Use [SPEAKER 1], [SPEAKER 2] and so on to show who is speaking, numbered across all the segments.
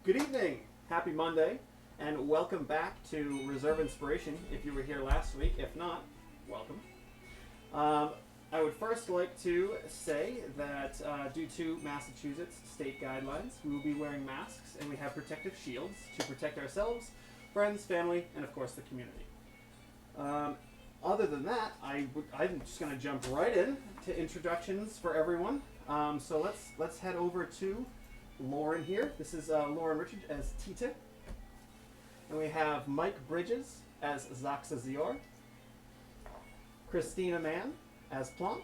[SPEAKER 1] Good evening, happy Monday, and welcome back to Reserve Inspiration. If you were here last week, if not, welcome. Um, I would first like to say that due to Massachusetts state guidelines, we will be wearing masks and we have protective shields to protect ourselves, friends, family, and of course the community. Um, Other than that, I'm just going to jump right in to introductions for everyone. So let's head over to Lauren here. This is Lauren Richard as Tita. And we have Mike Bridges as Zaxa Zior. Christina Mann as Plonk.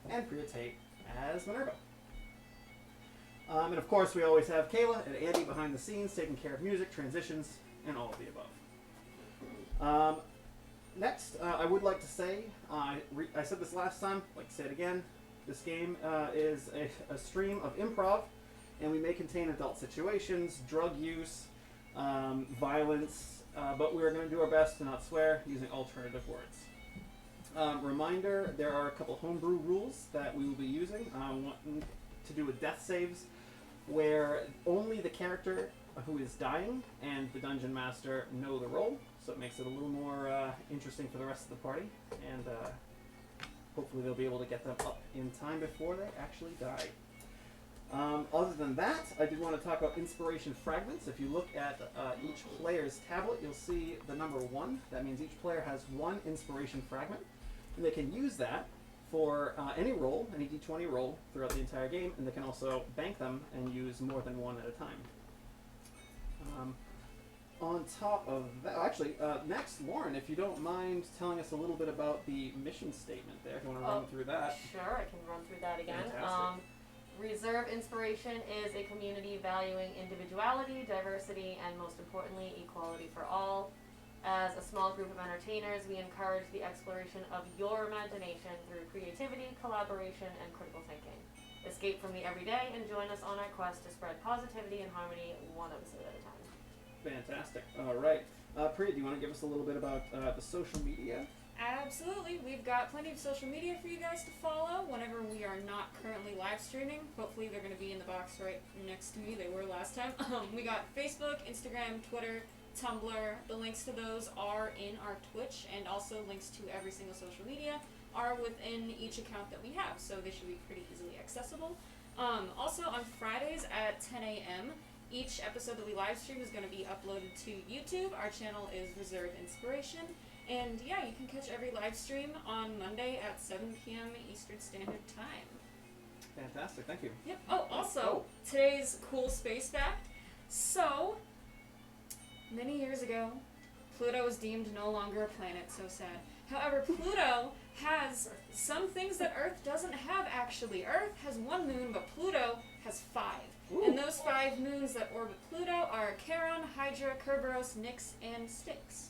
[SPEAKER 1] And Priya Tate as Minerva. And of course, we always have Kayla and Andy behind the scenes taking care of music, transitions, and all of the above. Next, I would like to say, I said this last time, I'd like to say it again. This game is a stream of improv, and we may contain adult situations, drug use, violence, but we're going to do our best to not swear using alternative words. Reminder, there are a couple homebrew rules that we will be using. One to do with death saves, where only the character who is dying and the dungeon master know the role, so it makes it a little more interesting for the rest of the party, and hopefully they'll be able to get them up in time before they actually die. Other than that, I did want to talk about inspiration fragments. If you look at each player's tablet, you'll see the number 1. That means each player has 1 inspiration fragment, and they can use that for any roll, any d20 roll throughout the entire game, and they can also bank them and use more than 1 at a time. On top of that, next, Lauren, if you don't mind telling us a little bit about the mission statement there, if you want to run through that.
[SPEAKER 2] Sure, I can run through that again.
[SPEAKER 1] Fantastic.
[SPEAKER 2] Reserve Inspiration is a community valuing individuality, diversity, and most importantly, equality for all. As a small group of entertainers, we encourage the exploration of your imagination through creativity, collaboration, and critical thinking. Escape from the everyday and join us on our quest to spread positivity and harmony one episode at a time.
[SPEAKER 1] Fantastic. All right. Priya, do you want to give us a little bit about the social media?
[SPEAKER 3] Absolutely. We've got plenty of social media for you guys to follow whenever we are not currently live streaming. Hopefully they're going to be in the box right next to me. They were last time. We got Facebook, Instagram, Twitter, Tumblr. The links to those are in our Twitch, and also links to every single social media are within each account that we have, so they should be pretty easily accessible. Also on Fridays at 10 a.m., each episode that we live stream is going to be uploaded to YouTube. Our channel is Reserve Inspiration. And yeah, you can catch every live stream on Monday at 7 p.m. Eastern Standard Time.
[SPEAKER 1] Fantastic. Thank you.
[SPEAKER 3] Yep. Oh, also, today's cool space fact. So, many years ago, Pluto was deemed no longer a planet. So sad. However, Pluto has some things that Earth doesn't have, actually. Earth has 1 moon, but Pluto has 5.
[SPEAKER 1] Ooh.
[SPEAKER 3] And those 5 moons that orbit Pluto are Charon, Hydra, Kerberos, Nix, and Styx.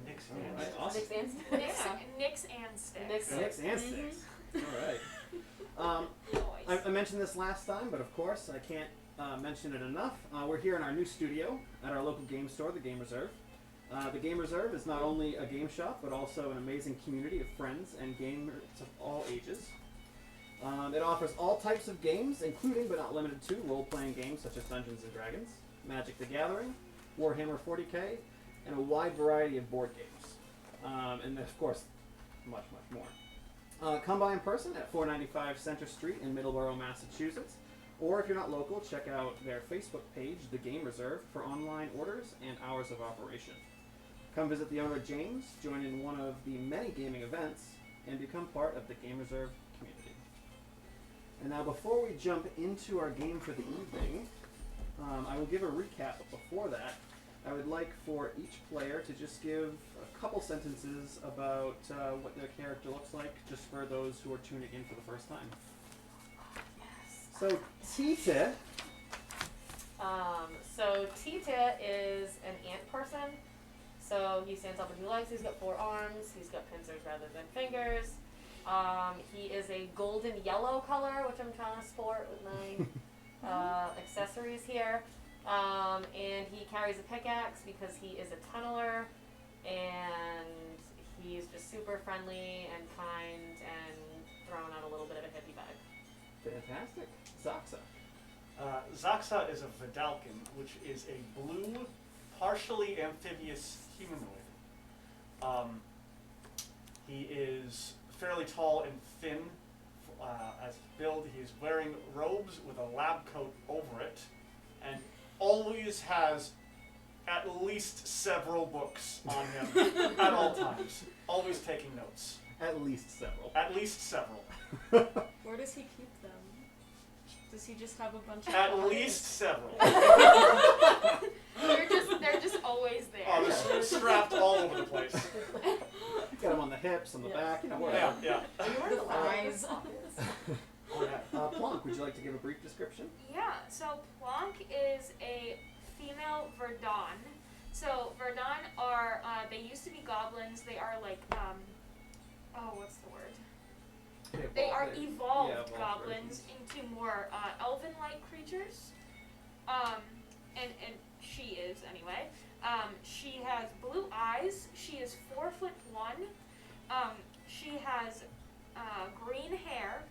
[SPEAKER 4] Nix
[SPEAKER 1] All
[SPEAKER 4] and
[SPEAKER 1] right, awesome.
[SPEAKER 2] Nix and Sticks.
[SPEAKER 1] Nix and Sticks. All right. I mentioned this last time, but of course I can't mention it enough. We're here in our new studio at our local game store, the Game Reserve. The Game Reserve is not only a game shop, but also an amazing community of friends and gamers of all ages. It offers all types of games, including but not limited to role-playing games such as Dungeons & Dragons, Magic the Gathering, Warhammer 40k, and a wide variety of board games. And of course, much, much more. Come by in person at 495 Center Street in Middleborough, Massachusetts. Or if you're not local, check out their Facebook page, The Game Reserve, for online orders and hours of operation. Come visit the owner, James, join in one of the many gaming events, and become part of the Game Reserve community. And now before we jump into our game for the evening, I will give a recap, but before that, I would like for each player to just give a couple sentences about what their character looks like, just for those who are tuning in for the first time.
[SPEAKER 2] Yes.
[SPEAKER 1] So, Tita.
[SPEAKER 2] So Tita is an ant person. So he stands up when he likes. He's got 4 arms. He's got pincers rather than fingers. He is a golden yellow color, which I'm trying to sport with my accessories here. And he carries a pickaxe because he is a tunneler, and he's just super friendly and kind and throwing out a little bit of a hippie vibe.
[SPEAKER 1] Fantastic. Zaxa.
[SPEAKER 4] Zaxa is a Vidalcan, which is a blue, partially amphibious humanoid. He is fairly tall and thin as build. He is wearing robes with a lab coat over it, and always has at least several books on him at all times. Always taking notes.
[SPEAKER 1] At least several.
[SPEAKER 4] At least several.
[SPEAKER 3] Where does he keep them? Does he just have a bunch of
[SPEAKER 4] At
[SPEAKER 3] files?
[SPEAKER 4] least several.
[SPEAKER 2] They're just always there.
[SPEAKER 4] Oh, they're strapped all over the place.
[SPEAKER 1] Got them on the hips, on the back,
[SPEAKER 4] Yeah,
[SPEAKER 1] whatever.
[SPEAKER 4] yeah.
[SPEAKER 2] Are you wearing
[SPEAKER 3] The
[SPEAKER 2] glasses?
[SPEAKER 1] Oh, yeah. Plonk, would you like to give a brief description?
[SPEAKER 5] Yeah, so Plonk is a female Verdun. So Verdun are, they used to be goblins. They are like, what's the word? They are evolved goblins into more elven-like creatures. And she is anyway. She has blue eyes. She is 4'1". She has green hair.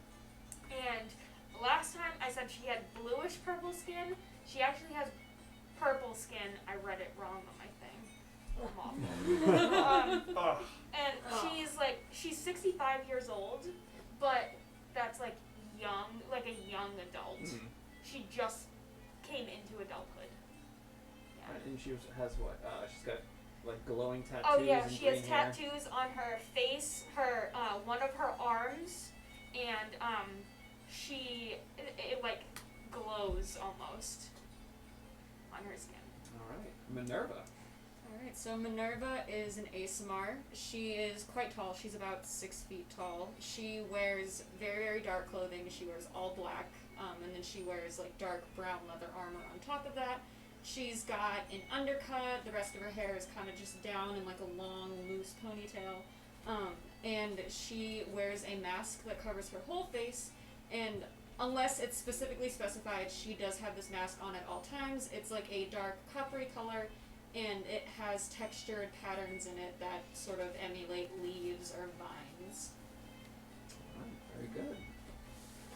[SPEAKER 5] And last time I said she had bluish purple skin. She actually has purple skin. I read it wrong on my thing. I'm awful. And she's 65 years old, but that's like a young adult.
[SPEAKER 1] Mm-hmm.
[SPEAKER 5] She just came into adulthood. Yeah.
[SPEAKER 1] Right, and she has what? She's got like glowing tattoos.
[SPEAKER 5] Oh yeah,
[SPEAKER 1] and
[SPEAKER 5] she has
[SPEAKER 1] green hair.
[SPEAKER 5] tattoos on her face, her one of her arms, and it like glows almost on her skin.
[SPEAKER 1] All right, Minerva.
[SPEAKER 3] Alright, so Minerva is an ASMR. She is quite tall. She's about 6 feet tall. She wears very, very dark clothing. She wears all black, and then she wears like dark brown leather armor on top of that. She's got an undercut. The rest of her hair is kind of just down in like a long, loose ponytail. And she wears a mask that covers her whole face, and unless it's specifically specified, she does have this mask on at all times. It's like a dark coppery color, and it has textured patterns in it that sort of emulate leaves or vines.
[SPEAKER 1] All right, very good.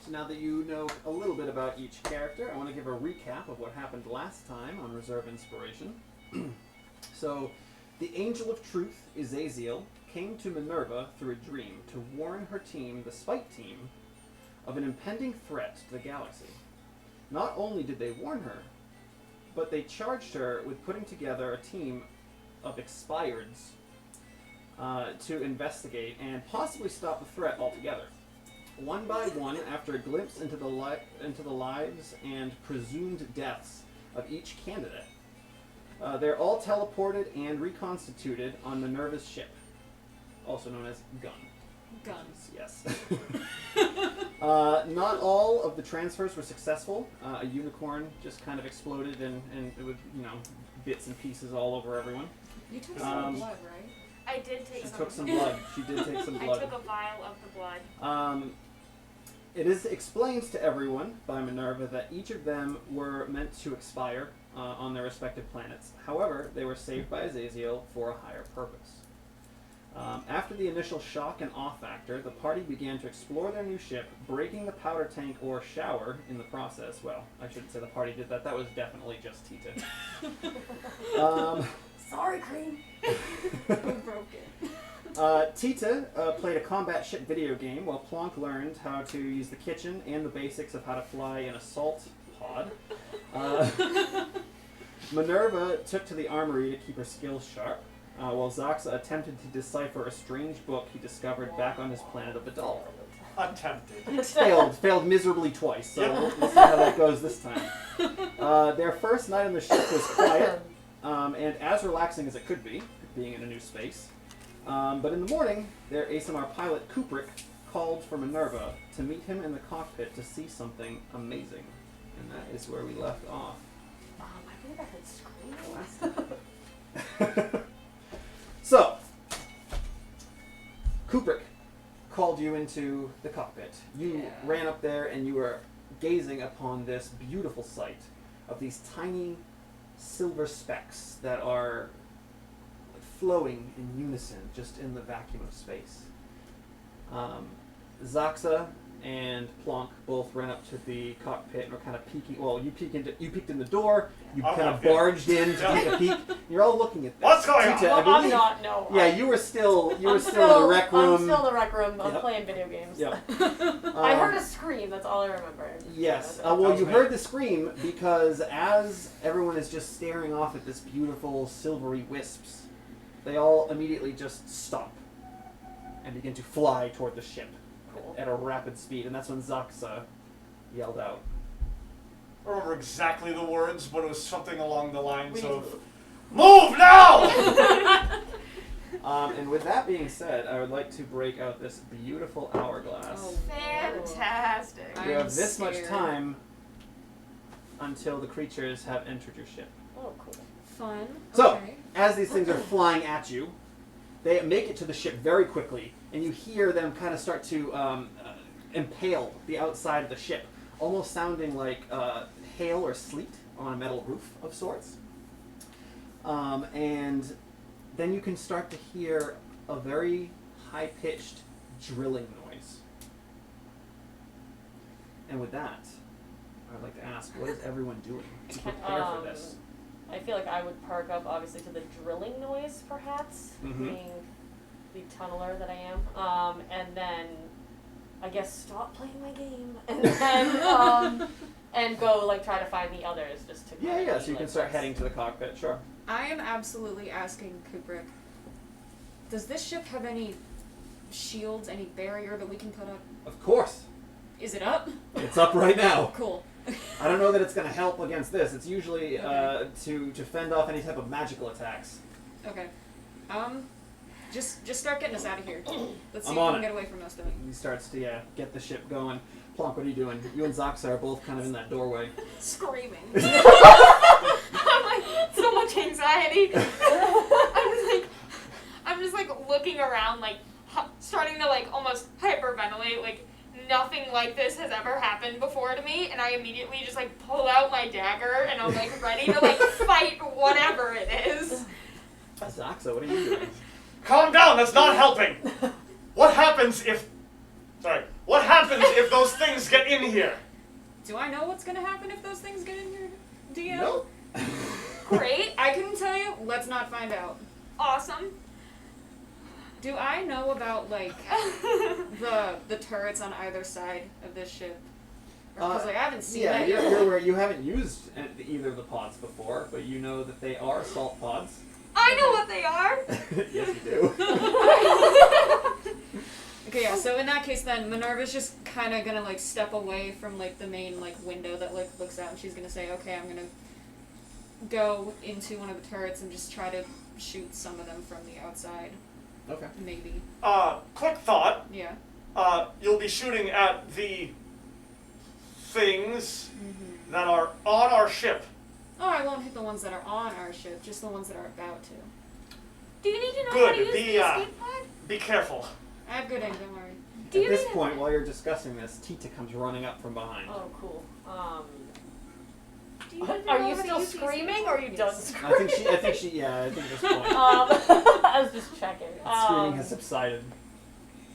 [SPEAKER 1] So now that you know a little bit about each character, I want to give a recap of what happened last time on Reserve Inspiration. So, the Angel of Truth, Azazel, came to Minerva through a dream to warn her team, the Spite Team, of an impending threat to the galaxy. Not only did they warn her, but they charged her with putting together a team of expireds to investigate and possibly stop the threat altogether. One by one, after a glimpse into the lives and presumed deaths of each candidate, they're all teleported and reconstituted on Minerva's ship, also known as Gun.
[SPEAKER 3] Guns.
[SPEAKER 1] Yes. Not all of the transfers were successful. A unicorn just kind of exploded and it was, bits and pieces all over everyone.
[SPEAKER 3] You took some blood, right?
[SPEAKER 5] I did take
[SPEAKER 1] She
[SPEAKER 5] some.
[SPEAKER 1] took some blood. She did take some blood.
[SPEAKER 5] I took a vial of the blood.
[SPEAKER 1] It is explained to everyone by Minerva that each of them were meant to expire on their respective planets. However, they were saved by Azazel for a higher purpose. After the initial shock and awe factor, the party began to explore their new ship, breaking the powder tank or shower in the process. Well, I shouldn't say the party did that. That was definitely just Tita.
[SPEAKER 2] Sorry, Cream.
[SPEAKER 3] We broke it.
[SPEAKER 1] Tita played a combat ship video game while Plonk learned how to use the kitchen and the basics of how to fly an assault pod. Minerva took to the armory to keep her skills sharp, while Zaxa attempted to decipher a strange book he discovered back on his planet of Vidal.
[SPEAKER 4] Attempted.
[SPEAKER 1] Failed miserably twice, so we'll see how that goes this time. Their first night on the ship was quiet, and as relaxing as it could be, being in a new space. But in the morning, their ASMR pilot, Kubrick, called for Minerva to meet him in the cockpit to see something amazing. And that is where we left off.
[SPEAKER 2] I think I heard screaming.
[SPEAKER 1] So, Kubrick called you into the cockpit. You ran up there and you were gazing upon this beautiful sight of these tiny silver specks that are flowing in unison just in the vacuum of space. Zaxa and Plonk both ran up to the cockpit and were kind of peeking. Well, you peeked in the door. You kind of barged in to take a peek. You're all looking at this.
[SPEAKER 4] What's going on?
[SPEAKER 1] Tita, I
[SPEAKER 2] Well, I'm
[SPEAKER 1] believe-
[SPEAKER 2] not. No.
[SPEAKER 1] Yeah, you were still in the rec
[SPEAKER 2] I'm
[SPEAKER 1] room.
[SPEAKER 2] still in the rec room. I'm
[SPEAKER 1] Yep.
[SPEAKER 2] playing video games.
[SPEAKER 1] Yep.
[SPEAKER 2] I heard a scream. That's all I remember.
[SPEAKER 1] Yes.
[SPEAKER 2] Yeah,
[SPEAKER 1] Well,
[SPEAKER 4] was
[SPEAKER 1] you
[SPEAKER 4] me.
[SPEAKER 1] heard the scream because as everyone is just staring off at this beautiful silvery wisps, they all immediately just stop and begin to fly toward the ship
[SPEAKER 2] Cool.
[SPEAKER 1] at a rapid speed. And that's when Zaxa yelled out.
[SPEAKER 4] I don't remember exactly the words, but it was something along the lines
[SPEAKER 2] We need to
[SPEAKER 4] of, "Move now!"
[SPEAKER 1] And with that being said, I would like to break out this beautiful hourglass.
[SPEAKER 3] Oh,
[SPEAKER 5] Fantastic.
[SPEAKER 1] You
[SPEAKER 3] I'm
[SPEAKER 1] have this much
[SPEAKER 3] scared.
[SPEAKER 1] time until the creatures have entered your ship.
[SPEAKER 2] Oh, cool.
[SPEAKER 3] Fun.
[SPEAKER 1] So,
[SPEAKER 3] Okay.
[SPEAKER 1] as these things are flying at you, they make it to the ship very quickly, and you hear them kind of start to impale the outside of the ship, almost sounding like hail or sleet on a metal roof of sorts. And then you can start to hear a very high-pitched drilling noise. And with that, I'd like to ask, what is everyone doing to prepare for this?
[SPEAKER 2] I feel like I would perk up, obviously, to the drilling noise, perhaps,
[SPEAKER 1] Mhm.
[SPEAKER 2] being the tunneler that I am. And then, I guess, stop playing my game, and then and go like try to find the others, just to.
[SPEAKER 1] Yeah,
[SPEAKER 2] kinda
[SPEAKER 1] yeah,
[SPEAKER 2] be,
[SPEAKER 1] so you can
[SPEAKER 2] like,
[SPEAKER 1] start
[SPEAKER 2] what's-
[SPEAKER 1] heading to the cockpit, sure.
[SPEAKER 3] I am absolutely asking Kubrick, does this ship have any shields, any barrier that we can put up?
[SPEAKER 1] Of course.
[SPEAKER 3] Is it up?
[SPEAKER 1] It's up right now.
[SPEAKER 3] Cool.
[SPEAKER 1] I don't know that it's going to help against this. It's usually
[SPEAKER 3] Okay.
[SPEAKER 1] to fend off any type of magical attacks.
[SPEAKER 3] Okay. Just start getting us out of here. Let's see
[SPEAKER 1] I'm
[SPEAKER 3] if we
[SPEAKER 1] on
[SPEAKER 3] can
[SPEAKER 1] it.
[SPEAKER 3] get away from most of it.
[SPEAKER 1] He starts to get the ship going. Plonk, what are you doing? You and Zaxa are both kind of in that doorway.
[SPEAKER 5] Screaming. I'm like, so much anxiety. I'm just like looking around, like starting to like almost hyperventilate. Like nothing like this has ever happened before to me, and I immediately just like pull out my dagger and I'm like ready to like fight whatever it is.
[SPEAKER 1] Zaxa, what are you doing?
[SPEAKER 4] Calm down, that's not helping. What happens if those things get in here?
[SPEAKER 3] Do I know what's gonna happen if those things get in here, DM?
[SPEAKER 1] Nope.
[SPEAKER 5] Great,
[SPEAKER 3] I couldn't tell you. Let's not find out.
[SPEAKER 5] awesome.
[SPEAKER 3] Do I know about like the turrets on either side of this ship? Because like, I haven't seen
[SPEAKER 1] Yeah,
[SPEAKER 3] that
[SPEAKER 1] you're
[SPEAKER 3] yet.
[SPEAKER 1] aware you haven't used either of the pods before, but you know that they are assault pods.
[SPEAKER 5] I know what they are.
[SPEAKER 1] Yes, you do.
[SPEAKER 3] Okay, yeah. So in that case, then Minerva's just kind of gonna like step away from like the main like window that like looks out, and she's gonna say, "Okay, I'm gonna go into one of the turrets and just try to shoot some of them from the outside,
[SPEAKER 1] Okay.
[SPEAKER 3] maybe."
[SPEAKER 4] Quick thought.
[SPEAKER 3] Yeah.
[SPEAKER 4] You'll be shooting at the things that are on our ship.
[SPEAKER 3] Oh, I won't hit the ones that are on our ship, just the ones that are about to.
[SPEAKER 5] Do you need to know
[SPEAKER 4] Good,
[SPEAKER 5] how to use
[SPEAKER 4] be,
[SPEAKER 5] the escape pod?
[SPEAKER 4] Be careful.
[SPEAKER 3] I have good aim, don't worry.
[SPEAKER 5] Do
[SPEAKER 1] At
[SPEAKER 5] you
[SPEAKER 1] this
[SPEAKER 5] need
[SPEAKER 1] point, while you're discussing this, Tita comes running up from behind.
[SPEAKER 2] Oh, cool.
[SPEAKER 5] Do you need to
[SPEAKER 2] Are
[SPEAKER 5] know
[SPEAKER 2] you
[SPEAKER 5] how to
[SPEAKER 2] still
[SPEAKER 5] use the
[SPEAKER 2] screaming,
[SPEAKER 5] escape
[SPEAKER 2] or are
[SPEAKER 5] pod?
[SPEAKER 2] you done
[SPEAKER 3] Yes.
[SPEAKER 2] screaming?
[SPEAKER 1] I think she, at this point,
[SPEAKER 2] I was just checking.
[SPEAKER 1] screaming has subsided.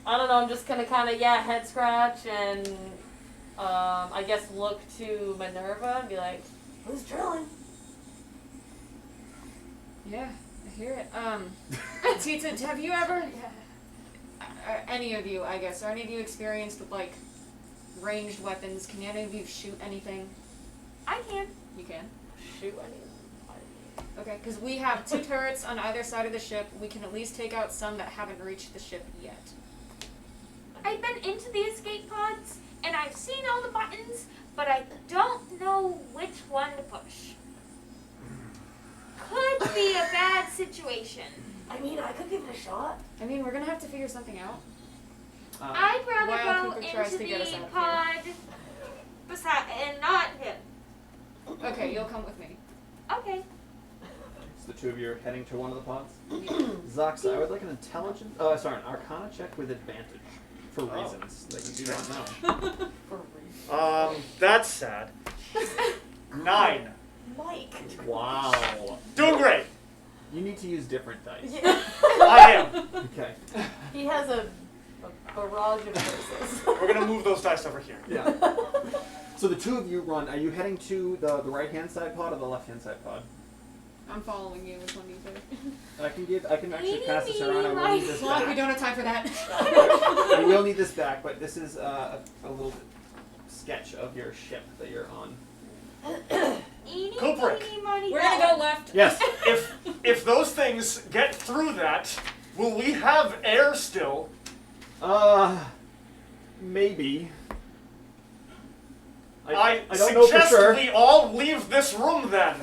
[SPEAKER 2] I don't know. I'm just gonna kind of head scratch and I guess look to Minerva and be like, "Who's drilling?"
[SPEAKER 3] Yeah, I hear it. Tita, have you ever, any of you, I guess, are any of you experienced with like ranged weapons? Can any of you shoot anything?
[SPEAKER 5] I can.
[SPEAKER 3] You can.
[SPEAKER 2] Shoot, I mean,
[SPEAKER 3] Okay, because we have 2 turrets on either side of the ship. We can at least take out some that haven't reached the ship yet.
[SPEAKER 5] I've been into the escape pods and I've seen all the buttons, but I don't know which one to push. Could be a bad situation.
[SPEAKER 2] I mean, I could give it a shot.
[SPEAKER 3] I mean, we're gonna have to figure something out.
[SPEAKER 5] I'd rather
[SPEAKER 3] While
[SPEAKER 5] go
[SPEAKER 3] Cooper tries
[SPEAKER 5] into
[SPEAKER 3] to get us
[SPEAKER 5] the
[SPEAKER 3] out of
[SPEAKER 5] pod beside and not him.
[SPEAKER 3] Okay, you'll come with me.
[SPEAKER 5] Okay.
[SPEAKER 1] So the two of you are heading to one of the pods. Zaxa, I would like an an Arcana check with advantage for reasons that you do not know.
[SPEAKER 2] For real.
[SPEAKER 4] That's sad. 9.
[SPEAKER 2] Mike.
[SPEAKER 1] Wow.
[SPEAKER 4] Doing great.
[SPEAKER 1] You need to use different dice.
[SPEAKER 2] Yeah.
[SPEAKER 4] I am.
[SPEAKER 1] Okay.
[SPEAKER 2] He has a A barrage of curses.
[SPEAKER 4] We're gonna move those dice over here.
[SPEAKER 1] Yeah. So the two of you run. Are you heading to the right-hand side pod or the left-hand side pod?
[SPEAKER 3] I'm following you. Which one do you take?
[SPEAKER 1] I can actually pass this around. I will need this
[SPEAKER 3] Well, we
[SPEAKER 1] back.
[SPEAKER 3] don't have time for that.
[SPEAKER 1] I will need this back, but this is a little sketch of your ship that you're on.
[SPEAKER 5] Eeny,
[SPEAKER 4] Kubrick.
[SPEAKER 5] meeny, miny,
[SPEAKER 3] We're gonna go left.
[SPEAKER 1] Yes.
[SPEAKER 4] If those things get through that, will we have air still?
[SPEAKER 1] Maybe.
[SPEAKER 4] I
[SPEAKER 1] don't know for
[SPEAKER 4] suggest
[SPEAKER 1] sure.
[SPEAKER 4] we all leave this room then.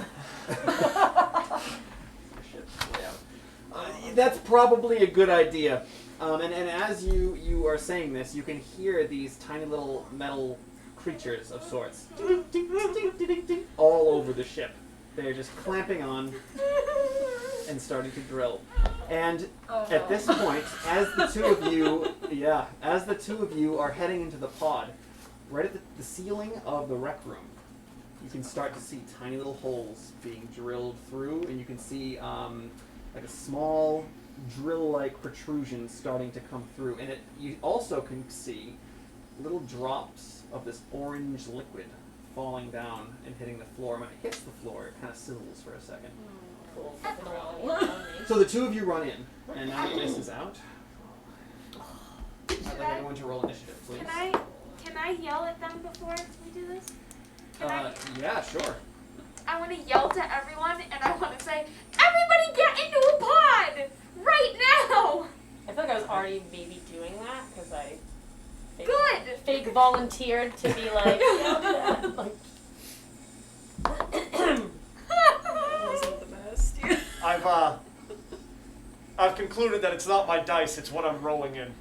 [SPEAKER 1] That's probably a good idea. And as you are saying this, you can hear these tiny little metal creatures of sorts all over the ship. They're just clamping on and starting to drill. And at this point, as the two of you are heading into the pod, right at the ceiling of the rec room, you can start to see tiny little holes being drilled through, and you can see like a small drill-like protrusion starting to come through. And you also can see little drops of this orange liquid falling down and hitting the floor. When it hits the floor, it kind of sizzles for a second.
[SPEAKER 2] Cool.
[SPEAKER 1] So the two of you run in, and now that this is out, I'd like
[SPEAKER 5] I-
[SPEAKER 1] everyone to roll initiative, please.
[SPEAKER 5] Can I yell at them before we do this? Can I?
[SPEAKER 1] Yeah, sure.
[SPEAKER 5] I want to yell to everyone, and I want to say, "Everybody, get into a pod right now!"
[SPEAKER 2] I feel like I was already maybe doing that because I
[SPEAKER 5] Good.
[SPEAKER 2] fake volunteered to be like, yeah, do that. Like,
[SPEAKER 3] Wasn't the best.
[SPEAKER 4] I've concluded that it's not my dice, it's what I'm rolling in.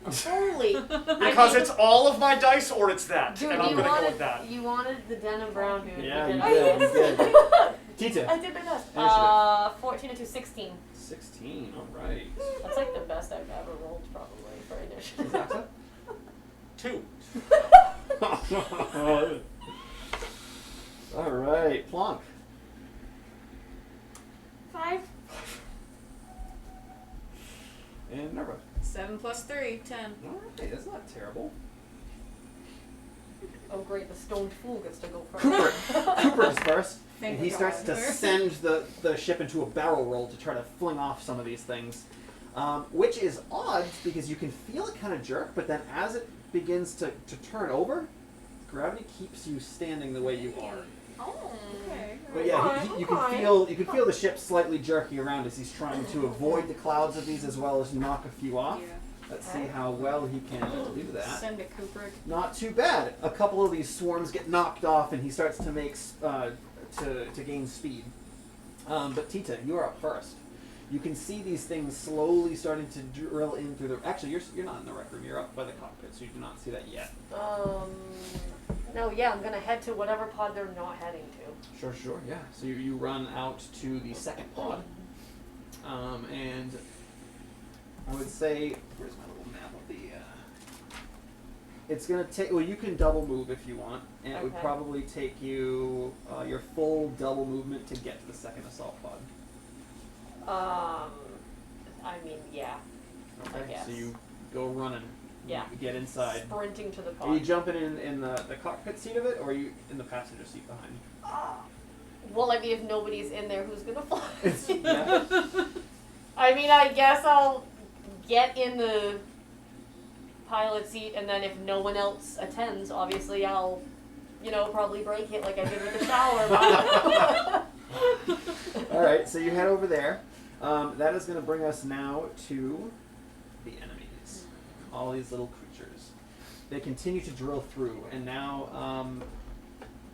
[SPEAKER 2] holy.
[SPEAKER 4] Because it's all of my dice or it's that.
[SPEAKER 2] Dude,
[SPEAKER 4] and I'm
[SPEAKER 2] you
[SPEAKER 4] gonna go
[SPEAKER 2] wanted
[SPEAKER 4] with that.
[SPEAKER 2] you wanted the denim brown dude.
[SPEAKER 1] Yeah,
[SPEAKER 2] you
[SPEAKER 1] you
[SPEAKER 2] did.
[SPEAKER 1] did. You did. Tita.
[SPEAKER 2] I did my best.
[SPEAKER 1] Initiative.
[SPEAKER 2] 14 into 16.
[SPEAKER 1] 16. All right.
[SPEAKER 2] That's like the best I've ever rolled probably for initiative.
[SPEAKER 1] Zaxa?
[SPEAKER 4] 2.
[SPEAKER 1] All right, Plonk.
[SPEAKER 5] 5.
[SPEAKER 1] And Nerva.
[SPEAKER 3] 7 plus 3, 10.
[SPEAKER 1] All right, that's not terrible.
[SPEAKER 2] Oh great, the stoned fool gets to go first.
[SPEAKER 1] Cooper is first,
[SPEAKER 3] Thank
[SPEAKER 1] and he starts to
[SPEAKER 3] God.
[SPEAKER 1] send the ship into a barrel roll to try to fling off some of these things, which is odd because you can feel it kind of jerk, but then as it begins to turn over, gravity keeps you standing the way you are.
[SPEAKER 5] Oh.
[SPEAKER 3] Okay.
[SPEAKER 1] But yeah,
[SPEAKER 2] Alright,
[SPEAKER 1] you can feel the ship slightly jerking around as he's trying to avoid the clouds of these as well as knock a few off.
[SPEAKER 3] Yeah.
[SPEAKER 1] Let's see how well he can do that.
[SPEAKER 3] Send it, Kubrick.
[SPEAKER 1] Not too bad. A couple of these swarms get knocked off, and he starts to make to gain speed. But Tita, you are up first. You can see these things slowly starting to drill in through the. Actually, you're not in the rec room. You're up by the cockpit, so you do not see that yet.
[SPEAKER 2] No, yeah, I'm gonna head to whatever pod they're not heading to.
[SPEAKER 1] Sure, yeah. So you run out to the second pod, and I would say, where's my little map of the? It's gonna take. Well, you can double move if you want, and it would
[SPEAKER 2] Okay.
[SPEAKER 1] probably take you your full double movement to get to the second assault pod.
[SPEAKER 2] I mean, yeah.
[SPEAKER 1] Okay,
[SPEAKER 2] guess.
[SPEAKER 1] so you go running.
[SPEAKER 2] Yeah.
[SPEAKER 1] You get inside.
[SPEAKER 2] Sprinting to the
[SPEAKER 1] Are you
[SPEAKER 2] pod.
[SPEAKER 1] jumping in the cockpit seat of it, or are you in the passenger seat behind?
[SPEAKER 2] Well, I mean, if nobody's in there, who's gonna fly?
[SPEAKER 1] Yeah.
[SPEAKER 2] I mean, I guess I'll get in the pilot seat, and then if no one else attends, obviously I'll, probably break it like I did with the shower.
[SPEAKER 1] All right, so you head over there. That is going to bring us now to the enemies. All these little creatures. They continue to drill through, and now,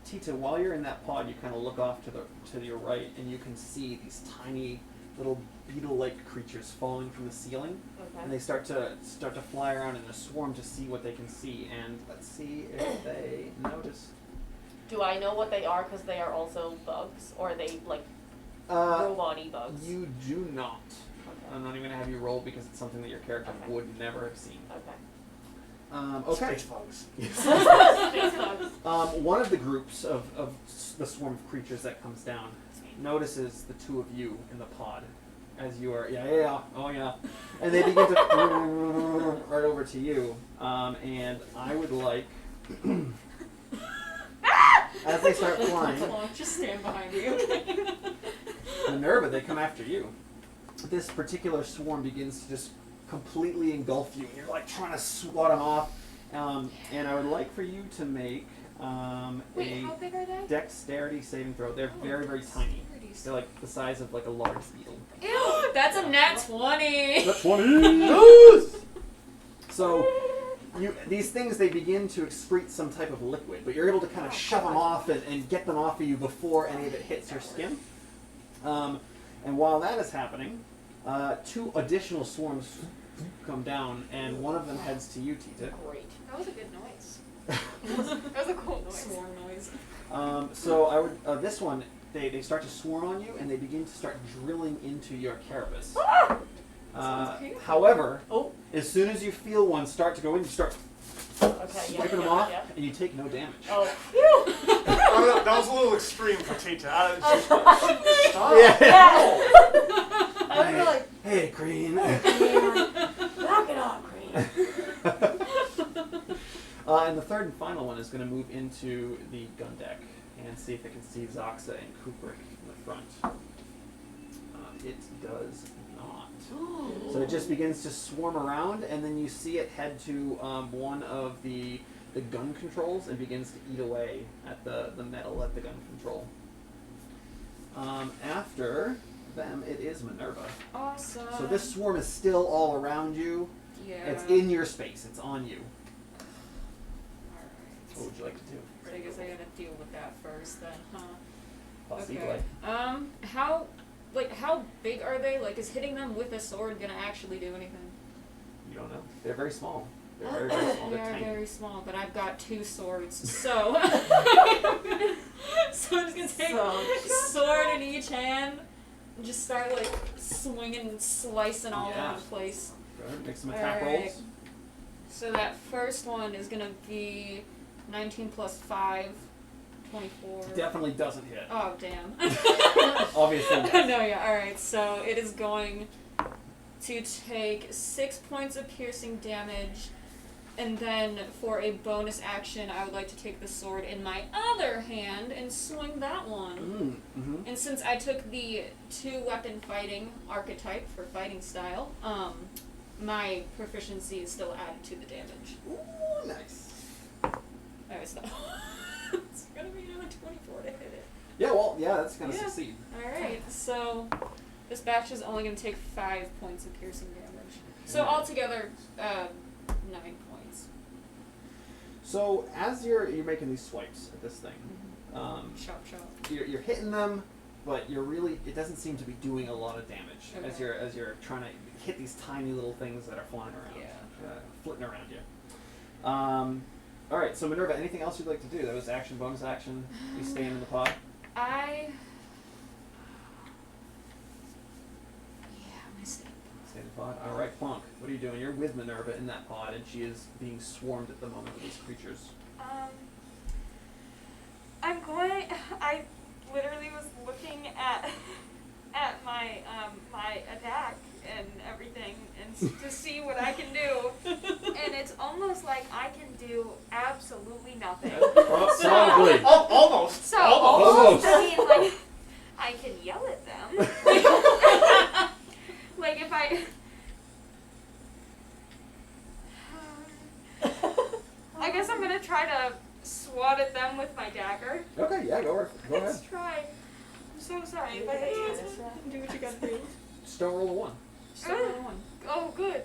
[SPEAKER 1] Tita, while you're in that pod, you kind of look off to your right, and you can see these tiny little beetle-like creatures falling from the ceiling, and
[SPEAKER 2] Okay.
[SPEAKER 1] they start to fly around in a swarm to see what they can see. And let's see if they notice.
[SPEAKER 2] Do I know what they are? Because they are also bugs, or are they like robot-y bugs?
[SPEAKER 1] You do not.
[SPEAKER 2] Okay.
[SPEAKER 1] I'm not even gonna have you roll because it's something that your character
[SPEAKER 2] Okay.
[SPEAKER 1] would never have seen.
[SPEAKER 2] Okay.
[SPEAKER 1] Okay.
[SPEAKER 4] Space bugs.
[SPEAKER 2] Space bugs.
[SPEAKER 1] One of the groups of the swarm of creatures that comes down notices the two of you in the pod as you are, oh yeah, and they begin to right over to you, and I would like, as they start flying,
[SPEAKER 3] Just stand behind me, okay?
[SPEAKER 1] Minerva, they come after you. This particular swarm begins to just completely engulf you, and you're like trying to swat them off, and I would like for you to make
[SPEAKER 5] Wait,
[SPEAKER 1] a
[SPEAKER 5] how big are they?
[SPEAKER 1] dexterity saving throw. They're very, very tiny. They're like the size of like a large beetle.
[SPEAKER 5] Ew!
[SPEAKER 3] That's a nat 20!
[SPEAKER 1] That's 20! So, these things, they begin to excrete some type of liquid, but you're able to kind of shove them off and get them off of you before any of it hits your skin. And while that is happening, 2 additional swarms come down, and one of them heads to you, Tita.
[SPEAKER 3] Great.
[SPEAKER 5] That was a good noise. That was a cool noise.
[SPEAKER 3] Swarm noise.
[SPEAKER 1] So I would this one they start to swarm on you and they begin to start drilling into your carapace.
[SPEAKER 3] Sounds painful.
[SPEAKER 1] However,
[SPEAKER 2] Oh.
[SPEAKER 1] as soon as you feel one start to go in, you start
[SPEAKER 2] Okay, yeah,
[SPEAKER 1] swiping them
[SPEAKER 2] yeah,
[SPEAKER 1] off,
[SPEAKER 2] yeah.
[SPEAKER 1] and you take no damage.
[SPEAKER 2] Oh,
[SPEAKER 4] That was a little extreme for Tita. Stop.
[SPEAKER 1] Yeah.
[SPEAKER 2] I was like,
[SPEAKER 1] Hey, Green.
[SPEAKER 2] knock it off, Green.
[SPEAKER 1] And the third and final one is going to move into the gun deck and see if it can see Zoxa and Kubrick in the front. It does not. So it just begins to swarm around, and then you see it head to one of the gun controls and begins to eat away at the metal at the gun control. After them, it is Minerva.
[SPEAKER 3] Awesome.
[SPEAKER 1] So this swarm is still all around you.
[SPEAKER 3] Yeah.
[SPEAKER 1] It's in your space. It's on you.
[SPEAKER 3] Alright.
[SPEAKER 1] What would you like to do?
[SPEAKER 3] So I guess I gotta deal with that first then, huh?
[SPEAKER 1] Possibly.
[SPEAKER 3] How big are they? Like, is hitting them with a sword gonna actually do anything?
[SPEAKER 1] You don't know. They're very small. They're very, very small.
[SPEAKER 3] They
[SPEAKER 1] They're
[SPEAKER 3] are
[SPEAKER 1] tiny.
[SPEAKER 3] very small, but I've got 2 swords, so so I'm just gonna take a sword in each hand and just start like swinging and slicing all
[SPEAKER 1] Yeah.
[SPEAKER 3] over the place.
[SPEAKER 1] Go ahead, make some attack
[SPEAKER 3] Alright.
[SPEAKER 1] rolls.
[SPEAKER 3] So that first one is gonna be 19 plus 5, 24.
[SPEAKER 1] Definitely doesn't hit.
[SPEAKER 3] Oh damn.
[SPEAKER 1] Obviously. Yes.
[SPEAKER 3] No, yeah. All right. So it is going to take 6 points of piercing damage, and then for a bonus action, I would like to take the sword in my other hand and swing that one.
[SPEAKER 1] Mm-hmm.
[SPEAKER 3] And since I took the 2-weapon fighting archetype for fighting style, my proficiency is still added to the damage.
[SPEAKER 1] Ooh, nice.
[SPEAKER 3] Oh, it's not. It's gonna be another 24 to hit it.
[SPEAKER 1] Yeah, well, yeah, that's gonna
[SPEAKER 3] Yeah.
[SPEAKER 1] succeed.
[SPEAKER 3] Alright, so this batch is only going to take 5 points of piercing damage. So
[SPEAKER 1] Nice.
[SPEAKER 3] altogether, 9 points.
[SPEAKER 1] So as you're making these swipes at this thing,
[SPEAKER 3] Chop, chop.
[SPEAKER 1] you're hitting them, but it doesn't seem to be doing a lot of damage
[SPEAKER 3] Okay.
[SPEAKER 1] as you're trying to hit these tiny little things that are flying around,
[SPEAKER 3] Yeah.
[SPEAKER 1] flitting around you. All right, so Minerva, anything else you'd like to do? That was action, bonus action. You staying in the pod?
[SPEAKER 3] Yeah, I'm gonna stay.
[SPEAKER 1] Stay in the pod. All right, Plonk. What are you doing? You're with Minerva in that pod, and she is being swarmed at the moment with these creatures.
[SPEAKER 5] I literally was looking at my my attack and everything and to see what I can do, and it's almost like I can do absolutely nothing.
[SPEAKER 1] Probably.
[SPEAKER 4] Almost.
[SPEAKER 5] So
[SPEAKER 1] Almost.
[SPEAKER 5] I mean, like, I can yell at them. Like if I guess I'm gonna try to swat at them with my dagger.
[SPEAKER 1] Okay, yeah, go ahead.
[SPEAKER 5] Let's try. I'm so sorry if I hit you.
[SPEAKER 3] Do what you gotta do.
[SPEAKER 1] Just don't roll a 1.
[SPEAKER 3] Still on 1.
[SPEAKER 5] Oh, good.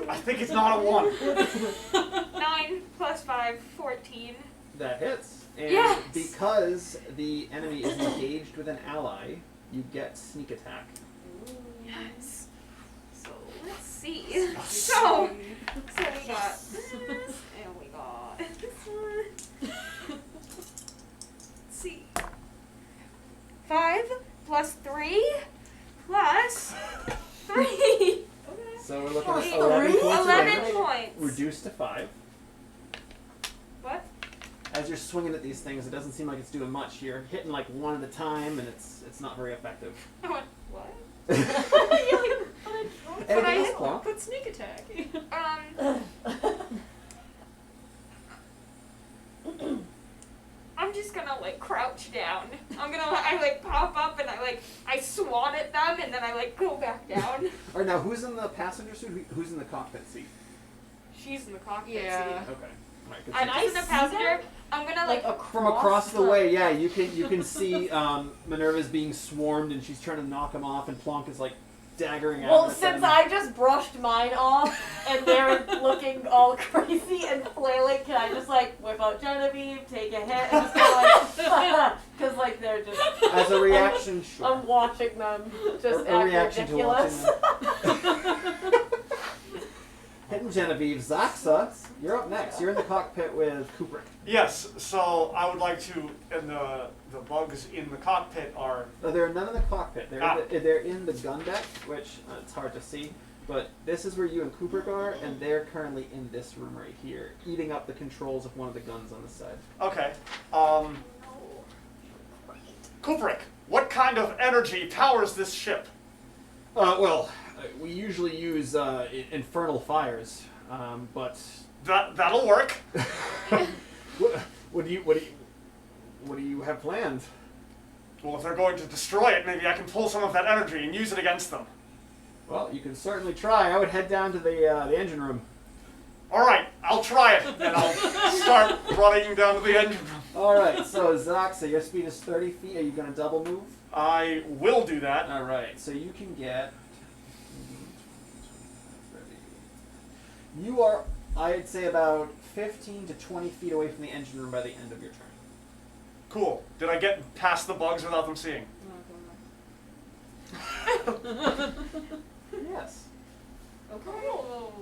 [SPEAKER 4] I think it's not a 1.
[SPEAKER 5] 9 plus 5, 14.
[SPEAKER 1] That hits. And
[SPEAKER 5] Yes!
[SPEAKER 1] because the enemy is engaged with an ally, you get sneak attack.
[SPEAKER 5] Yes. So let's see. So we got this, and we got this one. Let's see. 5 plus 3 plus 3.
[SPEAKER 1] So we're looking at
[SPEAKER 5] Wait,
[SPEAKER 1] 11 points of
[SPEAKER 5] 11
[SPEAKER 1] damage,
[SPEAKER 5] points.
[SPEAKER 1] reduced to 5.
[SPEAKER 5] What?
[SPEAKER 1] as you're swinging at these things, it doesn't seem like it's doing much. You're hitting like one at a time, and it's not very effective.
[SPEAKER 5] I went, what?
[SPEAKER 1] Anything
[SPEAKER 3] I
[SPEAKER 1] else,
[SPEAKER 3] hit
[SPEAKER 1] Plonk?
[SPEAKER 3] Put sneak attack.
[SPEAKER 5] I'm just gonna like crouch down. I like pop up and I swat at them and then I like go back down.
[SPEAKER 1] All right, now who's in the passenger suit? Who's in the cockpit seat?
[SPEAKER 5] She's in the cockpit
[SPEAKER 3] Yeah.
[SPEAKER 5] seat.
[SPEAKER 1] Okay. All right, good
[SPEAKER 5] I'm
[SPEAKER 1] seat.
[SPEAKER 5] just in the
[SPEAKER 2] see
[SPEAKER 5] passenger.
[SPEAKER 2] them?
[SPEAKER 5] I'm gonna
[SPEAKER 2] Like
[SPEAKER 1] From across the way, yeah, you can see Minerva's being swarmed, and she's trying to knock him off, and Plonk is like daggering at
[SPEAKER 2] Well,
[SPEAKER 1] him.
[SPEAKER 2] since I just brushed mine off and they're looking all crazy and flailing, can I just like whip out Genevieve, take a hit, and just go like, because like they're just.
[SPEAKER 1] as a reaction, sure.
[SPEAKER 2] I'm watching them just
[SPEAKER 1] A
[SPEAKER 2] act
[SPEAKER 1] reaction to
[SPEAKER 2] ridiculous.
[SPEAKER 1] Hitting Genevieve, Zaxa, you're up next. You're in the cockpit with Kubrick.
[SPEAKER 4] Yes, so I would like to, and the bugs in the cockpit are,
[SPEAKER 1] There are none in the cockpit.
[SPEAKER 4] Ah.
[SPEAKER 1] They're in the gun deck, which it's hard to see. But this is where you and Kubrick are, and they're currently in this room right here, eating up the controls of one of the guns on the side.
[SPEAKER 4] okay. Kubrick, what kind of energy powers this ship?
[SPEAKER 1] We usually use infernal fires, but
[SPEAKER 4] That'll work.
[SPEAKER 1] what do you have planned?
[SPEAKER 4] Well, if they're going to destroy it, maybe I can pull some of that energy and use it against them.
[SPEAKER 1] Well, you can certainly try. I would head down to the engine room.
[SPEAKER 4] All right, I'll try it, and I'll start running down to the engine room.
[SPEAKER 1] All right. So Zaxa, your speed is 30 feet. Are you going to double move?
[SPEAKER 4] I will do that.
[SPEAKER 1] All right. So you can get. You are, I'd say, about 15 to 20 feet away from the engine room by the end of your turn.
[SPEAKER 4] Cool. Did I get past the bugs without them seeing?
[SPEAKER 1] Yes.
[SPEAKER 3] Okay.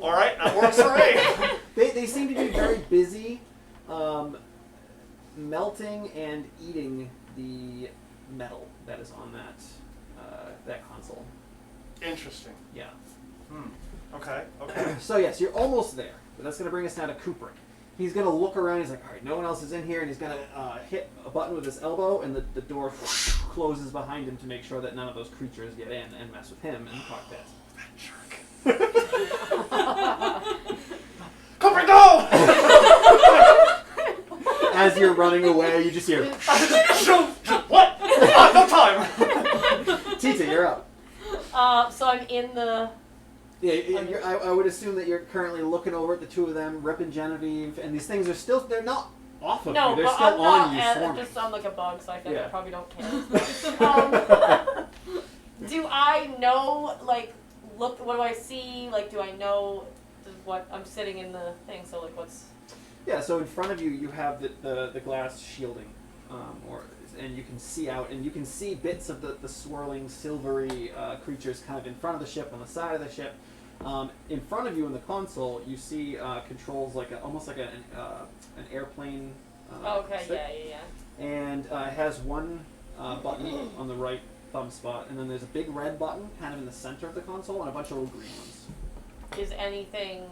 [SPEAKER 4] All right, that works for me.
[SPEAKER 1] They seem to be very busy melting and eating the metal that is on that console.
[SPEAKER 4] Interesting.
[SPEAKER 1] Yeah.
[SPEAKER 4] Okay.
[SPEAKER 1] So yes, you're almost there. But that's going to bring us down to Kubrick. He's going to look around. He's like, all right, no one else is in here. And he's going to hit a button with his elbow, and the door closes behind him to make sure that none of those creatures get in and mess with him in the cockpit.
[SPEAKER 4] That jerk. Kubrick, no!
[SPEAKER 1] As you're running away, you just hear,
[SPEAKER 4] What? No time.
[SPEAKER 1] Tita, you're up.
[SPEAKER 2] So I'm in the.
[SPEAKER 1] Yeah, I would assume that you're currently looking over at the two of them, ripping Genevieve, and these things are still, they're not off of
[SPEAKER 2] No,
[SPEAKER 1] you, they're
[SPEAKER 2] but
[SPEAKER 1] still
[SPEAKER 2] I'm
[SPEAKER 1] on
[SPEAKER 2] not.
[SPEAKER 1] you,
[SPEAKER 2] I
[SPEAKER 1] swarming.
[SPEAKER 2] just sound like a bug, so I think
[SPEAKER 1] Yeah.
[SPEAKER 2] I probably don't care. Do I know, like, look, what do I see? Like, do I know what, I'm sitting in the thing, so, like, what's...
[SPEAKER 1] Yeah, so in front of you, you have the glass shielding, and you can see out, and you can see bits of the swirling, silvery creatures kind of in front of the ship, on the side of the ship. In front of you in the console, you see controls like almost like an airplane
[SPEAKER 2] okay,
[SPEAKER 1] stick.
[SPEAKER 2] yeah.
[SPEAKER 1] And it has one button on the right thumb spot, and then there's a big red button kind of in the center of the console, and a bunch of little green ones.
[SPEAKER 2] Is anything,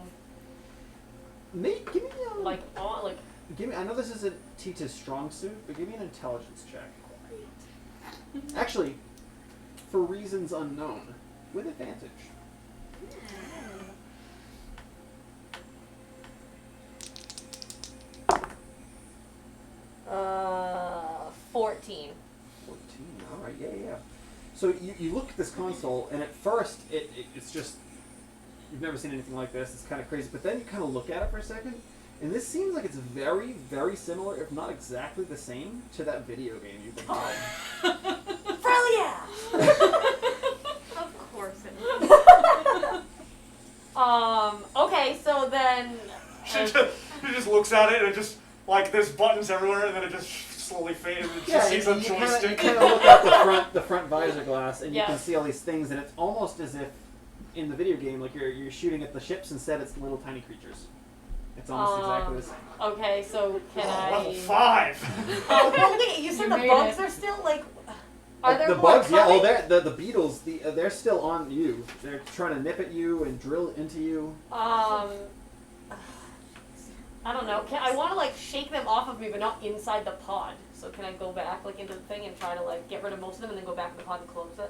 [SPEAKER 1] Give me
[SPEAKER 2] like, on, like...
[SPEAKER 1] Give me. I know this isn't Tita's strong suit, but give me an intelligence check. Actually, for reasons unknown, with advantage.
[SPEAKER 2] 14.
[SPEAKER 1] 14. All right. Yeah. So you look at this console, and at first it's just you've never seen anything like this. It's kind of crazy, but then you kind of look at it for a second. And this seems like it's very, very similar, if not exactly the same, to that video game you've been playing.
[SPEAKER 2] Brilliant!
[SPEAKER 5] Of course it is.
[SPEAKER 2] Okay, so then...
[SPEAKER 4] She just looks at it and it just, like, there's buttons everywhere and then it just slowly fades and it just sees a
[SPEAKER 1] you
[SPEAKER 4] joystick.
[SPEAKER 1] kind of look out the front visor glass, and you can
[SPEAKER 2] Yes.
[SPEAKER 1] see all these things, and it's almost as if in the video game, like you're shooting at the ships, instead it's little tiny creatures. It's almost exactly the same.
[SPEAKER 2] Okay, so can
[SPEAKER 4] Level
[SPEAKER 2] I...
[SPEAKER 4] 5!
[SPEAKER 2] Oh, well, wait, you said
[SPEAKER 3] You
[SPEAKER 2] the
[SPEAKER 3] made
[SPEAKER 2] bugs
[SPEAKER 3] it.
[SPEAKER 2] are still, like... Are there
[SPEAKER 1] the
[SPEAKER 2] more
[SPEAKER 1] bugs? Yeah,
[SPEAKER 2] coming?
[SPEAKER 1] the beetles. They're still on you. They're trying to nip at you and drill into you.
[SPEAKER 2] I don't know. I want to like shake them off of me, but not inside the pod. So can I go back like into the thing and try to like get rid of most of them and then go back in the pod and close it?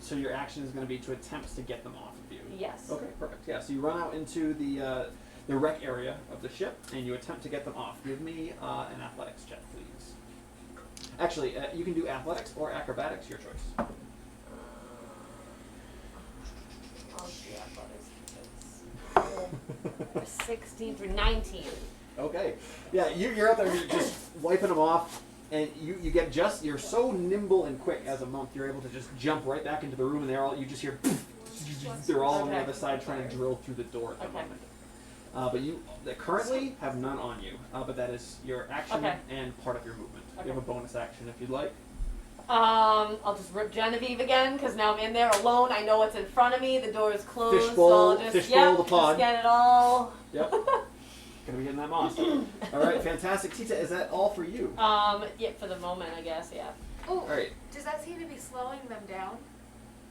[SPEAKER 1] So your action is going to be to attempt to get them off of you.
[SPEAKER 2] Yes.
[SPEAKER 1] Okay, perfect. Yeah. So you run out into the wreck area of the ship and you attempt to get them off. Give me an athletics check, please. Actually, you can do athletics or acrobatics, your choice.
[SPEAKER 2] I'll do athletics. 16 through 19.
[SPEAKER 1] Okay. Yeah, you're out there, you're just wiping them off, and you get you're so nimble and quick as a monk, you're able to just jump right back into the room, and you just hear, they're all on the other side trying to drill through the door at the moment. But you currently have none on you, but that is your action and part of your movement. You have a bonus action if you'd like.
[SPEAKER 2] I'll just rip Genevieve again, because now I'm in there alone. I know what's in front of me. The door is closed.
[SPEAKER 1] Fishbowl,
[SPEAKER 2] so I'll
[SPEAKER 1] fishbowl the pod.
[SPEAKER 2] Just get it all.
[SPEAKER 1] Yep. Gonna be getting that moss. All right, fantastic. Tita, is that all for you?
[SPEAKER 2] Yeah, for the moment, I guess, yeah.
[SPEAKER 5] Oh,
[SPEAKER 1] All right.
[SPEAKER 5] does that seem to be slowing them down?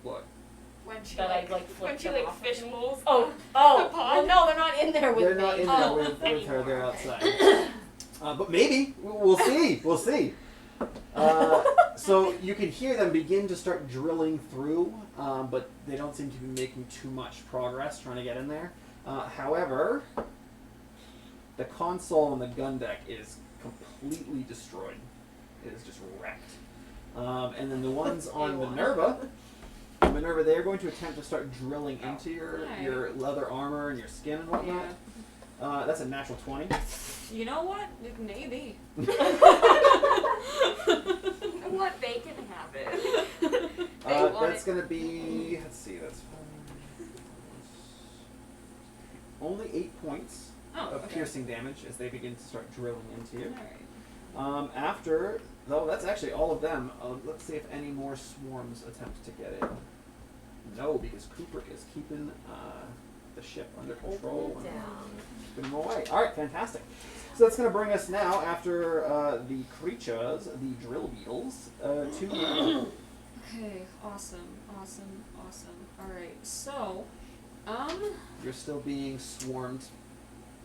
[SPEAKER 1] What?
[SPEAKER 5] When she
[SPEAKER 2] That
[SPEAKER 5] like,
[SPEAKER 2] I, like,
[SPEAKER 5] when
[SPEAKER 2] flipped
[SPEAKER 5] she
[SPEAKER 2] them
[SPEAKER 5] like
[SPEAKER 2] off of me?
[SPEAKER 5] fishbowls?
[SPEAKER 2] Oh,
[SPEAKER 5] The pod?
[SPEAKER 2] well, no, they're not in there with
[SPEAKER 1] They're
[SPEAKER 2] me.
[SPEAKER 1] not in there with her. They're
[SPEAKER 5] Okay.
[SPEAKER 1] outside. But maybe we'll see. We'll see. So you can hear them begin to start drilling through, but they don't seem to be making too much progress trying to get in there. However, the console on the gun deck is completely destroyed. It is just wrecked. And then the ones on Minerva, they're going to attempt to start drilling into your leather armor and your skin and whatnot.
[SPEAKER 3] Yeah.
[SPEAKER 1] That's a natural 20.
[SPEAKER 3] You know what? Maybe.
[SPEAKER 5] What they can have it.
[SPEAKER 1] That's going to be, let's see, that's only 8 points of piercing damage as they begin to start drilling into you.
[SPEAKER 3] Alright.
[SPEAKER 1] Though that's actually all of them. Let's see if any more swarms attempt to get in. No, because Cooper is keeping the ship under control and keeping them away. All right, fantastic. So that's going to bring us now, after the creatures, the drill beetles, to
[SPEAKER 3] Okay, awesome. Alright, so,
[SPEAKER 1] You're still being swarmed.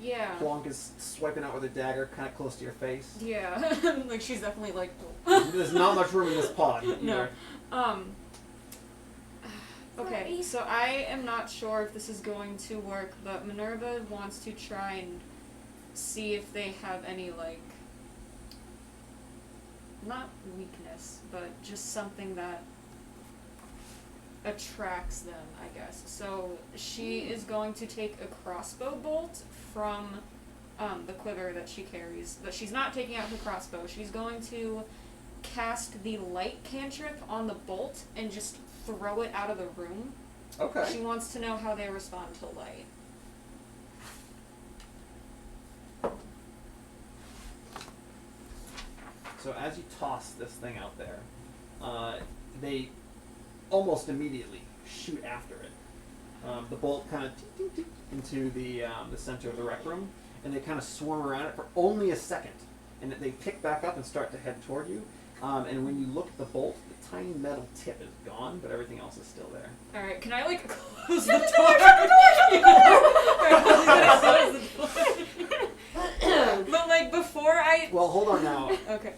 [SPEAKER 3] yeah.
[SPEAKER 1] Plonk is swiping out with a dagger kind of close to your face.
[SPEAKER 3] Yeah. Like, she's definitely like,
[SPEAKER 1] There's not much room in this pod either.
[SPEAKER 3] No. Okay, so I am not sure if this is going to work, but Minerva wants to try and see if they have any, like, not weakness, but just something that attracts them, I guess. So she is going to take a crossbow bolt from the quiver that she carries, but she's not taking out her crossbow. She's going to cast the light cantrip on the bolt and just throw it out of the room.
[SPEAKER 1] Okay.
[SPEAKER 3] She wants to know how they respond to light.
[SPEAKER 1] So as you toss this thing out there, they almost immediately shoot after it. The bolt kind of into the center of the rec room, and they kind of swarm around it for only a second, and they pick back up and start to head toward you. And when you look at the bolt, the tiny metal tip is gone, but everything else is still there.
[SPEAKER 3] Alright, can I, like, close
[SPEAKER 5] Shut
[SPEAKER 3] the
[SPEAKER 5] the
[SPEAKER 3] door?
[SPEAKER 5] door, shut the
[SPEAKER 3] But, like, before I...
[SPEAKER 1] Well, hold on now.
[SPEAKER 3] Okay,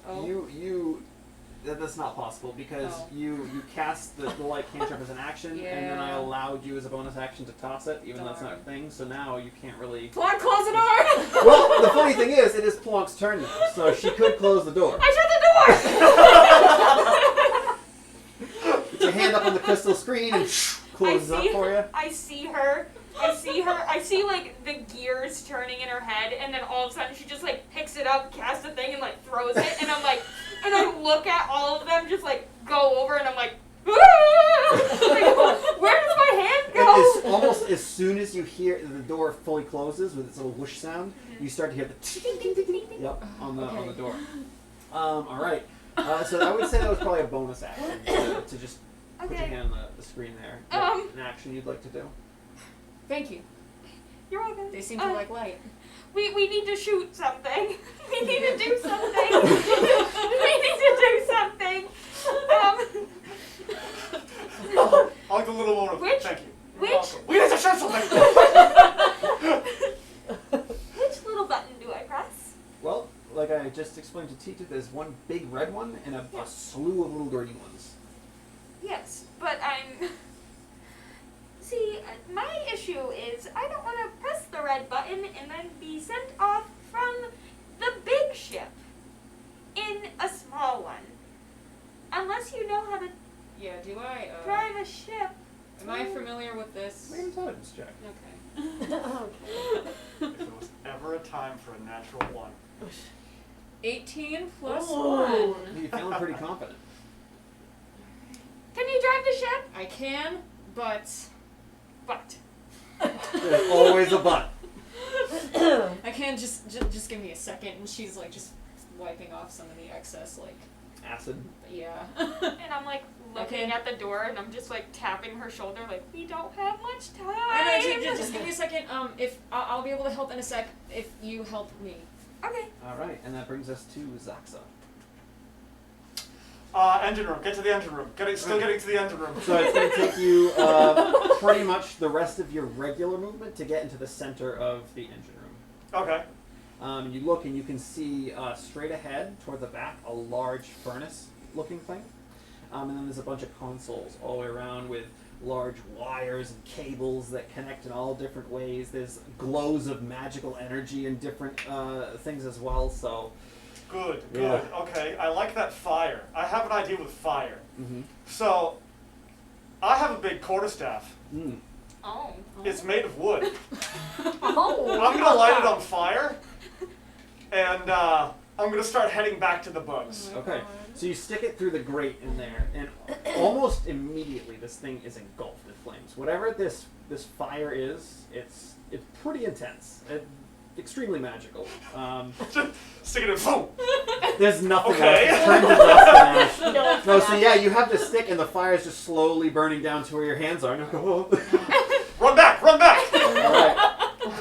[SPEAKER 1] That's not possible because
[SPEAKER 3] Oh.
[SPEAKER 1] you cast the light cantrip as an action, and then I
[SPEAKER 3] Yeah.
[SPEAKER 1] allowed you as a bonus action to toss it, even though that's not a thing. So now you can't really.
[SPEAKER 3] Plot, close the door!
[SPEAKER 1] Well, the funny thing is, it is Plonk's turn now, so she could close the door.
[SPEAKER 5] I shut the door!
[SPEAKER 1] Put your hand up on the crystal screen and closes up for you.
[SPEAKER 5] I see her. I see like the gears turning in her head, and then all of a sudden she just like picks it up, casts the thing, and like throws it, and I'm like, and I look at all of them just like go over, and I'm like, like where does my hand go?
[SPEAKER 1] And almost as soon as you hear the door fully closes with its little whoosh sound, you start to hear the yep on the door. All right. So I would say that was probably a bonus action to just put your hand on the screen there. An action you'd like to do?
[SPEAKER 3] Thank you.
[SPEAKER 5] You're welcome.
[SPEAKER 3] They seem to like light.
[SPEAKER 5] We need to shoot something. We need to do something. We need to do something.
[SPEAKER 4] I like the little moment of
[SPEAKER 5] Which-
[SPEAKER 4] thank you.
[SPEAKER 5] which-
[SPEAKER 4] You're welcome. We need to shoot something!
[SPEAKER 5] Which little button?
[SPEAKER 1] like I just explained to Tita, there's one big red one and a slew of little green ones.
[SPEAKER 5] Yes, but I'm. See, my issue is I don't want to press the red button and then be sent off from the big ship in a small one. Unless you know how to
[SPEAKER 3] Yeah, do I?
[SPEAKER 5] drive a ship.
[SPEAKER 3] Am I familiar with this?
[SPEAKER 1] Make an intelligence check.
[SPEAKER 3] Okay.
[SPEAKER 4] If there was ever a time for a natural 1.
[SPEAKER 3] 18 plus
[SPEAKER 2] Ooh.
[SPEAKER 3] 1.
[SPEAKER 1] You're feeling pretty confident.
[SPEAKER 5] Can you drive the ship?
[SPEAKER 3] I can, but
[SPEAKER 5] But.
[SPEAKER 1] There's always a but.
[SPEAKER 3] I can just give me a second. And she's like just wiping off some of the excess, like
[SPEAKER 1] Acid.
[SPEAKER 3] yeah.
[SPEAKER 5] And I'm like looking
[SPEAKER 3] Okay.
[SPEAKER 5] at the door and I'm just like tapping her shoulder like, we don't have much
[SPEAKER 3] No,
[SPEAKER 5] time.
[SPEAKER 3] just give me a second. If I'll be able to help in a sec if you help me.
[SPEAKER 5] Okay.
[SPEAKER 1] All right, and that brings us to Zaxa.
[SPEAKER 4] Engine room. Get to the engine room. Still getting to the engine room.
[SPEAKER 1] So it's going to take you pretty much the rest of your regular movement to get into the center of the engine room.
[SPEAKER 4] Okay.
[SPEAKER 1] You look and you can see straight ahead toward the back a large furnace-looking thing. And then there's a bunch of consoles all the way around with large wires and cables that connect in all different ways. There's glows of magical energy and different things as well. So,
[SPEAKER 4] Good.
[SPEAKER 1] Yeah.
[SPEAKER 4] Okay. I like that fire. I have an idea with fire.
[SPEAKER 1] mm-hmm.
[SPEAKER 4] So, I have a big quarterstaff.
[SPEAKER 1] Mm.
[SPEAKER 5] Oh.
[SPEAKER 4] It's made of wood.
[SPEAKER 2] Oh.
[SPEAKER 4] I'm gonna light it on fire, and I'm gonna start heading back to the bugs.
[SPEAKER 1] Okay, so you stick it through the grate in there, and almost immediately this thing is engulfed in flames. Whatever this fire is, it's pretty intense, extremely magical.
[SPEAKER 4] Stick it in. Boom.
[SPEAKER 1] There's nothing
[SPEAKER 4] Okay.
[SPEAKER 1] left. It turns to dust and ash.
[SPEAKER 2] No,
[SPEAKER 1] No, so yeah, you have the stick, and the fire is just slowly burning down to where your hands are. And you go, oh.
[SPEAKER 4] Run back! Run back!
[SPEAKER 1] All right.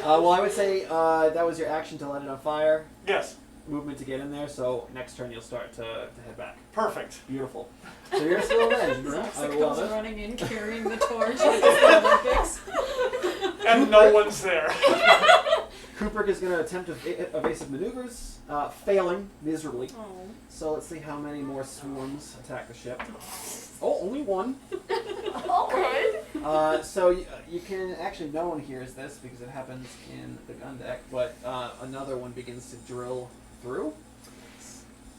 [SPEAKER 1] Well, I would say that was your action to light it on fire.
[SPEAKER 4] Yes.
[SPEAKER 1] Movement to get in there. So next turn you'll start to head back.
[SPEAKER 4] Perfect.
[SPEAKER 1] Beautiful. So you're still in engine room. I
[SPEAKER 3] Zaxa
[SPEAKER 1] love
[SPEAKER 3] comes
[SPEAKER 1] it.
[SPEAKER 3] running in carrying the torch like it's the Olympics.
[SPEAKER 4] And no one's there.
[SPEAKER 1] Kubrick is going to attempt evasive maneuvers, failing miserably.
[SPEAKER 3] Oh.
[SPEAKER 1] So let's see how many more swarms attack the ship. Oh, only one.
[SPEAKER 5] Good.
[SPEAKER 1] So you can actually, no one hears this because it happens in the gun deck, but another one begins to drill through.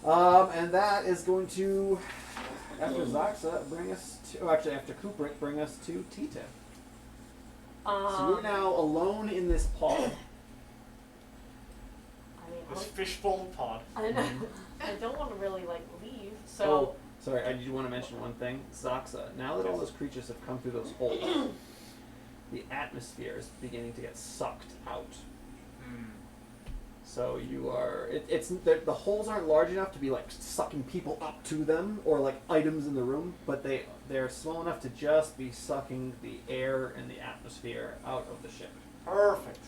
[SPEAKER 1] And that is going to, after Zaxa, bring us to, oh, actually after Kubrick, bring us to Tita. So you're now alone in this pod.
[SPEAKER 4] This fishbowl pod.
[SPEAKER 2] I know. I don't want to really like leave. So
[SPEAKER 1] Oh, sorry, I did want to mention one thing. Zaxa, now that all those creatures have come through those holes, the atmosphere is beginning to get sucked out. So you are, the holes aren't large enough to be like sucking people up to them or like items in the room, but they're small enough to just be sucking the air and the atmosphere out of the ship.
[SPEAKER 4] Perfect.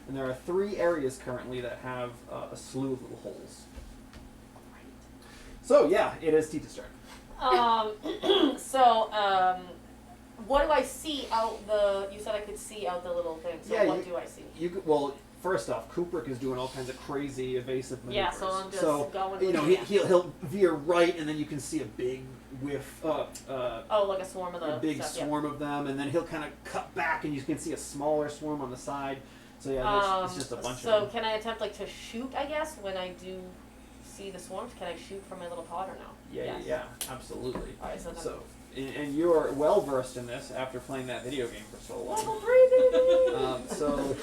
[SPEAKER 1] And there are 3 areas currently that have a slew of little holes. So yeah, it is Tita's turn.
[SPEAKER 2] what do I see out the? You said I could see out the little thing. So
[SPEAKER 1] Yeah,
[SPEAKER 2] what do I see?
[SPEAKER 1] Well, first off, Kubrick is doing all kinds of crazy evasive maneuvers.
[SPEAKER 2] Yeah, so I'm just going.
[SPEAKER 1] You know,
[SPEAKER 2] with
[SPEAKER 1] he'll veer right, and then you can see a big whiff.
[SPEAKER 2] Oh, like a swarm of the.
[SPEAKER 1] A big
[SPEAKER 2] stuff, yeah.
[SPEAKER 1] swarm of them, and then he'll kind of cut back, and you can see a smaller swarm on the side. So yeah, it's just a bunch of
[SPEAKER 2] So
[SPEAKER 1] them.
[SPEAKER 2] can I attempt like to shoot? I guess when I do see the swarms, can I shoot from my little pod or no?
[SPEAKER 1] Yeah,
[SPEAKER 2] Yes.
[SPEAKER 1] yeah, absolutely.
[SPEAKER 2] All right, so then
[SPEAKER 1] And you're well versed in this after playing that video game for so long.
[SPEAKER 2] level 3, baby.
[SPEAKER 1] So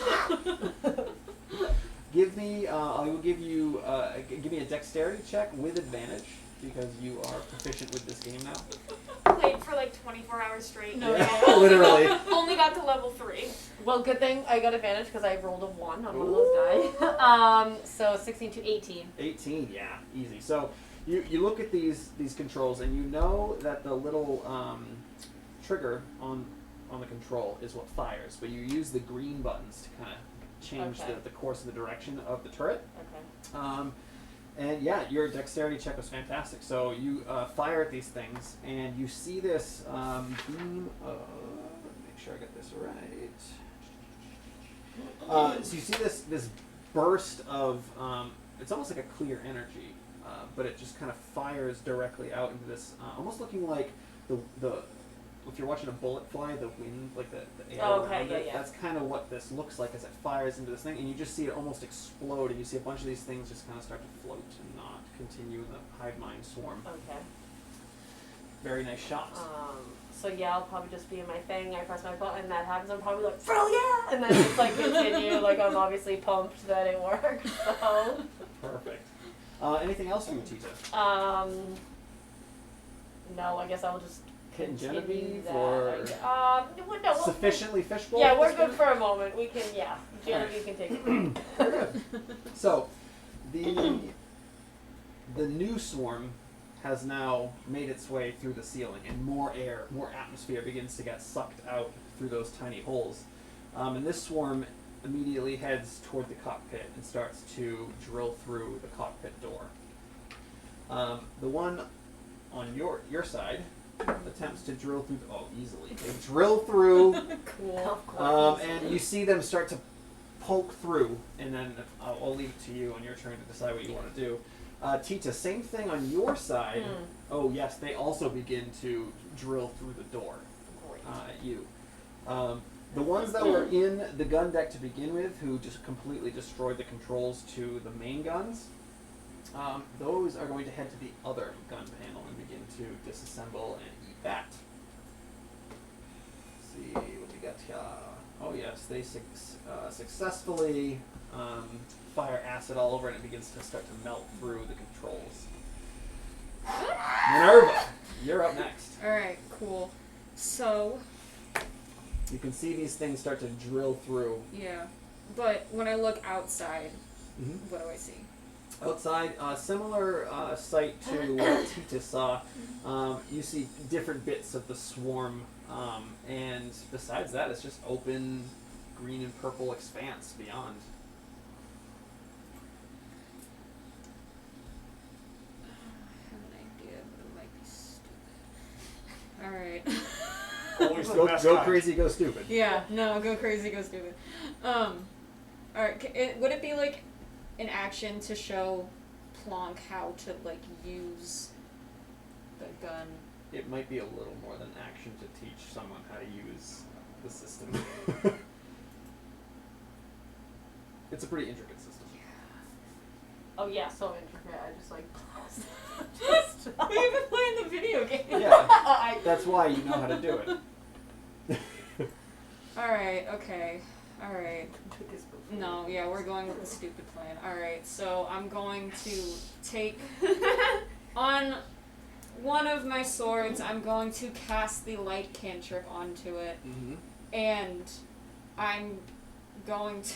[SPEAKER 1] give me, I will give you, give me a dexterity check with advantage because you are proficient with this game now.
[SPEAKER 5] Played for like 24 hours straight.
[SPEAKER 3] No.
[SPEAKER 1] Yeah, literally.
[SPEAKER 5] Only got to level 3.
[SPEAKER 2] Well, good thing I got advantage because I rolled a 1 on one of those die. So 16 to 18.
[SPEAKER 1] 18, yeah, easy. So you look at these controls and you know that the little trigger on the control is what fires, but you use the green buttons to kind of change
[SPEAKER 2] Okay.
[SPEAKER 1] the course of the direction of the turret.
[SPEAKER 2] Okay.
[SPEAKER 1] And yeah, your dexterity check was fantastic. So you fire at these things, and you see this beam of. Let me make sure I get this right. So you see this burst of it's almost like a clear energy, but it just kind of fires directly out into this, almost looking like the if you're watching a bullet fly, the wind, like the air around it, that's kind of what this looks like as it fires into this thing, and you just see it almost explode, and you see a bunch of these things just kind of start to float and not continue in the hive mind swarm.
[SPEAKER 2] Okay.
[SPEAKER 1] Very nice shot.
[SPEAKER 2] So yeah, I'll probably just be in my thing. I press my button, that happens. I'm probably like, "Frill, yeah!" And then just like continue. Like I'm obviously pumped that it worked. So.
[SPEAKER 1] Perfect. Anything else from you, Tita?
[SPEAKER 2] No, I guess I'll just
[SPEAKER 1] Kitten
[SPEAKER 2] continue
[SPEAKER 1] Genevieve
[SPEAKER 2] that.
[SPEAKER 1] or
[SPEAKER 2] No,
[SPEAKER 1] sufficiently fishbowl?
[SPEAKER 2] Yeah, we're good for a moment. We can, Genevieve can take it.
[SPEAKER 1] Very good. So, the new swarm has now made its way through the ceiling, and more air, more atmosphere begins to get sucked out through those tiny holes. And this swarm immediately heads toward the cockpit and starts to drill through the cockpit door. The one on your side attempts to drill through, easily. They drill through,
[SPEAKER 2] Cool.
[SPEAKER 1] and you see them start to poke through, and then I'll leave it to you on your turn to decide what you want to do. Tita, same thing on your side. Oh yes, they also begin to drill through the door at you. The ones that were in the gun deck to begin with, who just completely destroyed the controls to the main guns, those are going to head to the other gun panel and begin to disassemble and eat that. Let's see what we got here. Oh yes, they successfully fire acid all over it and it begins to start to melt through the controls. Minerva, you're up next.
[SPEAKER 3] Alright, cool. So,
[SPEAKER 1] you can see these things start to drill through.
[SPEAKER 3] yeah. But when I look outside, what do I see?
[SPEAKER 1] Outside, similar sight to what Tita saw. You see different bits of the swarm, and besides that, it's just open green and purple expanse beyond.
[SPEAKER 3] I have an idea, but it might be stupid. Alright.
[SPEAKER 4] Always the
[SPEAKER 1] Go
[SPEAKER 4] best kind.
[SPEAKER 1] crazy, go stupid.
[SPEAKER 3] Yeah, no, go crazy, go stupid. Alright, would it be like an action to show Plonk how to like use the gun?
[SPEAKER 1] It might be a little more than action to teach someone how to use the system. It's a pretty intricate system.
[SPEAKER 2] Oh yeah, so intricate. I just like.
[SPEAKER 3] We've been playing the video game.
[SPEAKER 1] Yeah, that's why you know how to do it.
[SPEAKER 3] Alright, okay. Alright. No, yeah, we're going with the stupid plan. Alright, so I'm going to take on one of my swords, I'm going to cast the light cantrip onto it, and I'm going to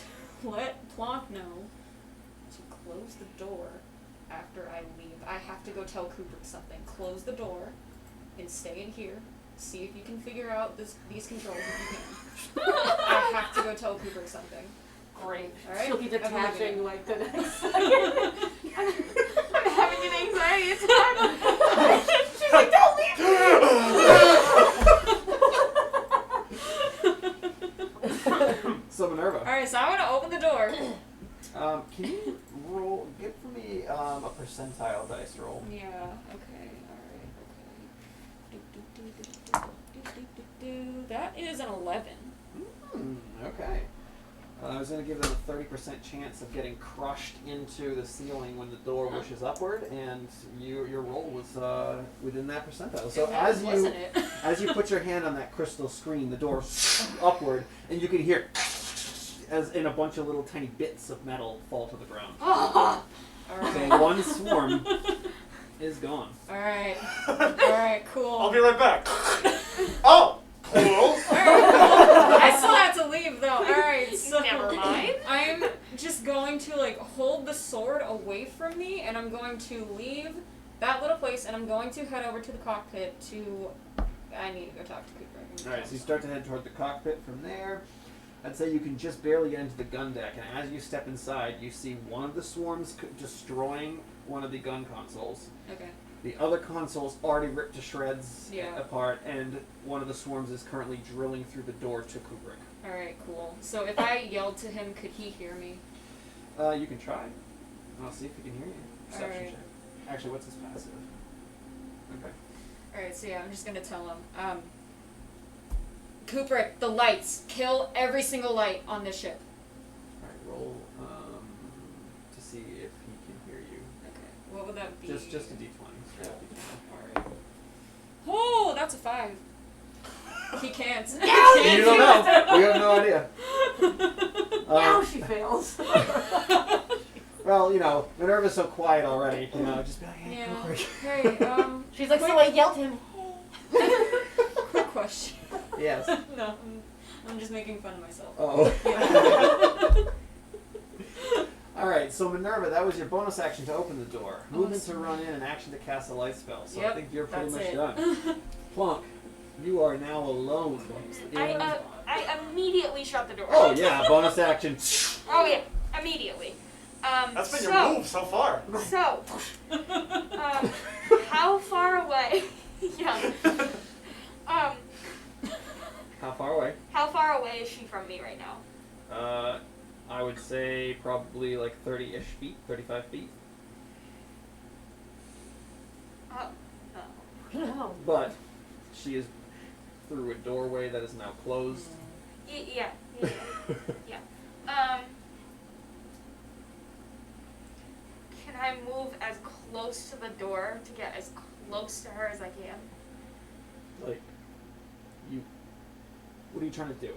[SPEAKER 3] let Plonk know to close the door after I leave. I have to go tell Kubrick something. Close the door and stay in here. See if you can figure out these controls if you can. I have to go tell Kubrick something.
[SPEAKER 2] Great.
[SPEAKER 3] Alright?
[SPEAKER 2] She'll be
[SPEAKER 3] I'm leaving
[SPEAKER 2] detaching
[SPEAKER 3] it.
[SPEAKER 2] like the next second. I'm having an anxiety attack. She's like, don't leave!
[SPEAKER 1] So Minerva,
[SPEAKER 3] Alright, so I'm gonna open the door.
[SPEAKER 1] can you give for me a percentile dice roll?
[SPEAKER 3] Yeah, okay, alright, okay. That is an 11.
[SPEAKER 1] Okay. I was going to give them a 30% chance of getting crushed into the ceiling when the door wishes upward, and your roll was within that percentile. So as you put your hand on that crystal screen, the door upward, and you can hear as in a bunch of little tiny bits of metal fall to the ground.
[SPEAKER 3] Alright.
[SPEAKER 1] So one swarm is gone.
[SPEAKER 3] Alright. Alright, cool.
[SPEAKER 4] I'll be right back. Oh! Cool.
[SPEAKER 3] I still have to leave though. Alright, so
[SPEAKER 5] Never mind.
[SPEAKER 3] I'm just going to like hold the sword away from me, and I'm going to leave that little place, and I'm going to head over to the cockpit I need to go talk to Cooper.
[SPEAKER 1] Alright, so you start to head toward the cockpit from there. I'd say you can just barely get into the gun deck, and as you step inside, you see one of the swarms destroying one of the gun consoles.
[SPEAKER 3] Okay.
[SPEAKER 1] The other console's already ripped to shreds
[SPEAKER 3] Yeah.
[SPEAKER 1] apart, and one of the swarms is currently drilling through the door to Kubrick.
[SPEAKER 3] Alright, cool. So if I yelled to him, could he hear me?
[SPEAKER 1] You can try. I'll see if he can hear you. Perception
[SPEAKER 3] Alright.
[SPEAKER 1] check. Actually, what's his passive? Okay.
[SPEAKER 3] Alright, so yeah, I'm just gonna tell him. Kubrick, the lights. Kill every single light on this ship.
[SPEAKER 1] Alright, roll to see if he can hear you.
[SPEAKER 3] Okay. What would that be?
[SPEAKER 1] Just a d20. Straight up D20.
[SPEAKER 3] Alright. Oh, that's a 5. He can't.
[SPEAKER 1] You don't know. We have no idea.
[SPEAKER 2] Now she fails.
[SPEAKER 1] Well, Minerva's so quiet already. Just be like, hey,
[SPEAKER 3] Yeah.
[SPEAKER 1] Kubrick.
[SPEAKER 3] Hey,
[SPEAKER 2] She's like, so I yelled him.
[SPEAKER 3] quick question.
[SPEAKER 1] Yes.
[SPEAKER 3] No, I'm just making fun of myself.
[SPEAKER 1] Oh.
[SPEAKER 3] Yeah.
[SPEAKER 1] Alright, so Minerva, that was your bonus action to open the door. Movement to run in and action to cast a light spell. So I
[SPEAKER 3] Yep,
[SPEAKER 1] think you're pretty
[SPEAKER 3] that's
[SPEAKER 1] much
[SPEAKER 3] it.
[SPEAKER 1] done. Plunk, you are now alone.
[SPEAKER 5] I immediately shut the door.
[SPEAKER 1] Oh yeah, bonus action.
[SPEAKER 5] Oh yeah, immediately.
[SPEAKER 4] That's been your move so far.
[SPEAKER 5] So, how far away? Yeah.
[SPEAKER 1] How far away?
[SPEAKER 5] How far away is she from me right now?
[SPEAKER 1] I would say probably like 30-ish feet, 35 feet.
[SPEAKER 5] Oh, no.
[SPEAKER 2] No.
[SPEAKER 1] But she is through a doorway that is now closed.
[SPEAKER 5] Yeah. Can I move as close to the door to get as close to her as I can?
[SPEAKER 1] Like, what are you trying to do?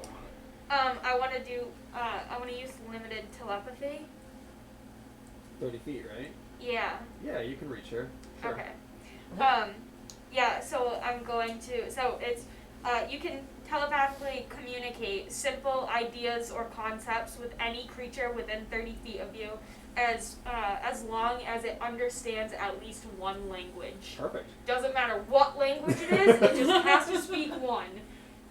[SPEAKER 5] I want to use limited telepathy.
[SPEAKER 1] 30 feet, right?
[SPEAKER 5] Yeah.
[SPEAKER 1] Yeah, you can reach her. Sure.
[SPEAKER 5] Okay. Yeah, so I'm going to, so it's, you can telepathically communicate simple ideas or concepts with any creature within 30 feet of you as long as it understands at least one language.
[SPEAKER 1] Perfect.
[SPEAKER 5] Doesn't matter what language it is, it just has to speak one.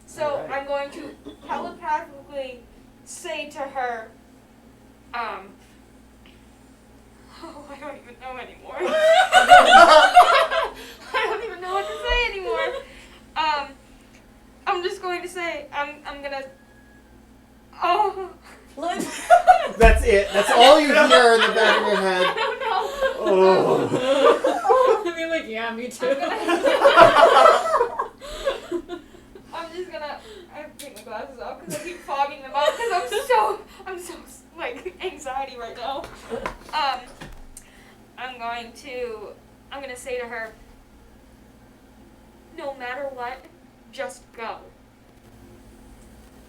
[SPEAKER 5] So
[SPEAKER 1] Alright.
[SPEAKER 5] I'm going to telepathically say to her, oh, I don't even know anymore. I don't even know what to say anymore. I'm just going to say, I'm gonna, oh.
[SPEAKER 1] That's it. That's all you hear in the back of your head.
[SPEAKER 5] I don't know.
[SPEAKER 1] Oh.
[SPEAKER 3] I mean, like, yeah, me too.
[SPEAKER 5] I'm just gonna, I have to take my glasses off because I keep fogging them up because I'm so like anxiety right now. I'm gonna say to her, no matter what, just go.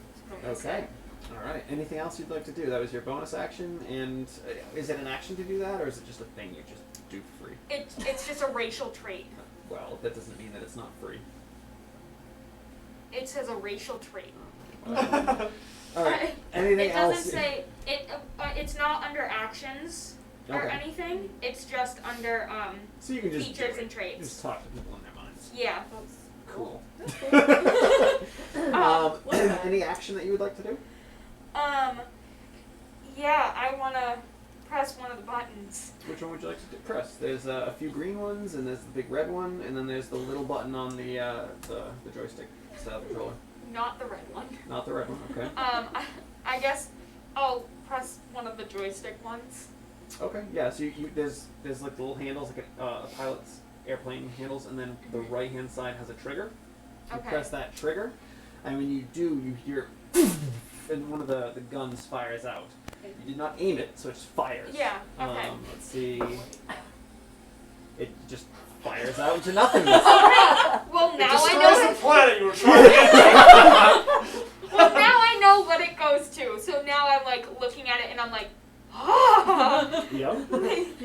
[SPEAKER 5] That's what I'm gonna
[SPEAKER 1] Okay.
[SPEAKER 5] say.
[SPEAKER 1] All right. Anything else you'd like to do? That was your bonus action, and is it an action to do that, or is it just a thing you just do for free?
[SPEAKER 5] It's just a racial trait.
[SPEAKER 1] Well, that doesn't mean that it's not free.
[SPEAKER 5] It says a racial trait.
[SPEAKER 1] All right. Anything
[SPEAKER 5] It
[SPEAKER 1] else?
[SPEAKER 5] doesn't say it. It's not under actions or
[SPEAKER 1] Okay.
[SPEAKER 5] anything. It's just under
[SPEAKER 1] So you can just
[SPEAKER 5] features
[SPEAKER 1] do it.
[SPEAKER 5] and traits.
[SPEAKER 1] Just talk to people in their minds.
[SPEAKER 5] Yeah.
[SPEAKER 1] Cool.
[SPEAKER 3] What's that?
[SPEAKER 1] Any action that you would like to do?
[SPEAKER 5] Yeah, I wanna press one of the buttons.
[SPEAKER 1] Which one would you like to press? There's a few green ones, and there's the big red one, and then there's the little button on the joystick style controller.
[SPEAKER 5] Not the red one.
[SPEAKER 1] Not the red one. Okay.
[SPEAKER 5] I guess I'll press one of the joystick ones.
[SPEAKER 1] Okay. Yeah. So there's like little handles, like a pilot's airplane handles, and then the right hand side has a trigger. You
[SPEAKER 5] Okay.
[SPEAKER 1] press that trigger, and when you do, you hear, and one of the guns fires out. You did not aim it, so it just fires.
[SPEAKER 5] Yeah. Okay.
[SPEAKER 1] Let's see. It just fires out into nothingness.
[SPEAKER 5] Well,
[SPEAKER 4] It
[SPEAKER 5] now I
[SPEAKER 4] destroys
[SPEAKER 5] know.
[SPEAKER 4] the planet you were trying to get
[SPEAKER 5] Well, now I know what it goes to. So now I'm like looking at it, and I'm like, ah.
[SPEAKER 1] Yep.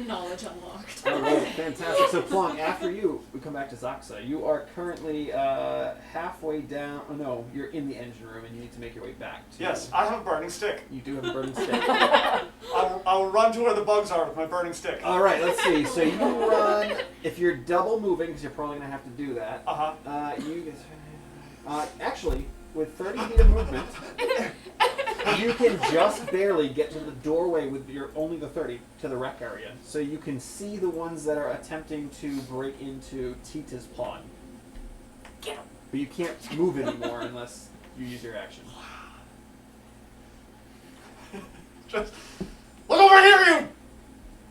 [SPEAKER 3] Knowledge unlocked.
[SPEAKER 1] All right, fantastic. So, Plonk, after you, we come back to Zaxa. You are currently halfway down. Oh, no, you're in the engine room, and you need to make your way back.
[SPEAKER 4] Yes, I have a burning stick.
[SPEAKER 1] You do have a burning stick.
[SPEAKER 4] I will run to where the bugs are with my burning stick.
[SPEAKER 1] All right, let's see. So you run. If you're double moving, because you're probably going to have to do that. Actually, with 30 feet of movement, you can just barely get to the doorway with your only the 30 to the wreck area. So you can see the ones that are attempting to break into Tita's pod.
[SPEAKER 5] Get 'em.
[SPEAKER 1] But you can't move anymore unless you use your action.
[SPEAKER 4] Just look over here, you!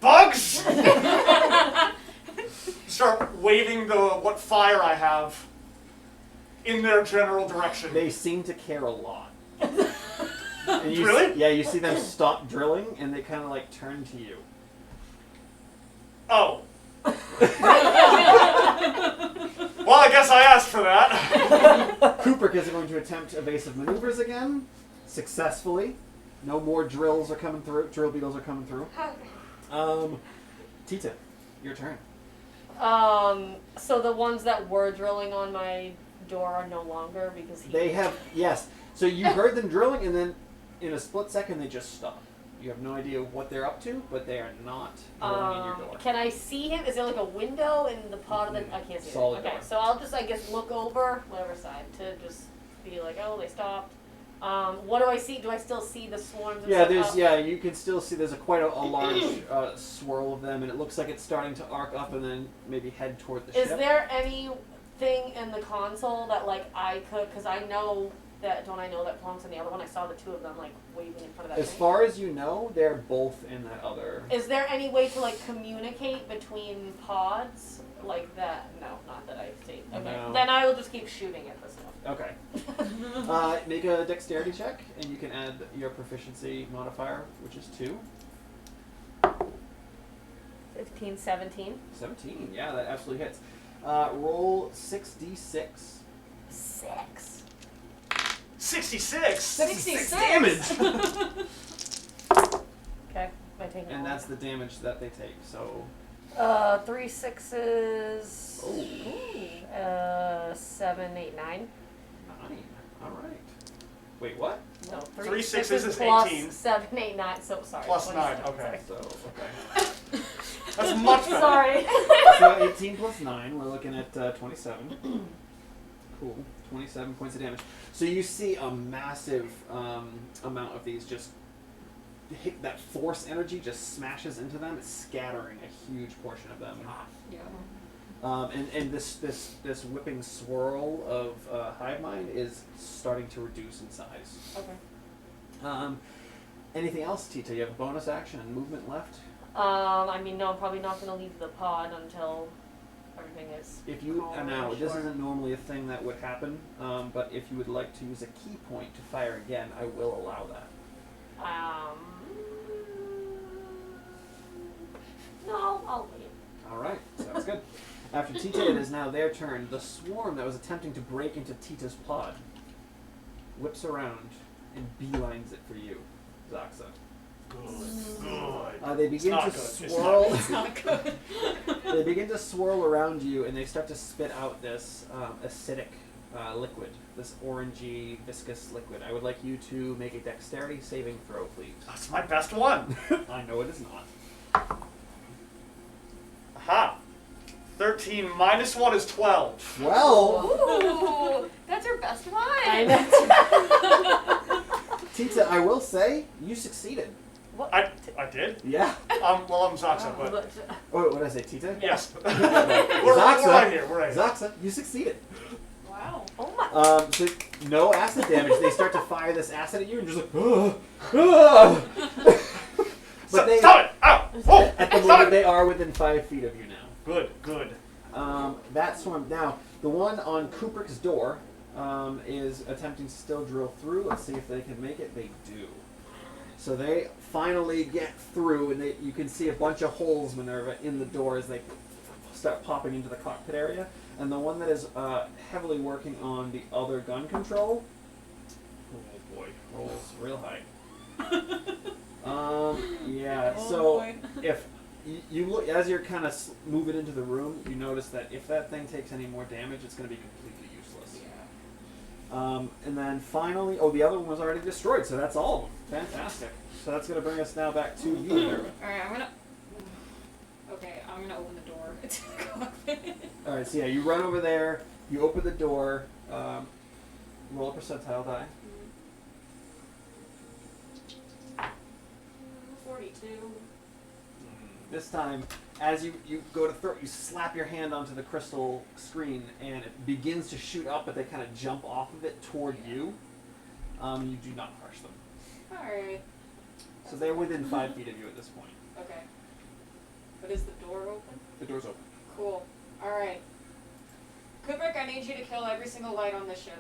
[SPEAKER 4] bugs! Start waving what fire I have in their general direction.
[SPEAKER 1] They seem to care a lot. And
[SPEAKER 4] Really?
[SPEAKER 1] Yeah, you see them stop drilling and they kind of like turn to you.
[SPEAKER 4] Oh. Well, I guess I asked for that.
[SPEAKER 1] Cooper is going to attempt evasive maneuvers again, successfully. No more drills are coming through. Drill beetles are coming through. Tita, your turn.
[SPEAKER 2] So the ones that were drilling on my door are no longer because
[SPEAKER 1] They have, yes. So you heard them drilling, and then in a split second they just stop. You have no idea what they're up to, but they are not drilling in your door.
[SPEAKER 2] Can I see him? Is there like a window in the pod of the? I can't see.
[SPEAKER 1] Solid
[SPEAKER 2] Okay,
[SPEAKER 1] door.
[SPEAKER 2] so I'll just I guess look over whatever side to just be like, oh, they stopped. What do I see? Do I still see the swarms? And
[SPEAKER 1] Yeah,
[SPEAKER 2] stuff
[SPEAKER 1] there's
[SPEAKER 2] up?
[SPEAKER 1] you can still see there's quite a large swirl of them, and it looks like it's starting to arc up and then maybe head toward the
[SPEAKER 2] Is
[SPEAKER 1] ship.
[SPEAKER 2] there anything in the console that like I could? Because I know that don't I know that Plunk's in the other one? I saw the two of them like waving in front of that
[SPEAKER 1] As
[SPEAKER 2] thing.
[SPEAKER 1] far as you know, they're both in that other.
[SPEAKER 2] Is there any way to like communicate between pods like that? No, not that I see. Okay,
[SPEAKER 1] No.
[SPEAKER 2] then I will just keep shooting at this one.
[SPEAKER 1] Okay. Make a dexterity check, and you can add your proficiency modifier, which is 2.
[SPEAKER 2] 15, 17.
[SPEAKER 1] 17. Yeah, that absolutely hits. Roll 6d6.
[SPEAKER 2] 6.
[SPEAKER 4] 66.
[SPEAKER 3] 66
[SPEAKER 1] damage.
[SPEAKER 2] Okay, I take
[SPEAKER 1] And that's the damage that they take. So.
[SPEAKER 2] 3 6s.
[SPEAKER 1] Oh.
[SPEAKER 2] 7, 8, 9.
[SPEAKER 1] 9. All right. Wait, what?
[SPEAKER 2] No,
[SPEAKER 4] 3
[SPEAKER 2] sixes
[SPEAKER 4] sixes is
[SPEAKER 2] plus
[SPEAKER 4] 18.
[SPEAKER 2] 7, 8, 9. So sorry.
[SPEAKER 4] Plus 9,
[SPEAKER 2] 27,
[SPEAKER 4] okay.
[SPEAKER 2] sorry.
[SPEAKER 1] So okay.
[SPEAKER 4] That's much better.
[SPEAKER 2] Sorry.
[SPEAKER 1] So 18 plus 9. We're looking at 27. Cool. 27 points of damage. So you see a massive amount of these just hit that force energy, just smashes into them, scattering a huge portion of them.
[SPEAKER 3] Yeah.
[SPEAKER 1] And this whipping swirl of hive mind is starting to reduce in size.
[SPEAKER 2] Okay.
[SPEAKER 1] Anything else, Tita? You have a bonus action and movement left.
[SPEAKER 2] I mean, no, I'm probably not going to leave the pod until everything is.
[SPEAKER 1] If you
[SPEAKER 2] calm
[SPEAKER 1] now,
[SPEAKER 2] and
[SPEAKER 1] this
[SPEAKER 2] short.
[SPEAKER 1] isn't normally a thing that would happen, but if you would like to use a key point to fire again, I will allow that.
[SPEAKER 2] No, I'll wait.
[SPEAKER 1] All right, sounds good. After Tita, it is now their turn. The swarm that was attempting to break into Tita's pod whips around and beelines it for you, Zaxa.
[SPEAKER 4] Good.
[SPEAKER 1] They begin
[SPEAKER 4] not
[SPEAKER 1] to
[SPEAKER 4] good. It's
[SPEAKER 1] swirl.
[SPEAKER 3] It's not good.
[SPEAKER 1] They begin to swirl around you, and they start to spit out this acidic liquid, this orangey, viscous liquid. I would like you to make a dexterity saving throw, please.
[SPEAKER 4] That's my best one.
[SPEAKER 1] I know it is not.
[SPEAKER 4] Aha. 13 minus 1 is 12.
[SPEAKER 1] Well,
[SPEAKER 5] Ooh, that's your best one.
[SPEAKER 2] I know.
[SPEAKER 1] Tita, I will say you succeeded.
[SPEAKER 2] What?
[SPEAKER 4] I did?
[SPEAKER 1] Yeah.
[SPEAKER 4] Well, I'm Zaxa, but
[SPEAKER 1] Oh, what did I say, Tita?
[SPEAKER 4] yes. we're
[SPEAKER 1] Zaxa.
[SPEAKER 4] right here. We're right here.
[SPEAKER 1] Zaxa, you succeeded.
[SPEAKER 3] Wow.
[SPEAKER 2] Oh my.
[SPEAKER 1] So no acid damage. They start to fire this acid at you, and you're just like, ah. But they,
[SPEAKER 4] Stop it! Ow! Whoa!
[SPEAKER 1] at the
[SPEAKER 4] Stop
[SPEAKER 1] moment,
[SPEAKER 4] it!
[SPEAKER 1] they are within 5 feet of you now.
[SPEAKER 4] Good, good.
[SPEAKER 1] That swarm. Now, the one on Kubrick's door is attempting to still drill through. Let's see if they can make it. They do. So they finally get through, and you can see a bunch of holes when they're in the door as they start popping into the cockpit area. And the one that is heavily working on the other gun control, oh boy, rolls real high. Yeah.
[SPEAKER 3] Oh
[SPEAKER 1] So
[SPEAKER 3] boy.
[SPEAKER 1] if you look as you're kind of moving into the room, you notice that if that thing takes any more damage, it's going to be completely useless. And then finally, the other one was already destroyed, so that's all of them. Fantastic. So that's going to bring us now back to you, Minerva.
[SPEAKER 3] Alright, I'm gonna open the door to the cockpit.
[SPEAKER 1] All right, so yeah, you run over there, you open the door, roll a percentile die.
[SPEAKER 3] 42.
[SPEAKER 1] This time, as you go to throw it, you slap your hand onto the crystal screen, and it begins to shoot up, but they kind of jump off of it toward you. You do not crush them.
[SPEAKER 3] Alright.
[SPEAKER 1] So they're within 5 feet of you at this point.
[SPEAKER 3] Okay. But is the door open?
[SPEAKER 1] The door's open.
[SPEAKER 3] Cool. Alright. Kubrick, I need you to kill every single light on this ship.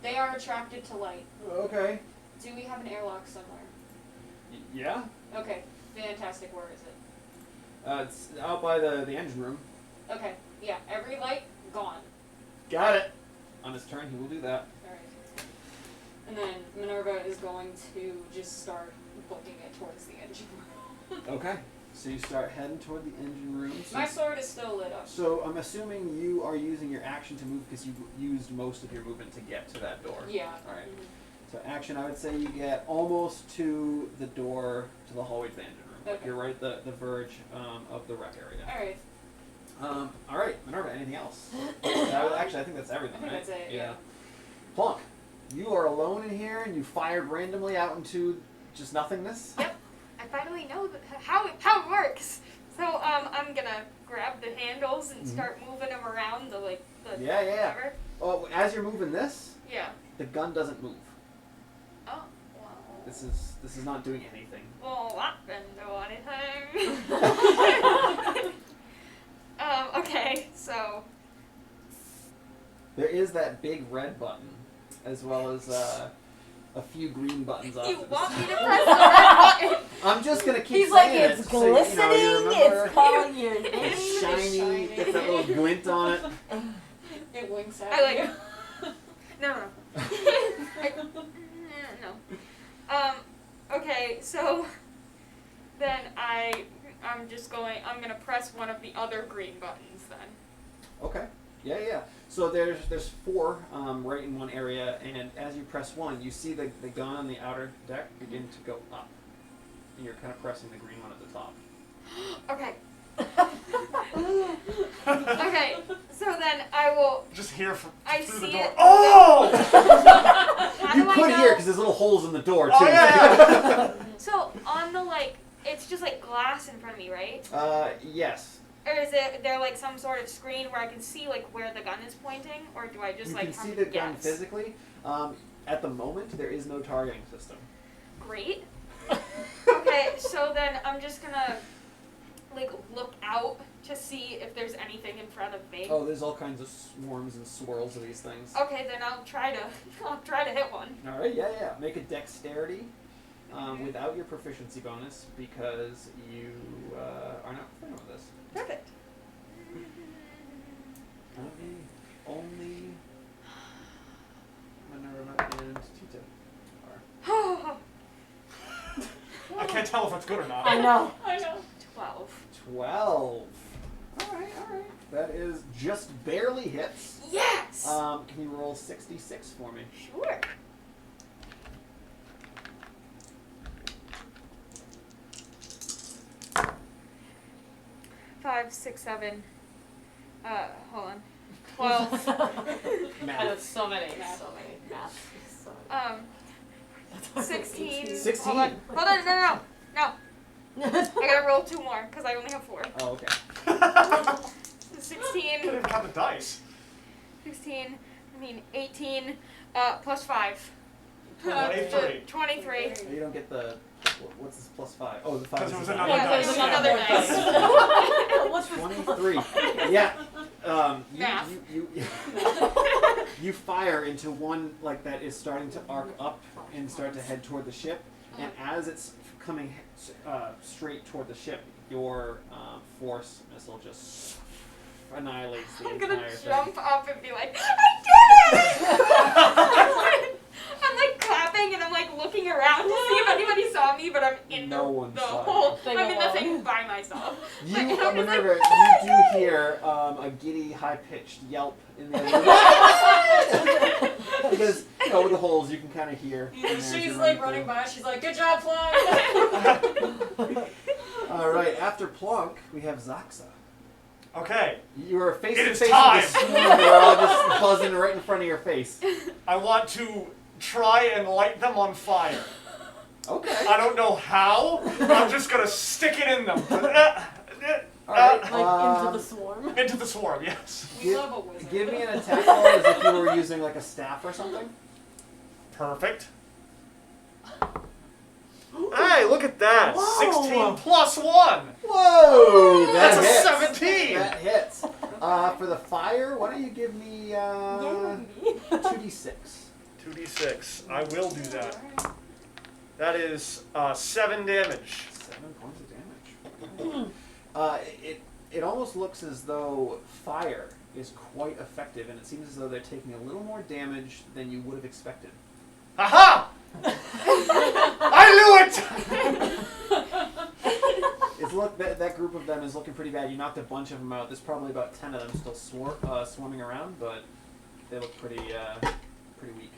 [SPEAKER 3] They are attracted to light.
[SPEAKER 1] Okay.
[SPEAKER 3] Do we have an airlock somewhere?
[SPEAKER 1] Yeah?
[SPEAKER 3] Okay, fantastic. Where is it?
[SPEAKER 1] It's out by the engine room.
[SPEAKER 3] Okay, yeah, every light, gone.
[SPEAKER 1] Got it. On his turn, he will do that.
[SPEAKER 3] Alright. And then Minerva is going to just start booking it towards the engine room.
[SPEAKER 1] Okay. So you start heading toward the engine room. So,
[SPEAKER 3] My sword is still lit up.
[SPEAKER 1] so I'm assuming you are using your action to move because you used most of your movement to get to that door.
[SPEAKER 3] Yeah.
[SPEAKER 1] Alright.
[SPEAKER 3] Mhm.
[SPEAKER 1] So action, I would say you get almost to the door to the hallway to the engine room. Like
[SPEAKER 3] Okay.
[SPEAKER 1] you're right at the verge of the wreck area.
[SPEAKER 3] Alright.
[SPEAKER 1] Alright, Minerva, anything else? Actually, I think that's everything,
[SPEAKER 3] I think
[SPEAKER 1] right?
[SPEAKER 3] that's it, yeah.
[SPEAKER 1] Plonk, you are alone in here and you fired randomly out into just nothingness?
[SPEAKER 5] Yep. I finally know how it works. So I'm gonna grab the handles and start moving them around the
[SPEAKER 1] Yeah.
[SPEAKER 5] whatever.
[SPEAKER 1] Oh, as you're moving this,
[SPEAKER 5] Yeah.
[SPEAKER 1] the gun doesn't move.
[SPEAKER 5] Oh well.
[SPEAKER 1] This is not doing anything.
[SPEAKER 5] Well, that didn't do anything. Okay, so
[SPEAKER 1] There is that big red button, as well as a few green buttons off
[SPEAKER 5] you
[SPEAKER 1] to the
[SPEAKER 5] want
[SPEAKER 1] side.
[SPEAKER 5] me to press the red button?
[SPEAKER 1] I'm just gonna keep
[SPEAKER 6] He's like,
[SPEAKER 1] saying
[SPEAKER 6] it's
[SPEAKER 1] it. So, you
[SPEAKER 6] glistening,
[SPEAKER 1] remember
[SPEAKER 6] it's calling your
[SPEAKER 1] it's
[SPEAKER 6] name.
[SPEAKER 1] shiny,
[SPEAKER 3] shiny.
[SPEAKER 1] gets that little glint on it.
[SPEAKER 3] It winks at
[SPEAKER 5] I like
[SPEAKER 3] you.
[SPEAKER 5] No. No. Okay, so then I'm gonna press one of the other green buttons then.
[SPEAKER 1] Okay. Yeah. So there's four right in one area, and as you press one, you see the gun on the outer deck begin to go up. And you're kind of pressing the green one at the top.
[SPEAKER 5] Okay. Okay, so then I will.
[SPEAKER 4] Just hear from
[SPEAKER 5] I
[SPEAKER 4] through the
[SPEAKER 5] see
[SPEAKER 4] door.
[SPEAKER 5] it.
[SPEAKER 4] Oh!
[SPEAKER 5] How
[SPEAKER 1] You
[SPEAKER 5] do I
[SPEAKER 1] could
[SPEAKER 5] know?
[SPEAKER 1] hear because there's little holes in the door too.
[SPEAKER 4] Oh yeah!
[SPEAKER 5] So on the it's just like glass in front of me, right?
[SPEAKER 1] Yes.
[SPEAKER 5] Or is there like some sort of screen where I can see like where the gun is pointing, or do I just
[SPEAKER 1] You
[SPEAKER 5] like
[SPEAKER 1] can
[SPEAKER 5] have
[SPEAKER 1] see
[SPEAKER 5] to
[SPEAKER 1] the gun
[SPEAKER 5] guess?
[SPEAKER 1] physically. At the moment, there is no targeting system.
[SPEAKER 5] Great. Okay, so then I'm just gonna like look out to see if there's anything in front of me.
[SPEAKER 1] Oh, there's all kinds of swarms and swirls of these things.
[SPEAKER 5] Okay, then I'll try to hit one.
[SPEAKER 1] All right, yeah. Make a dexterity without your proficiency bonus because you are not familiar with this.
[SPEAKER 5] Perfect.
[SPEAKER 1] Only Minerva and Tita are.
[SPEAKER 4] I can't tell if it's good or not.
[SPEAKER 6] I know.
[SPEAKER 3] I know.
[SPEAKER 5] 12.
[SPEAKER 1] 12. All right. That is just barely hits.
[SPEAKER 5] Yes.
[SPEAKER 1] Can you roll 66 for me?
[SPEAKER 5] Sure. Five, 6, 7. Hold on. 12.
[SPEAKER 1] Math.
[SPEAKER 6] I know so many.
[SPEAKER 3] Math.
[SPEAKER 6] So many. Math. So many.
[SPEAKER 5] 16.
[SPEAKER 1] 16.
[SPEAKER 5] Hold on. No. I gotta roll 2 more because I only have 4.
[SPEAKER 1] Oh, okay.
[SPEAKER 4] Couldn't
[SPEAKER 5] 16.
[SPEAKER 4] even count the dice.
[SPEAKER 5] 18. Plus 5.
[SPEAKER 4] 23.
[SPEAKER 5] 23.
[SPEAKER 1] You don't get the. What's this plus 5? Oh, the 5
[SPEAKER 4] 'Cause
[SPEAKER 1] is
[SPEAKER 4] it was
[SPEAKER 1] the
[SPEAKER 4] another
[SPEAKER 1] die.
[SPEAKER 5] Yeah, there's
[SPEAKER 4] dice.
[SPEAKER 5] another dice.
[SPEAKER 6] What's this?
[SPEAKER 1] 23. Yeah.
[SPEAKER 5] Math.
[SPEAKER 1] You fire into one like that is starting to arc up and start to head toward the ship, and as it's coming straight toward the ship, your force missile just annihilates the
[SPEAKER 5] I'm
[SPEAKER 1] entire
[SPEAKER 5] gonna
[SPEAKER 1] thing.
[SPEAKER 5] jump up and be like, I did it! I'm like clapping and I'm like looking around to see if anybody saw me, but I'm in
[SPEAKER 1] No one
[SPEAKER 5] the
[SPEAKER 1] saw
[SPEAKER 5] whole.
[SPEAKER 6] you.
[SPEAKER 5] I'm in the
[SPEAKER 6] Alone.
[SPEAKER 5] thing by myself.
[SPEAKER 1] You,
[SPEAKER 5] Like, how does
[SPEAKER 1] Minerva,
[SPEAKER 5] it-
[SPEAKER 1] you do hear a giddy, high-pitched yelp in the other room. Because, with the holes, you can kind of hear. in there as
[SPEAKER 3] She's
[SPEAKER 1] you're
[SPEAKER 3] like
[SPEAKER 1] through.
[SPEAKER 3] running by. She's like, "Good job, Plonk."
[SPEAKER 1] All right, after Plonk, we have Zaxa.
[SPEAKER 4] Okay,
[SPEAKER 1] You are face
[SPEAKER 4] It
[SPEAKER 1] to
[SPEAKER 4] is
[SPEAKER 1] face
[SPEAKER 4] time.
[SPEAKER 1] with the swarm. They're all just buzzing right in front of your face.
[SPEAKER 4] I want to try and light them on fire.
[SPEAKER 1] Okay.
[SPEAKER 4] I don't know how. I'm just gonna stick it in them.
[SPEAKER 1] All right.
[SPEAKER 6] Like into the swarm.
[SPEAKER 4] Into the swarm, yes.
[SPEAKER 3] We love a wizard.
[SPEAKER 1] Give me an attack roll as if you were using like a staff or something.
[SPEAKER 4] Perfect. Hey, look at that.
[SPEAKER 1] Whoa.
[SPEAKER 4] 16 plus 1.
[SPEAKER 1] Whoa!
[SPEAKER 4] That's a
[SPEAKER 1] hits.
[SPEAKER 4] 17.
[SPEAKER 1] That hits. For the fire, why don't you give me 2d6?
[SPEAKER 4] 2d6. I will do that. That is 7 damage.
[SPEAKER 1] 7 points of damage. It almost looks as though fire is quite effective, and it seems as though they're taking a little more damage than you would have expected.
[SPEAKER 4] Aha! I knew it!
[SPEAKER 1] That group of them is looking pretty bad. You knocked a bunch of them out. There's probably about 10 of them still swarming around, but they look pretty weak.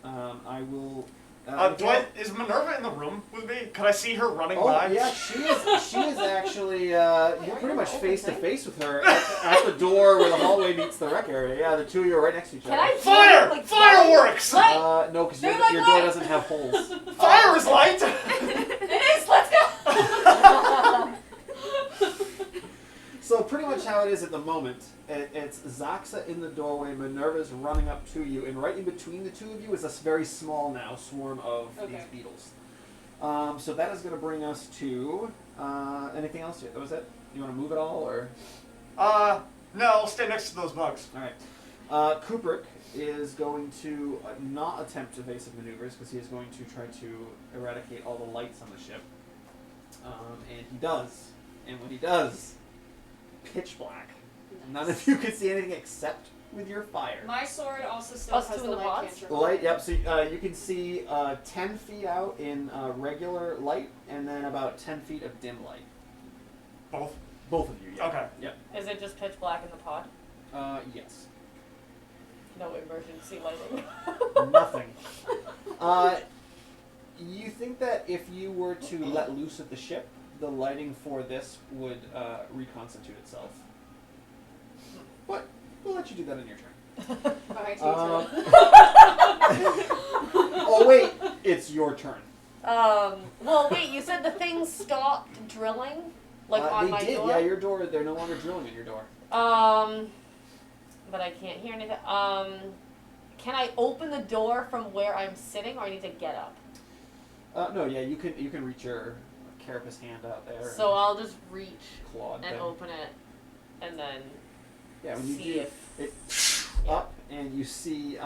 [SPEAKER 1] I will.
[SPEAKER 4] Is Minerva in the room with me? Could I see her running
[SPEAKER 1] Oh
[SPEAKER 4] by?
[SPEAKER 1] yeah, she is actually. You're pretty much face to face with her at the door where the hallway meets the rec area. Yeah, the two of you are right next to each other.
[SPEAKER 2] Can I
[SPEAKER 4] Fire!
[SPEAKER 2] like,
[SPEAKER 4] Fireworks!
[SPEAKER 1] No, because your
[SPEAKER 3] like
[SPEAKER 1] door
[SPEAKER 3] light.
[SPEAKER 1] doesn't have holes.
[SPEAKER 4] Fire is light!
[SPEAKER 3] It is. Let's go.
[SPEAKER 1] So pretty much how it is at the moment, it's Zaxa in the doorway, Minerva's running up to you, and right in between the two of you is a very small now swarm of these beetles. So that is going to bring us to anything else here? That was it? You want to move at all, or?
[SPEAKER 4] No, I'll stay next to those bugs.
[SPEAKER 1] All right. Kubrick is going to not attempt evasive maneuvers because he is going to try to eradicate all the lights on the ship. And he does. And when he does, pitch black. None of you can see anything except with your fire.
[SPEAKER 3] My sword also still
[SPEAKER 2] Us
[SPEAKER 3] has
[SPEAKER 2] two
[SPEAKER 3] the
[SPEAKER 2] in the
[SPEAKER 3] light
[SPEAKER 2] box?
[SPEAKER 3] cantrip.
[SPEAKER 1] Light, yep. So you can see 10 feet out in regular light, and then about 10 feet of dim light.
[SPEAKER 4] Both?
[SPEAKER 1] Both of you, yeah.
[SPEAKER 4] Okay.
[SPEAKER 1] Yep.
[SPEAKER 2] Is it just pitch black in the pod?
[SPEAKER 1] Yes.
[SPEAKER 2] No emergency lighting.
[SPEAKER 1] Nothing. You think that if you were to let loose of the ship, the lighting for this would reconstitute itself. But we'll let you do that on your turn.
[SPEAKER 3] Bye, teacher.
[SPEAKER 1] Oh wait, it's your turn.
[SPEAKER 2] Well, wait, you said the thing stopped drilling? Like on
[SPEAKER 1] they
[SPEAKER 2] my
[SPEAKER 1] did,
[SPEAKER 2] door?
[SPEAKER 1] yeah, your door, they're no longer drilling in your door.
[SPEAKER 2] But I can't hear anything. Can I open the door from where I'm sitting, or I need to get up?
[SPEAKER 1] No, yeah, you can reach your carapace hand out there.
[SPEAKER 2] So I'll just reach
[SPEAKER 1] clawed
[SPEAKER 2] and
[SPEAKER 1] thing.
[SPEAKER 2] open it, and then
[SPEAKER 1] Yeah, when you
[SPEAKER 2] see
[SPEAKER 1] do
[SPEAKER 2] if
[SPEAKER 1] it up, and you see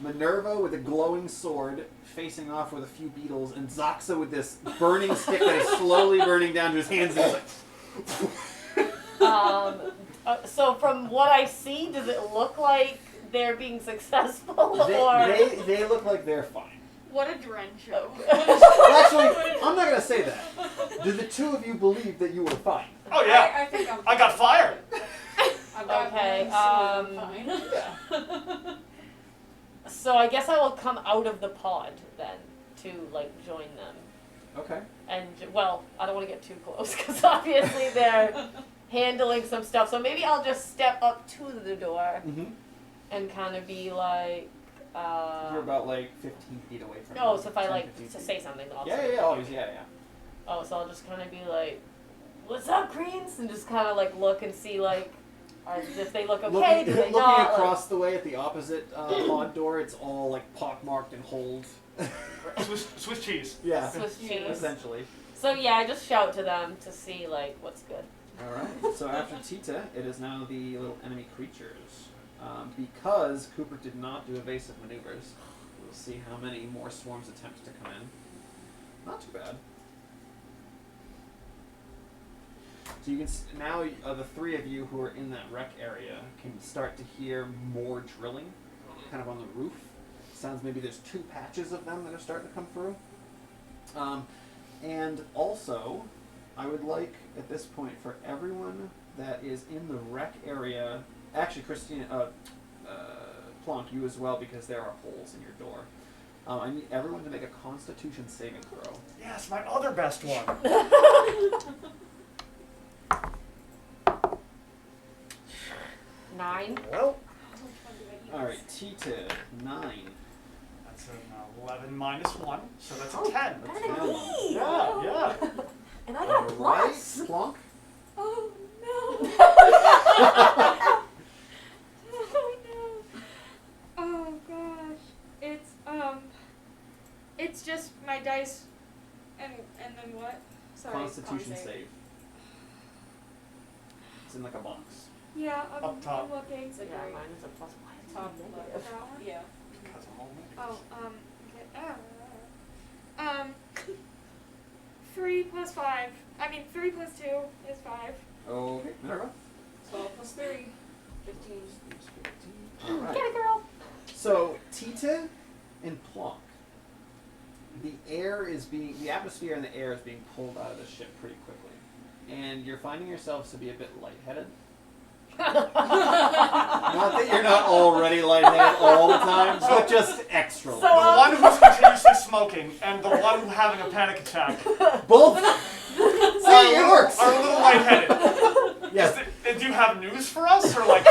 [SPEAKER 1] Minerva with a glowing sword facing off with a few beetles, and Zaxa with this burning stick that is slowly burning down to his hands. And he's like,
[SPEAKER 2] so from what I see, does it look like they're being successful, or
[SPEAKER 1] they look like they're fine.
[SPEAKER 3] What a drench show.
[SPEAKER 1] Well, actually, I'm not gonna say that. Do the two of you believe that you were fine?
[SPEAKER 4] Oh, yeah.
[SPEAKER 3] I think I'm
[SPEAKER 4] I got fire.
[SPEAKER 3] I've got
[SPEAKER 2] Okay,
[SPEAKER 3] one, so I'm fine.
[SPEAKER 1] Yeah.
[SPEAKER 2] so I guess I will come out of the pod then to like join them.
[SPEAKER 1] Okay.
[SPEAKER 2] And well, I don't want to get too close because obviously they're handling some stuff. So maybe I'll just step up to the door
[SPEAKER 1] Mm-hmm.
[SPEAKER 2] and kind of be like.
[SPEAKER 1] You're about like 15 feet away from.
[SPEAKER 2] Oh,
[SPEAKER 1] them.
[SPEAKER 2] so if I
[SPEAKER 1] 10,
[SPEAKER 2] like
[SPEAKER 1] 15
[SPEAKER 2] to
[SPEAKER 1] feet.
[SPEAKER 2] say something, then I'll
[SPEAKER 1] Yeah,
[SPEAKER 2] say
[SPEAKER 1] yeah, always, yeah, yeah.
[SPEAKER 2] Oh, so I'll just kind of be like, "What's up, Greens?" and just kind of like look and see like, if they look okay, do they
[SPEAKER 1] looking
[SPEAKER 2] not?
[SPEAKER 1] across the way at the opposite pod door, it's all like pockmarked and holes.
[SPEAKER 4] Swiss cheese.
[SPEAKER 1] Yeah,
[SPEAKER 2] Like, Swiss cheese.
[SPEAKER 1] essentially.
[SPEAKER 2] So yeah, I just shout to them to see like what's good.
[SPEAKER 1] All right. So after Tita, it is now the little enemy creatures. Because Cooper did not do evasive maneuvers, we'll see how many more swarms attempt to come in. Not too bad. So you can now the three of you who are in that wreck area can start to hear more drilling, kind of on the roof. Sounds maybe there's 2 patches of them that are starting to come through. And also, I would like at this point for everyone that is in the wreck area. Actually, Christina, Plonk, you as well, because there are holes in your door. I need everyone to make a Constitution saving throw.
[SPEAKER 4] Yes, my other best one.
[SPEAKER 2] 9.
[SPEAKER 4] Well,
[SPEAKER 1] All right, Tita, 9.
[SPEAKER 4] that's an 11 minus 1, so that's a 10.
[SPEAKER 2] Better than me.
[SPEAKER 4] Yeah, yeah.
[SPEAKER 2] And I
[SPEAKER 1] All
[SPEAKER 2] got
[SPEAKER 1] right,
[SPEAKER 2] plus.
[SPEAKER 1] Plonk.
[SPEAKER 3] Oh no. Oh no. Oh gosh. It's just my dice And then what? Sorry.
[SPEAKER 1] Constitution
[SPEAKER 3] con
[SPEAKER 1] save. It's in like a box.
[SPEAKER 5] Yeah,
[SPEAKER 4] Up top.
[SPEAKER 5] I'm looking.
[SPEAKER 3] It's like
[SPEAKER 6] Yeah,
[SPEAKER 3] right
[SPEAKER 6] mine is a plus one.
[SPEAKER 3] top left.
[SPEAKER 5] That one?
[SPEAKER 3] Yeah.
[SPEAKER 4] Because I'm all
[SPEAKER 5] Oh, okay. 3 plus 5. I mean, 3 plus 2 is 5.
[SPEAKER 1] Okay, Minerva.
[SPEAKER 3] 12 plus 3. 15.
[SPEAKER 1] Alright.
[SPEAKER 5] Get it, girl!
[SPEAKER 1] So, Tita and Plonk. The atmosphere and the air is being pulled out of the ship pretty quickly. And you're finding yourselves to be a bit lightheaded. Not that you're not already lightheaded all the time, but just extra
[SPEAKER 4] The
[SPEAKER 1] light.
[SPEAKER 4] one who's continuously smoking and the one who's having a panic attack
[SPEAKER 1] Both? See, it works!
[SPEAKER 4] are a little lightheaded.
[SPEAKER 1] Yes.
[SPEAKER 4] Do you have news for us, or like?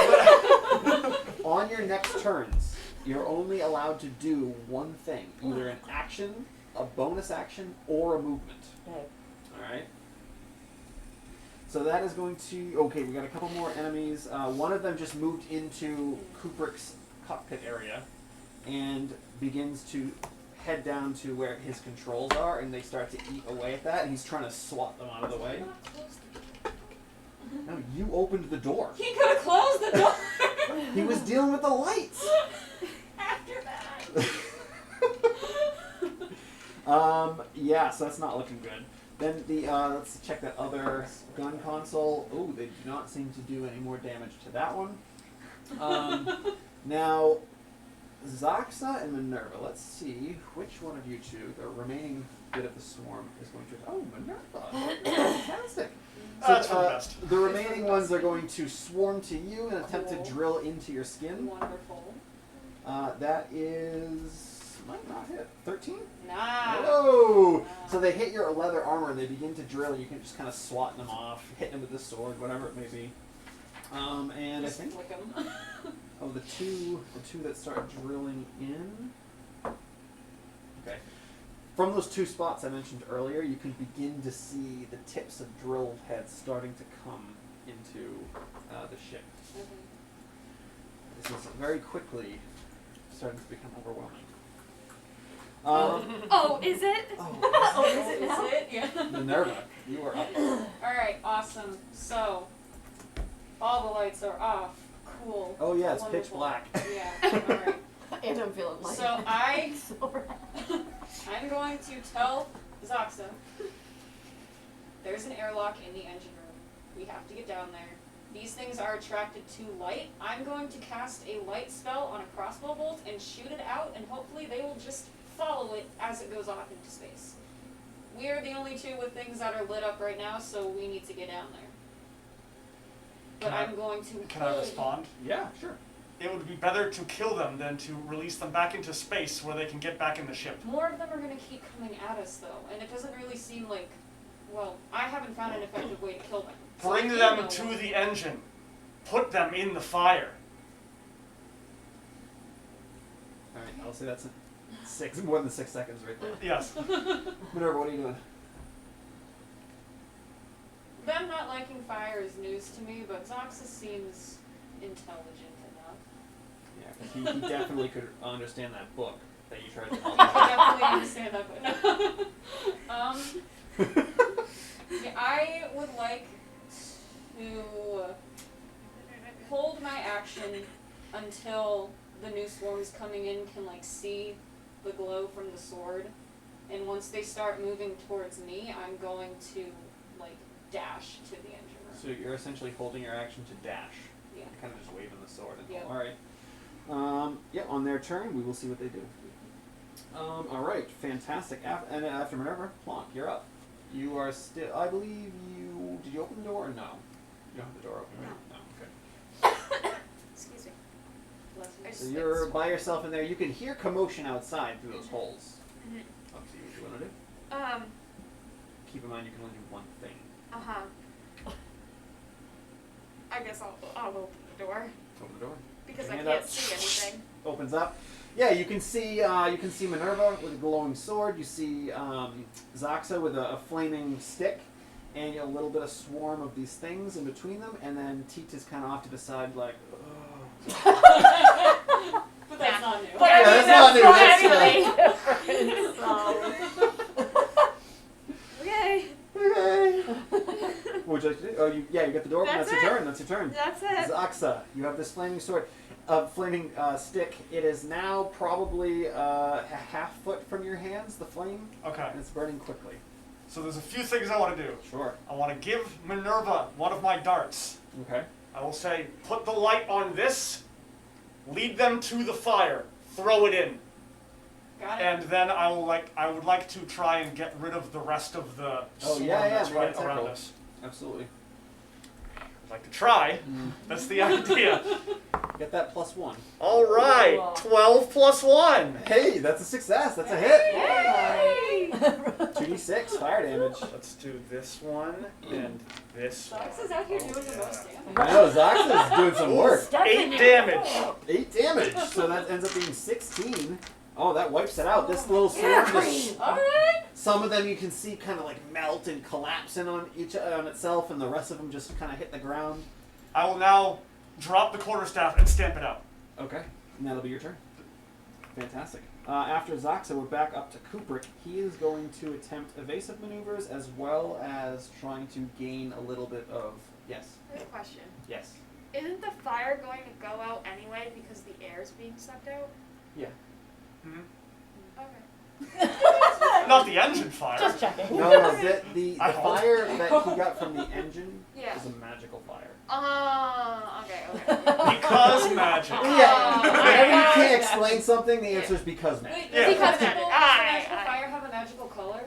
[SPEAKER 1] On your next turns, you're only allowed to do one thing. Either an action, a bonus action, or a movement.
[SPEAKER 6] Okay.
[SPEAKER 1] Alright? So that is going to... Okay, we got a couple more enemies. One of them just moved into Kubrick's cockpit area and begins to head down to where his controls are, and they start to eat away at that, and he's trying to swat them out of the way. No, you opened the door.
[SPEAKER 3] He could have closed the door.
[SPEAKER 1] He was dealing with the lights.
[SPEAKER 3] After that.
[SPEAKER 1] Yeah, so that's not looking good. Then let's check that other gun console. Oh, they do not seem to do any more damage to that one. Now, Zaxa and Minerva. Let's see which one of you two, the remaining bit of the swarm, is going to. Oh, Minerva! Fantastic. So,
[SPEAKER 4] That's for the best.
[SPEAKER 1] the remaining ones are going to swarm to you and attempt to drill into your skin.
[SPEAKER 3] Wonderful.
[SPEAKER 1] That is might not hit 13.
[SPEAKER 3] Nah.
[SPEAKER 1] Whoa! So they hit your leather armor and they begin to drill, and you can just kind of swat them off, hit them with the sword, whatever it may be. And
[SPEAKER 3] Just
[SPEAKER 1] I think
[SPEAKER 3] flick 'em.
[SPEAKER 1] the two that start drilling in. Okay. From those two spots I mentioned earlier, you can begin to see the tips of drill heads starting to come into the ship. This is very quickly starting to become overwhelming.
[SPEAKER 5] Oh, is it?
[SPEAKER 1] Oh,
[SPEAKER 6] Is it now?
[SPEAKER 3] Is it? Yeah.
[SPEAKER 1] Minerva, you are up.
[SPEAKER 3] Alright, awesome. So, all the lights are off. Cool.
[SPEAKER 1] Oh yeah, it's pitch
[SPEAKER 3] Wonderful.
[SPEAKER 1] black.
[SPEAKER 3] Yeah, alright.
[SPEAKER 6] And I'm feeling like
[SPEAKER 3] So I-
[SPEAKER 6] so rad.
[SPEAKER 3] I'm going to tell Zaxa there's an airlock in the engine room. We have to get down there. These things are attracted to light. I'm going to cast a light spell on a crossbow bolt and shoot it out, and hopefully they will just follow it as it goes off into space. We are the only two with things that are lit up right now, so we need to get down there. But I'm going to
[SPEAKER 4] Can I respond?
[SPEAKER 1] Yeah, sure.
[SPEAKER 4] It would be better to kill them than to release them back into space where they can get back in the ship.
[SPEAKER 3] More of them are going to keep coming at us, though, and it doesn't really seem like, well, I haven't found an effective way to kill them. So
[SPEAKER 4] Bring
[SPEAKER 3] I do
[SPEAKER 4] them
[SPEAKER 3] know
[SPEAKER 4] to
[SPEAKER 3] one.
[SPEAKER 4] the engine. Put them in the fire.
[SPEAKER 1] Alright, I'll say that's more than 6 seconds right there.
[SPEAKER 4] Yes.
[SPEAKER 1] Minerva, what are you doing?
[SPEAKER 3] Them not liking fire is news to me, but Zoxus seems intelligent enough.
[SPEAKER 1] Yeah, 'cause he definitely could understand that book that you tried to
[SPEAKER 3] He could definitely understand that, but yeah, I would like to hold my action until the new swarms coming in can like see the glow from the sword, and once they start moving towards me, I'm going to like dash to the engine room.
[SPEAKER 1] So you're essentially holding your action to dash.
[SPEAKER 3] Yeah.
[SPEAKER 1] You're kind of just waving the sword. And
[SPEAKER 3] Yep.
[SPEAKER 1] Alright. Yeah, on their turn, we will see what they do. Alright, fantastic. And after Minerva, Plonk, you're up. You are still, I believe you, did you open the door or no? You don't have the door open, right? No, okay.
[SPEAKER 3] Excuse me. Bless you.
[SPEAKER 1] So you're by yourself in there. You can hear commotion outside through those holes.
[SPEAKER 5] Mhm.
[SPEAKER 1] Up to you what you want to do. Keep in mind you can only do one thing.
[SPEAKER 5] I guess I'll open the door
[SPEAKER 1] Open the door.
[SPEAKER 5] because I
[SPEAKER 1] Hand
[SPEAKER 5] can't
[SPEAKER 1] up.
[SPEAKER 5] see anything.
[SPEAKER 1] Opens up. Yeah, you can see Minerva with a glowing sword. You see Zaxa with a flaming stick, and a little bit of swarm of these things in between them, and then Tita's kind of off to the side, like, oh.
[SPEAKER 3] But that's not new.
[SPEAKER 5] But
[SPEAKER 1] Yeah,
[SPEAKER 5] I mean,
[SPEAKER 1] that's not new,
[SPEAKER 5] that's
[SPEAKER 1] that's,
[SPEAKER 5] not anything different. So.
[SPEAKER 1] that's your turn.
[SPEAKER 5] That's it.
[SPEAKER 1] Zaxa, you have this flaming sword, flaming stick. It is now probably a half foot from your hands. The flame,
[SPEAKER 4] Okay.
[SPEAKER 1] and it's burning quickly.
[SPEAKER 4] So there's a few things I want to do.
[SPEAKER 1] Sure.
[SPEAKER 4] I want to give Minerva one of my darts.
[SPEAKER 1] Okay.
[SPEAKER 4] I will say, put the light on this, lead them to the fire, throw it in.
[SPEAKER 3] Got it.
[SPEAKER 4] And then I would like to try and get rid of the rest of the swarm that's
[SPEAKER 1] make
[SPEAKER 4] right
[SPEAKER 1] an attack
[SPEAKER 4] around
[SPEAKER 1] roll.
[SPEAKER 4] us.
[SPEAKER 1] Absolutely.
[SPEAKER 4] I'd like to try. That's the idea.
[SPEAKER 1] Get that +1.
[SPEAKER 4] All right,
[SPEAKER 2] Cool.
[SPEAKER 4] 12 plus 1.
[SPEAKER 1] Hey, that's a success. That's a hit.
[SPEAKER 5] Yay!
[SPEAKER 1] 2d6 fire damage.
[SPEAKER 4] Let's do this one and this one.
[SPEAKER 3] Fox is out here doing the most damage.
[SPEAKER 1] I know, Zaxa is doing some work.
[SPEAKER 4] 8 damage.
[SPEAKER 1] 8 damage. So that ends up being 16. Oh, that wipes it out. This little sword just...
[SPEAKER 3] Alright.
[SPEAKER 1] Some of them you can see kind of like melt and collapse in on itself, and the rest of them just kind of hit the ground.
[SPEAKER 4] I will now drop the quarterstaff and stamp it out.
[SPEAKER 1] Okay, and that'll be your turn. Fantastic. After Zaxa, we're back up to Kubrick. He is going to attempt evasive maneuvers as well as trying to gain a little bit of... Yes.
[SPEAKER 5] Quick question.
[SPEAKER 1] Yes.
[SPEAKER 5] Isn't the fire going to go out anyway because the air's being sucked out?
[SPEAKER 1] Yeah.
[SPEAKER 5] Okay.
[SPEAKER 4] Not the engine fire.
[SPEAKER 2] Just checking.
[SPEAKER 1] No, the
[SPEAKER 4] I hope.
[SPEAKER 1] fire that he got from the engine
[SPEAKER 5] Yeah.
[SPEAKER 1] is a magical fire.
[SPEAKER 5] Okay.
[SPEAKER 4] Because magic.
[SPEAKER 1] Yeah. Whenever you
[SPEAKER 5] I-
[SPEAKER 1] can't explain something, the answer is because magic.
[SPEAKER 3] Wait,
[SPEAKER 4] Yeah.
[SPEAKER 3] does
[SPEAKER 5] Because
[SPEAKER 3] magical,
[SPEAKER 5] magic.
[SPEAKER 3] does
[SPEAKER 5] Aye,
[SPEAKER 3] magical
[SPEAKER 5] aye.
[SPEAKER 3] fire have a magical color?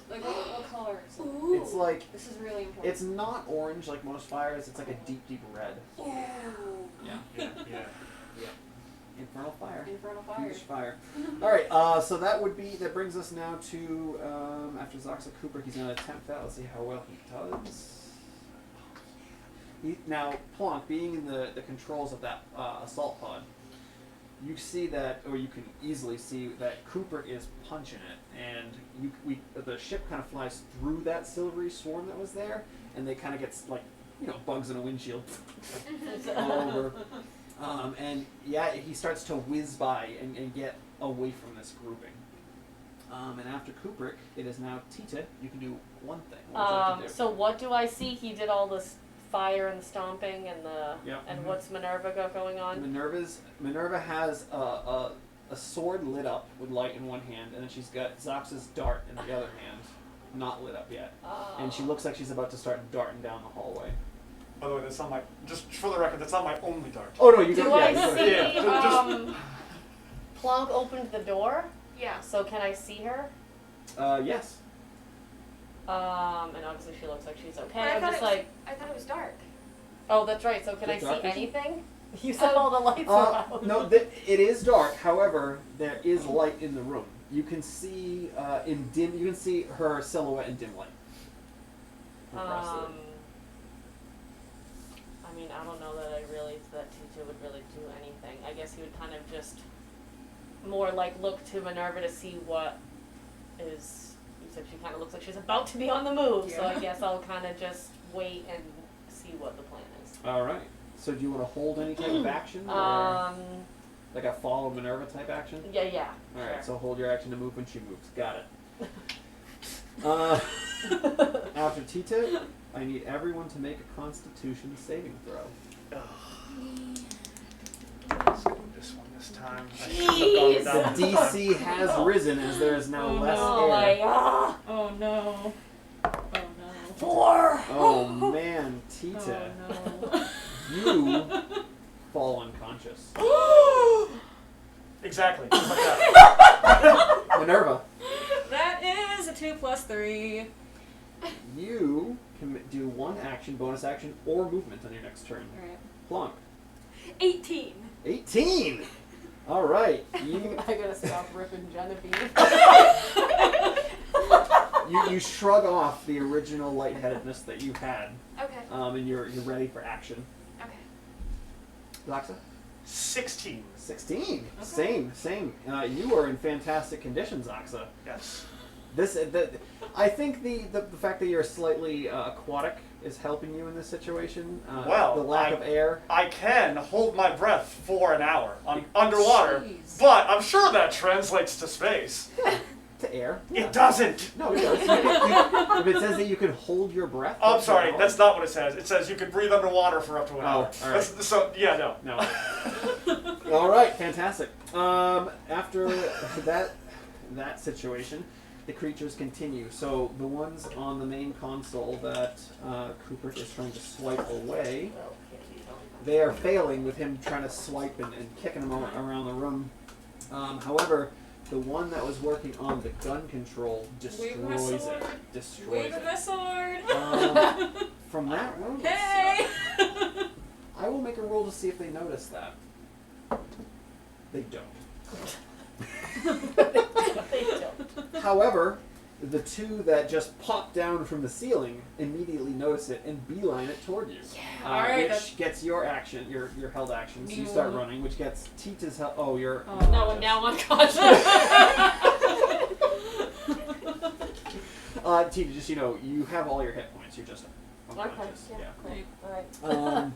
[SPEAKER 3] Like what color is it?
[SPEAKER 1] It's like...
[SPEAKER 3] This is really important.
[SPEAKER 1] It's not orange like most fires. It's like a deep, deep red.
[SPEAKER 3] Ooh.
[SPEAKER 1] Yeah.
[SPEAKER 4] Yeah.
[SPEAKER 1] Infernal fire.
[SPEAKER 3] Infernal fire.
[SPEAKER 1] Huge fire. All right. So that brings us now to after Zaxa Cooper. He's going to attempt that. Let's see how well he does. Now, Plonk, being in the controls of that assault pod, you see that, or you can easily see that Cooper is punching it, and the ship kind of flies through that silvery swarm that was there, and they kind of get like, bugs in a windshield all over. And yeah, he starts to whiz by and get away from this grouping. And after Kubrick, it is now Tita. You can do one thing. What would you like to do?
[SPEAKER 2] So what do I see? He did all this fire and stomping and the
[SPEAKER 1] Yep.
[SPEAKER 2] and what's Minerva going on?
[SPEAKER 1] Minerva has a sword lit up with light in one hand, and then she's got Zax's dart in the other hand, not lit up yet. And she looks like she's about to start darting down the hallway.
[SPEAKER 4] By the way, that's not my. Just for the record, that's not my only dart.
[SPEAKER 1] Oh no, you
[SPEAKER 2] Do
[SPEAKER 1] go.
[SPEAKER 2] I
[SPEAKER 1] Yeah,
[SPEAKER 2] see?
[SPEAKER 4] Yeah, just-
[SPEAKER 2] Plonk opened the door,
[SPEAKER 5] Yeah.
[SPEAKER 2] so can I see her?
[SPEAKER 1] Yes.
[SPEAKER 2] And obviously she looks like she's okay.
[SPEAKER 5] But I
[SPEAKER 2] I'm
[SPEAKER 5] thought
[SPEAKER 2] just
[SPEAKER 5] it was-
[SPEAKER 2] like,
[SPEAKER 5] I thought it was dark.
[SPEAKER 2] oh, that's right. So can
[SPEAKER 1] Is
[SPEAKER 2] I
[SPEAKER 1] it
[SPEAKER 2] see
[SPEAKER 1] dark vision?
[SPEAKER 2] anything? You said all the lights are out.
[SPEAKER 1] No, it is dark. However, there is light in the room. You can see You can see her silhouette in dim light. Across the room.
[SPEAKER 2] I mean, I don't know that teacher would really do anything. I guess he would kind of just more like look to Minerva to see what is. You said she kind of looks like she's about to be on the move, so I
[SPEAKER 3] Yeah.
[SPEAKER 2] guess I'll kind of just wait and see what the plan is.
[SPEAKER 1] All right. So do you want to hold any type of action, or like a follow Minerva type action?
[SPEAKER 2] Yeah.
[SPEAKER 1] All right.
[SPEAKER 2] Sure.
[SPEAKER 1] So hold your action to move when she moves. Got it. After Tita, I need everyone to make a Constitution saving throw.
[SPEAKER 4] Let's go with this one this time. I should have gone with that
[SPEAKER 1] The
[SPEAKER 4] one.
[SPEAKER 1] DC has risen as there is now
[SPEAKER 3] Oh,
[SPEAKER 1] less
[SPEAKER 3] no.
[SPEAKER 2] Oh
[SPEAKER 1] air.
[SPEAKER 2] my god.
[SPEAKER 3] Oh no. Oh no.
[SPEAKER 2] 4.
[SPEAKER 1] Oh man, Tita,
[SPEAKER 3] Oh no.
[SPEAKER 1] you fall unconscious.
[SPEAKER 4] Exactly. Just like that.
[SPEAKER 1] Minerva,
[SPEAKER 3] That is a 2 plus 3.
[SPEAKER 1] you can do one action, bonus action, or movement on your next turn.
[SPEAKER 3] Alright.
[SPEAKER 1] Plonk.
[SPEAKER 5] 18.
[SPEAKER 1] 18! Alright, you
[SPEAKER 2] I gotta stop ripping Genevieve.
[SPEAKER 1] you shrug off the original lightheadedness that you had,
[SPEAKER 5] Okay.
[SPEAKER 1] and you're ready for action.
[SPEAKER 5] Okay.
[SPEAKER 1] Laxa?
[SPEAKER 4] 16.
[SPEAKER 1] 16. Same. You are in fantastic conditions, Axa.
[SPEAKER 4] Yes.
[SPEAKER 1] I think the fact that you're slightly aquatic is helping you in this situation.
[SPEAKER 4] Well,
[SPEAKER 1] the lack of air.
[SPEAKER 4] I can hold my breath for an hour underwater,
[SPEAKER 3] Jeez.
[SPEAKER 4] but I'm sure that translates to space.
[SPEAKER 1] to air.
[SPEAKER 4] It doesn't!
[SPEAKER 1] No, it does. If it says that you can hold your breath.
[SPEAKER 4] Oh, I'm sorry, that's not what it says. It says you can breathe underwater for up to an hour.
[SPEAKER 1] all right.
[SPEAKER 4] So, yeah, no.
[SPEAKER 1] No. All right, fantastic. After that situation, the creatures continue. So the ones on the main console that Cooper is trying to swipe away, they are failing with him trying to swipe and kicking them around the room. However, the one that was working on the gun control destroys it.
[SPEAKER 3] Wave my sword.
[SPEAKER 1] From that room,
[SPEAKER 3] Hey!
[SPEAKER 1] I will make a roll to see if they notice that. They don't.
[SPEAKER 6] They don't.
[SPEAKER 1] However, the two that just popped down from the ceiling immediately notice it and beeline it toward you.
[SPEAKER 3] Yeah. Alright,
[SPEAKER 1] which gets your action, your held action. So you start running, which gets Tita's held. Oh, you're.
[SPEAKER 2] No, I'm now unconscious.
[SPEAKER 1] Tita, just you have all your hit points. You're just unconscious.
[SPEAKER 2] Okay,
[SPEAKER 1] Yeah.
[SPEAKER 2] Cool. Alright.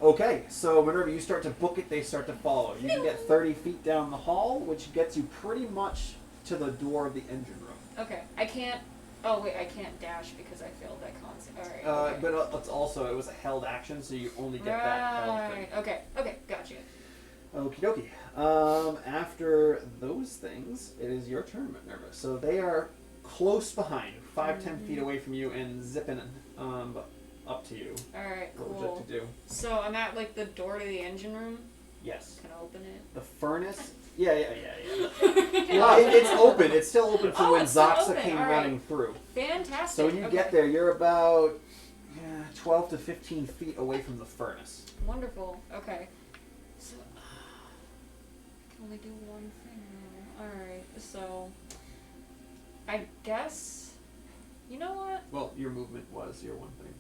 [SPEAKER 1] Okay, so Minerva, you start to book it, they start to follow. You can get 30 feet down the hall, which gets you pretty much to the door of the engine room.
[SPEAKER 3] Okay, I can't. Oh wait, I can't dash because I failed that concept. All right. Okay.
[SPEAKER 1] But it's also, it was a held action, so you only get that held thing.
[SPEAKER 3] Right. Okay. Okay. Gotcha.
[SPEAKER 1] Okie dokie. After those things, it is your turn, Minerva. So they are close behind, 5-10 feet away from you, and zipping up to you.
[SPEAKER 3] All right.
[SPEAKER 1] What would you
[SPEAKER 3] Cool.
[SPEAKER 1] like to do?
[SPEAKER 3] So I'm at like the door to the engine room.
[SPEAKER 1] Yes.
[SPEAKER 3] Can I open it?
[SPEAKER 1] The furnace? Yeah. Well, it's open. It's still open from
[SPEAKER 3] Oh,
[SPEAKER 1] when
[SPEAKER 3] it's still
[SPEAKER 1] Zoxa
[SPEAKER 3] open.
[SPEAKER 1] came
[SPEAKER 3] All right.
[SPEAKER 1] running through.
[SPEAKER 3] Fantastic.
[SPEAKER 1] So when you
[SPEAKER 3] okay.
[SPEAKER 1] get there, you're about 12 to 15 feet away from the furnace.
[SPEAKER 3] Wonderful. Okay. So I can only do one thing now. All right. So I guess you know what?
[SPEAKER 1] Well, your movement was your one thing.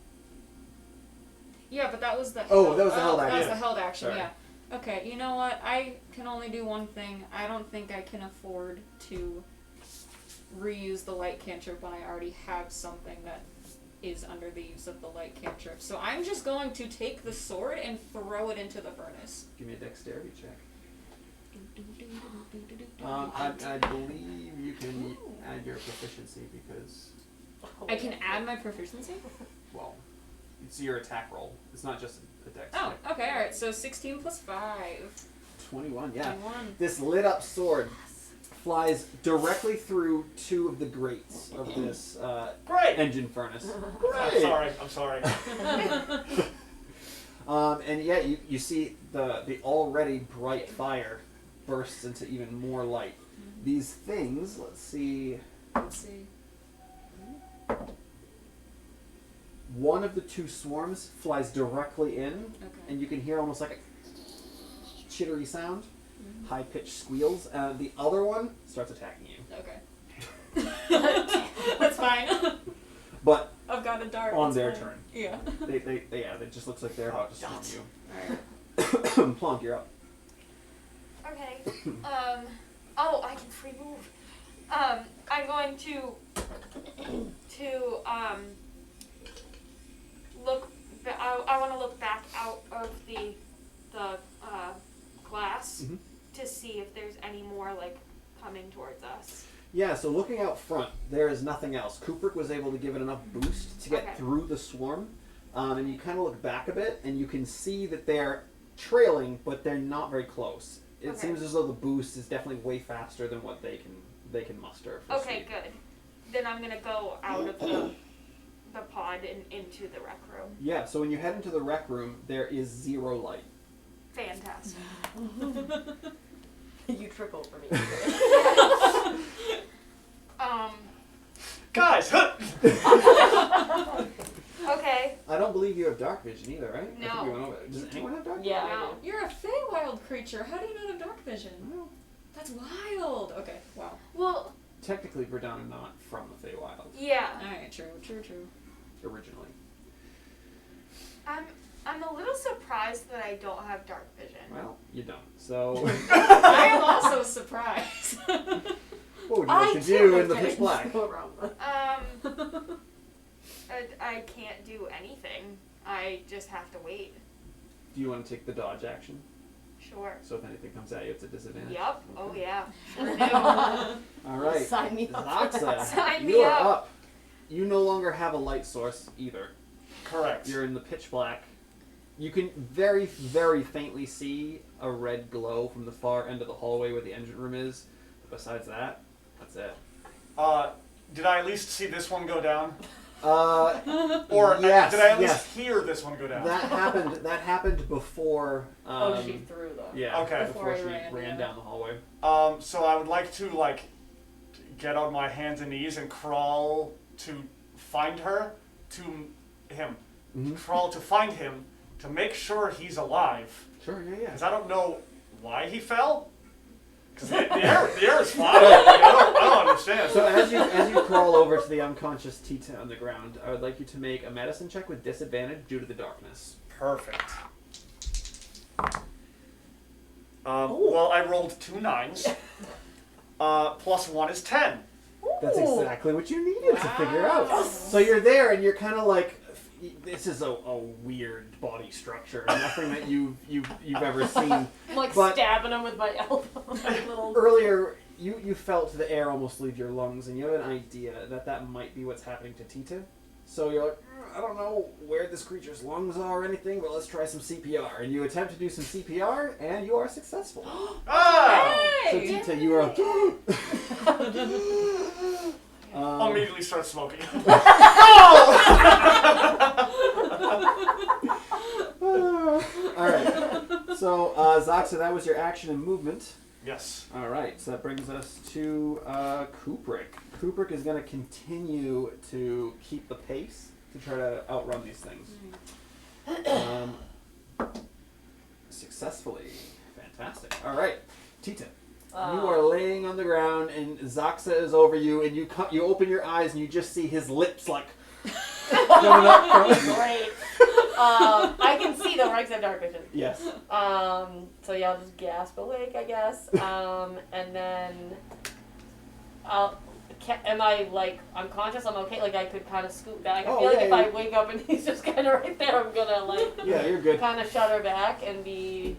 [SPEAKER 3] Yeah, but that was the.
[SPEAKER 1] Oh, that was the held
[SPEAKER 3] That was
[SPEAKER 1] action.
[SPEAKER 3] the held action.
[SPEAKER 1] Sorry.
[SPEAKER 3] Yeah. Okay. You know what? I can only do one thing. I don't think I can afford to reuse the light cantrip when I already have something that is under the use of the light cantrip. So I'm just going to take the sword and throw it into the furnace.
[SPEAKER 1] Give me a dexterity check. I believe you can add your proficiency because,
[SPEAKER 3] I can add my proficiency?
[SPEAKER 1] well, it's your attack roll. It's not just a dex
[SPEAKER 3] Oh,
[SPEAKER 1] check.
[SPEAKER 3] okay, alright. So 16 plus 5.
[SPEAKER 1] 21, yeah.
[SPEAKER 3] 21.
[SPEAKER 1] This lit up sword flies directly through two of the grates of this
[SPEAKER 4] Great!
[SPEAKER 1] engine furnace.
[SPEAKER 4] I'm sorry.
[SPEAKER 1] And yeah, you see the already bright fire bursts into even more light. These things, let's see,
[SPEAKER 3] Let's see.
[SPEAKER 1] one of the two swarms flies directly in,
[SPEAKER 3] Okay.
[SPEAKER 1] and you can hear almost like a chittery sound, high-pitched squeals. The other one starts attacking you.
[SPEAKER 3] Okay. That's fine.
[SPEAKER 1] But
[SPEAKER 3] I've got a dart.
[SPEAKER 1] on
[SPEAKER 3] it's
[SPEAKER 1] they
[SPEAKER 3] fine.
[SPEAKER 1] turn.
[SPEAKER 3] Yeah.
[SPEAKER 1] It just looks like they're about to swarm
[SPEAKER 3] Alright.
[SPEAKER 1] you. Plonk, you're up.
[SPEAKER 5] Okay. Oh, I can free move. I'm going to look. I want to look back out of the glass
[SPEAKER 1] Mhm.
[SPEAKER 5] to see if there's any more like coming towards us.
[SPEAKER 1] Yeah, so looking out front, there is nothing else. Kubrick was able to give it enough boost to get
[SPEAKER 5] Okay.
[SPEAKER 1] through the swarm. And you kind of look back a bit, and you can see that they're trailing, but they're not very close. It
[SPEAKER 5] Okay.
[SPEAKER 1] seems as though the boost is definitely way faster than what they can muster. For
[SPEAKER 5] Okay,
[SPEAKER 1] speed.
[SPEAKER 5] good. Then I'm gonna go out of the pod and into the rec room.
[SPEAKER 1] Yeah, so when you head into the rec room, there is zero light.
[SPEAKER 5] Fantastic.
[SPEAKER 6] You trip over me.
[SPEAKER 4] Guys!
[SPEAKER 5] Okay.
[SPEAKER 1] I don't believe you have dark vision either, right? I think
[SPEAKER 5] No.
[SPEAKER 1] you went over. Does anyone have dark
[SPEAKER 6] Yeah,
[SPEAKER 1] vision?
[SPEAKER 6] I
[SPEAKER 5] No.
[SPEAKER 6] do.
[SPEAKER 3] You're a Feywild creature. How do you not have dark vision?
[SPEAKER 1] Well,
[SPEAKER 3] That's wild. Okay. Wow.
[SPEAKER 5] Well,
[SPEAKER 1] technically, Verdun are not from the Feywild
[SPEAKER 5] yeah.
[SPEAKER 3] Alright. True.
[SPEAKER 1] originally.
[SPEAKER 5] I'm a little surprised that I don't have dark vision.
[SPEAKER 1] Well, you don't. So,
[SPEAKER 3] I am also surprised.
[SPEAKER 1] what would you like to do in the pitch black?
[SPEAKER 6] Go around the-
[SPEAKER 5] I can't do anything. I just have to wait.
[SPEAKER 1] Do you want to take the dodge action?
[SPEAKER 5] Sure.
[SPEAKER 1] So if anything comes at you, it's a disadvantage.
[SPEAKER 5] Yep. Oh yeah. Sure do.
[SPEAKER 1] All right.
[SPEAKER 2] Sign me up for
[SPEAKER 1] Zaxa,
[SPEAKER 2] that.
[SPEAKER 5] Sign
[SPEAKER 1] you
[SPEAKER 5] me
[SPEAKER 1] are
[SPEAKER 5] up.
[SPEAKER 1] up. You no longer have a light source either.
[SPEAKER 4] Correct.
[SPEAKER 1] You're in the pitch black. You can very, very faintly see a red glow from the far end of the hallway where the engine room is. But besides that, that's it.
[SPEAKER 4] Did I at least see this one go down?
[SPEAKER 1] Or yes,
[SPEAKER 4] did I at least
[SPEAKER 1] yes.
[SPEAKER 4] hear this one go down?
[SPEAKER 1] That happened before.
[SPEAKER 2] Oh, she threw them.
[SPEAKER 1] Yeah.
[SPEAKER 4] Okay.
[SPEAKER 1] Before she
[SPEAKER 3] Before I ran,
[SPEAKER 1] ran
[SPEAKER 3] yeah.
[SPEAKER 1] down the hallway.
[SPEAKER 4] So I would like to get on my hands and knees and crawl to find her, to him.
[SPEAKER 1] Mm-hmm.
[SPEAKER 4] Crawl to find him to make sure he's alive.
[SPEAKER 1] Sure. Yeah.
[SPEAKER 4] Because I don't know why he fell. Because the air is fine. I don't understand.
[SPEAKER 1] So as you crawl over to the unconscious Tita on the ground, I would like you to make a medicine check with disadvantage due to the darkness.
[SPEAKER 4] Perfect. Well, I rolled 2 9s. Plus 1 is 10.
[SPEAKER 1] That's exactly what you needed to figure out. So you're there, and you're kind of like, this is a weird body structure, nothing that you've ever seen.
[SPEAKER 2] I'm like
[SPEAKER 1] But-
[SPEAKER 2] stabbing him with my elbow. Like little...
[SPEAKER 1] Earlier, you felt the air almost leave your lungs, and you have an idea that might be what's happening to Tita. So you're like, I don't know where this creature's lungs are or anything, but let's try some CPR. And you attempt to do some CPR, and you are successful.
[SPEAKER 4] Ah!
[SPEAKER 1] So
[SPEAKER 3] Hey!
[SPEAKER 1] Tita, you are.
[SPEAKER 4] I'll immediately start smoking.
[SPEAKER 1] Alright. So, Zaxa, that was your action and movement.
[SPEAKER 4] Yes.
[SPEAKER 1] Alright, so that brings us to Kubrick. Kubrick is going to continue to keep the pace to try to outrun these things. Successfully. Fantastic. Alright, Tita. You are laying on the ground, and Zaxa is over you, and you open your eyes, and you just see his lips, like, coming up from...
[SPEAKER 2] Great. I can see though, right? 'Cause I have dark vision.
[SPEAKER 1] Yes.
[SPEAKER 2] So yeah, I'll just gasp awake, I guess. And then am I like unconscious? I'm okay. Like I could kind of scoot back. I feel like if I wake up and he's just kind of right there, I'm gonna like
[SPEAKER 1] Yeah, you're good.
[SPEAKER 2] kind of shudder back and be,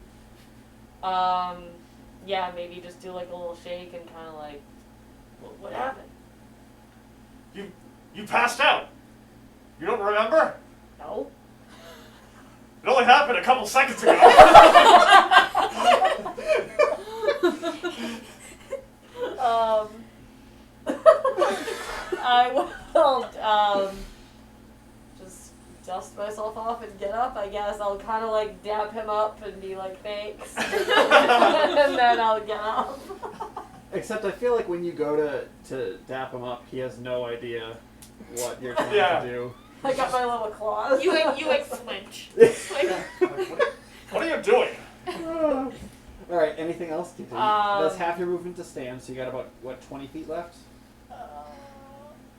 [SPEAKER 2] yeah, maybe just do like a little shake and kind of like, what happened?
[SPEAKER 4] You passed out. You don't remember?
[SPEAKER 2] No.
[SPEAKER 4] It only happened a couple seconds ago.
[SPEAKER 2] I will just dust myself off and get up, I guess. I'll kind of like dap him up and be like, thanks. And then I'll get up.
[SPEAKER 1] Except I feel like when you go to dap him up, he has no idea what you're trying
[SPEAKER 4] Yeah.
[SPEAKER 1] to do.
[SPEAKER 2] I got my little claws.
[SPEAKER 5] You like flinch. Like,
[SPEAKER 4] What are you doing?
[SPEAKER 1] Alright, anything else? Tita? That's half your movement to stand, so you got about, 20 feet left?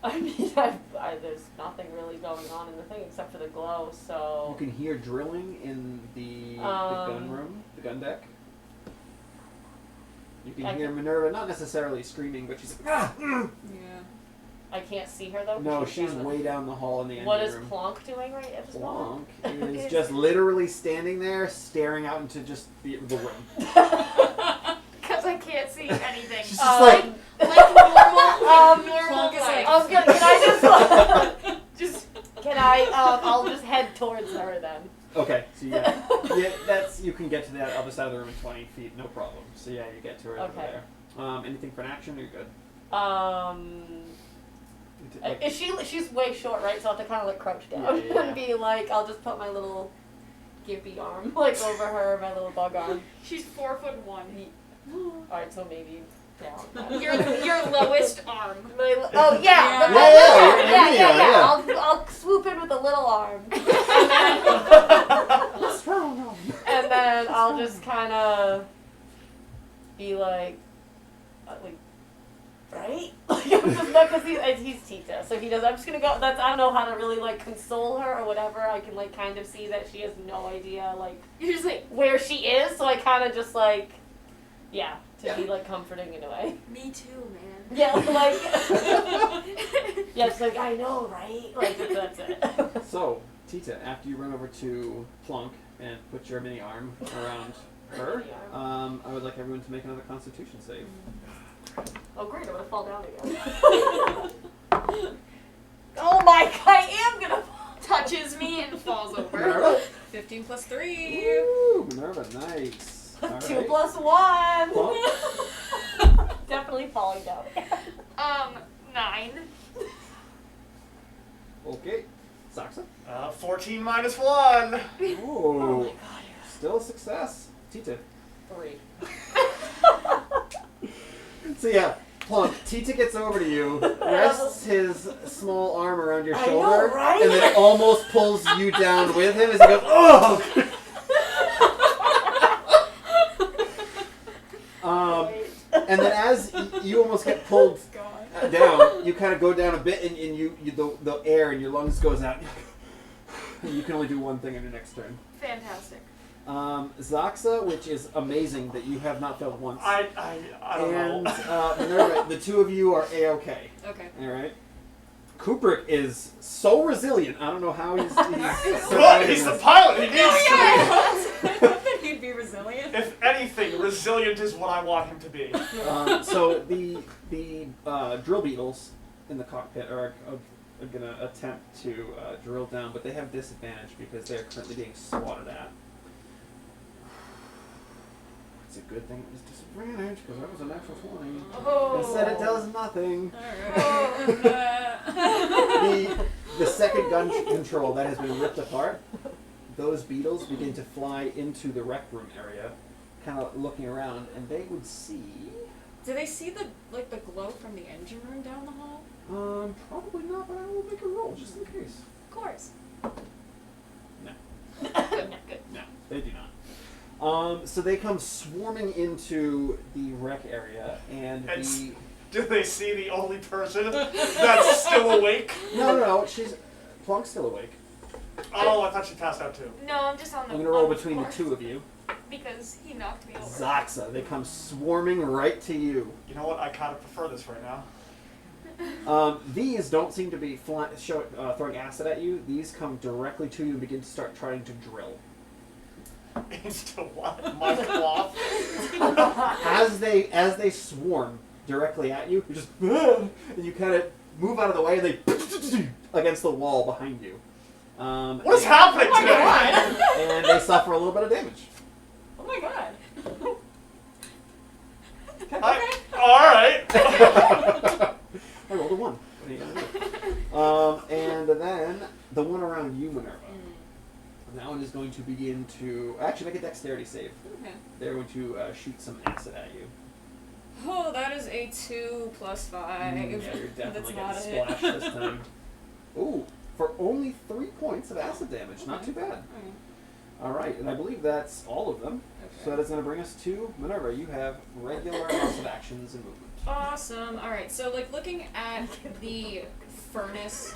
[SPEAKER 2] I mean, there's nothing really going on in the thing except for the glow,
[SPEAKER 1] You
[SPEAKER 2] so...
[SPEAKER 1] can hear drilling in the gun room, the gun deck. You can hear Minerva, not necessarily screaming, but she's like, ah!
[SPEAKER 3] Yeah.
[SPEAKER 2] I can't see her though? 'Cause
[SPEAKER 1] No, she's
[SPEAKER 2] down the-
[SPEAKER 1] way down the hall in the engine
[SPEAKER 2] What is
[SPEAKER 1] room.
[SPEAKER 2] Plonk doing right at this moment?
[SPEAKER 1] Plonk is just literally standing there, staring out into just the room.
[SPEAKER 5] because I can't see anything.
[SPEAKER 1] She's just like,
[SPEAKER 5] Like normal, normal
[SPEAKER 3] Plonk is
[SPEAKER 5] life.
[SPEAKER 3] like-
[SPEAKER 2] I was gonna, can I just, can I, I'll just head towards her then.
[SPEAKER 1] okay, so yeah, you can get to the other side of the room in 20 feet, no problem. So yeah, you get to her over
[SPEAKER 2] Okay.
[SPEAKER 1] there. Anything for an action, or you're good? Like,
[SPEAKER 2] She's way short, right? So I have to kind of like crouch down
[SPEAKER 1] Yeah.
[SPEAKER 2] and be like, I'll just put my little gimpy arm like over her, my little bug arm.
[SPEAKER 5] She's 4'1".
[SPEAKER 2] Alright, so maybe down.
[SPEAKER 5] Your lowest arm.
[SPEAKER 2] Oh yeah,
[SPEAKER 1] Yeah.
[SPEAKER 2] I'll swoop in with a little arm, and then I'll just kind of be like, right? Like I'm just not because he's Tita, so he does. I'm just gonna go. I don't know how to really like console her or whatever. I can like kind of see that she has no idea like
[SPEAKER 5] You're just like,
[SPEAKER 2] where she is, so I kind of just like, yeah, to be like comforting in a way.
[SPEAKER 5] me too, man.
[SPEAKER 2] Yeah, like, yeah, it's like, I know, right? Like, that's it.
[SPEAKER 1] So, Tita, after you run over to Plunk and put your mini arm around her. I would like everyone to make another Constitution save.
[SPEAKER 2] Oh great, I'm gonna fall down again.
[SPEAKER 6] Oh my god, I am gonna.
[SPEAKER 5] Touches me and falls over.
[SPEAKER 1] Minerva?
[SPEAKER 3] 15 plus 3.
[SPEAKER 1] Ooh, Minerva, nice. All
[SPEAKER 6] 2
[SPEAKER 1] right.
[SPEAKER 6] plus 1.
[SPEAKER 1] Plunk?
[SPEAKER 6] Definitely falling down.
[SPEAKER 5] 9.
[SPEAKER 1] Okay. Saxa?
[SPEAKER 4] 14 minus 1.
[SPEAKER 6] Oh my
[SPEAKER 1] Ooh,
[SPEAKER 6] god.
[SPEAKER 1] still a success. Tita.
[SPEAKER 6] 3.
[SPEAKER 1] So yeah, Plunk, Tita gets over to you, rests his small arm around your
[SPEAKER 6] I
[SPEAKER 1] shoulder,
[SPEAKER 6] know, right?
[SPEAKER 1] and then almost pulls you down with him as he goes, oh! And then as you almost get pulled down, you kind of go down a bit, and the air in your lungs goes out. You can only do one thing in your next turn.
[SPEAKER 5] Fantastic.
[SPEAKER 1] Zaxa, which is amazing that you have not failed once.
[SPEAKER 4] I don't
[SPEAKER 1] And
[SPEAKER 4] know.
[SPEAKER 1] Minerva, the two of you are A-okay.
[SPEAKER 3] Okay.
[SPEAKER 1] Alright. Kubrick is so resilient. I don't know how he's
[SPEAKER 4] Well,
[SPEAKER 1] surviving
[SPEAKER 4] he's the
[SPEAKER 1] this.
[SPEAKER 4] pilot. He needs to
[SPEAKER 3] I thought that he'd be resilient.
[SPEAKER 4] be. If anything, resilient is what I want him to be.
[SPEAKER 1] So the drill beetles in the cockpit are going to attempt to drill down, but they have disadvantage because they're currently being swatted at. It's a good thing it was disadvantage because that was a natural 20.
[SPEAKER 5] Oh.
[SPEAKER 1] Instead, it does nothing.
[SPEAKER 3] Alright.
[SPEAKER 1] The second gun control that has been ripped apart, those beetles begin to fly into the rec room area, kind of looking around, and they would see.
[SPEAKER 3] Do they see the glow from the engine room down the hall?
[SPEAKER 1] Probably not, but I will make a roll just in case.
[SPEAKER 3] Of course.
[SPEAKER 1] No,
[SPEAKER 5] Good.
[SPEAKER 1] no, they do not. So they come swarming into the rec area, and the
[SPEAKER 4] Do they see the only person that's still awake?
[SPEAKER 1] no, Plunk's still awake.
[SPEAKER 4] Oh, I thought she passed out too.
[SPEAKER 5] No, I'm just on the
[SPEAKER 1] I'm gonna roll
[SPEAKER 5] on the
[SPEAKER 1] between the
[SPEAKER 5] floor
[SPEAKER 1] two of you.
[SPEAKER 5] because he knocked me over.
[SPEAKER 1] Zaxa, they come swarming right to you.
[SPEAKER 4] You know what? I kind of prefer this right now.
[SPEAKER 1] These don't seem to be throwing acid at you. These come directly to you and begin to start trying to drill.
[SPEAKER 4] Into what? My cloth?
[SPEAKER 1] As they swarm directly at you, you just and you kind of move out of the way, and they against the wall behind you.
[SPEAKER 4] What is happening today?
[SPEAKER 1] And they suffer a little bit of damage.
[SPEAKER 3] Oh my god.
[SPEAKER 4] Alright.
[SPEAKER 1] I rolled a 1. What are you gonna do? And then the one around you, Minerva. That one is going to begin to actually make a dexterity save.
[SPEAKER 3] Okay.
[SPEAKER 1] They're going to shoot some acid at you.
[SPEAKER 3] Oh, that is a 2 plus 5.
[SPEAKER 1] Yeah, you're definitely
[SPEAKER 3] That's not
[SPEAKER 1] getting
[SPEAKER 3] it.
[SPEAKER 1] splashed this time. Ooh, for only 3 points of acid damage. Not too bad.
[SPEAKER 3] Alright.
[SPEAKER 1] All right, and I believe that's all of them.
[SPEAKER 3] Okay.
[SPEAKER 1] So that is going to bring us to Minerva. You have regular lots of actions and movement.
[SPEAKER 3] Awesome. Alright, so looking at the furnace.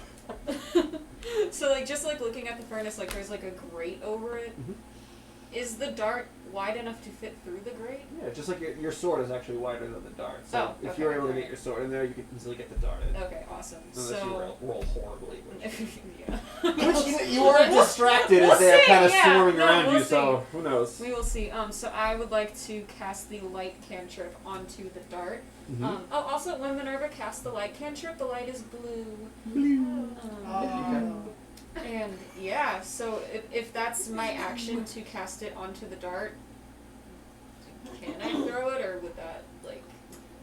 [SPEAKER 3] So just looking at the furnace, there's a grate over it.
[SPEAKER 1] Mhm.
[SPEAKER 3] Is the dart wide enough to fit through the grate?
[SPEAKER 1] Yeah, just like your sword is actually wider than the dart. So
[SPEAKER 3] Oh,
[SPEAKER 1] if
[SPEAKER 3] okay,
[SPEAKER 1] you're able to
[SPEAKER 3] alright.
[SPEAKER 1] get your sword in there, you can easily get the dart in.
[SPEAKER 3] Okay, awesome.
[SPEAKER 1] Unless you
[SPEAKER 3] So
[SPEAKER 1] roll horribly.
[SPEAKER 3] yeah.
[SPEAKER 1] Which you were distracted as
[SPEAKER 3] We'll
[SPEAKER 1] they're
[SPEAKER 3] see,
[SPEAKER 1] kind of
[SPEAKER 3] yeah.
[SPEAKER 1] swarming
[SPEAKER 3] No,
[SPEAKER 1] around
[SPEAKER 3] we'll
[SPEAKER 1] you, so who knows?
[SPEAKER 3] We will see. So I would like to cast the light cantrip onto the dart.
[SPEAKER 1] Mhm.
[SPEAKER 3] Also, when Minerva casts the light cantrip, the light is blue. And yeah, so if that's my action to cast it onto the dart, can I throw it, or would that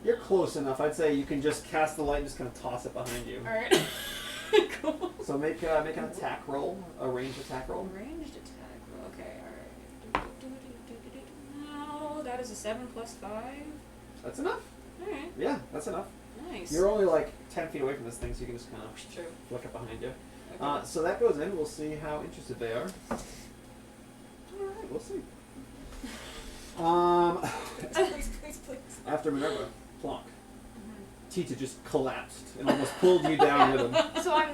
[SPEAKER 1] You're close enough. I'd say you can just cast the light and just kind of toss it behind you.
[SPEAKER 3] all right? Cool.
[SPEAKER 1] So make an attack roll, a ranged attack roll.
[SPEAKER 3] Ranged attack. Okay, all right. No, that is a 7 plus 5.
[SPEAKER 1] That's enough.
[SPEAKER 3] All right,
[SPEAKER 1] Yeah, that's enough.
[SPEAKER 3] nice.
[SPEAKER 1] You're only like 10 feet away from this thing, so you can just kind of
[SPEAKER 3] True.
[SPEAKER 1] flick it behind you.
[SPEAKER 3] Okay.
[SPEAKER 1] So that goes in. We'll see how interested they are. All right, we'll see.
[SPEAKER 3] Please.
[SPEAKER 1] After Minerva, Plonk. Tita just collapsed and almost pulled you down with him.
[SPEAKER 5] So I'm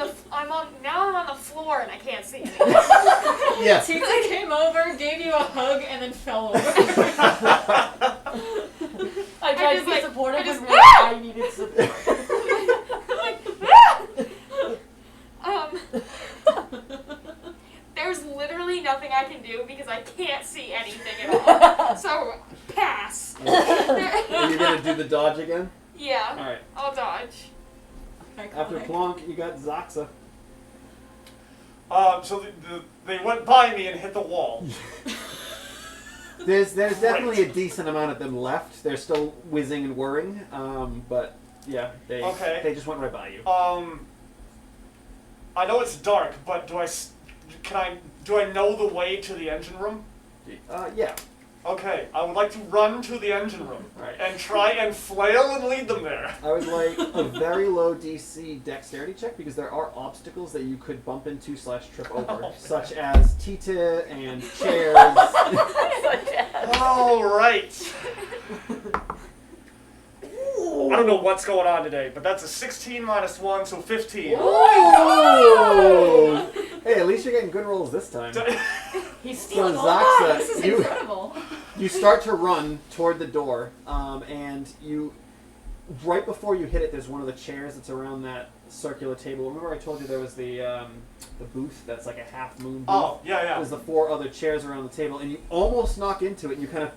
[SPEAKER 5] on the floor and I can't see anything.
[SPEAKER 1] Yes.
[SPEAKER 3] Tita came over, gave you a hug, and then fell over.
[SPEAKER 6] I tried
[SPEAKER 5] just,
[SPEAKER 6] to be
[SPEAKER 5] like,
[SPEAKER 6] supportive
[SPEAKER 5] I just-
[SPEAKER 6] and realized I needed support.
[SPEAKER 5] There's literally nothing I can do because I can't see anything at all. So, pass.
[SPEAKER 1] Are you gonna do the dodge again?
[SPEAKER 5] Yeah,
[SPEAKER 1] Alright.
[SPEAKER 5] I'll dodge.
[SPEAKER 1] After
[SPEAKER 3] Iconic.
[SPEAKER 1] Plonk, you got Zoxa.
[SPEAKER 4] So they went by me and hit the wall.
[SPEAKER 1] There's definitely a decent amount of them left. They're still whizzing and whirring, but yeah, they just went right by you.
[SPEAKER 4] I know it's dark, but do I know the way to the engine room?
[SPEAKER 1] Yeah.
[SPEAKER 4] Okay, I would like to run to the engine room
[SPEAKER 1] Right.
[SPEAKER 4] and try and flail and lead them there.
[SPEAKER 1] I would like a very low DC dexterity check because there are obstacles that you could bump into / trip over, such as Tita and chairs.
[SPEAKER 4] All right. I don't know what's going on today, but that's a 16 minus 1, so 15.
[SPEAKER 1] Oh! Hey, at least you're getting good rolls this time.
[SPEAKER 6] He's
[SPEAKER 1] So
[SPEAKER 6] stealing all
[SPEAKER 1] Zoxa,
[SPEAKER 3] This is
[SPEAKER 1] you
[SPEAKER 3] incredible.
[SPEAKER 1] you start to run toward the door, and you right before you hit it, there's one of the chairs that's around that circular table. Remember I told you there was the booth that's like a half moon booth?
[SPEAKER 4] Oh, yeah.
[SPEAKER 1] There's the 4 other chairs around the table, and you almost knock into it, and you kind of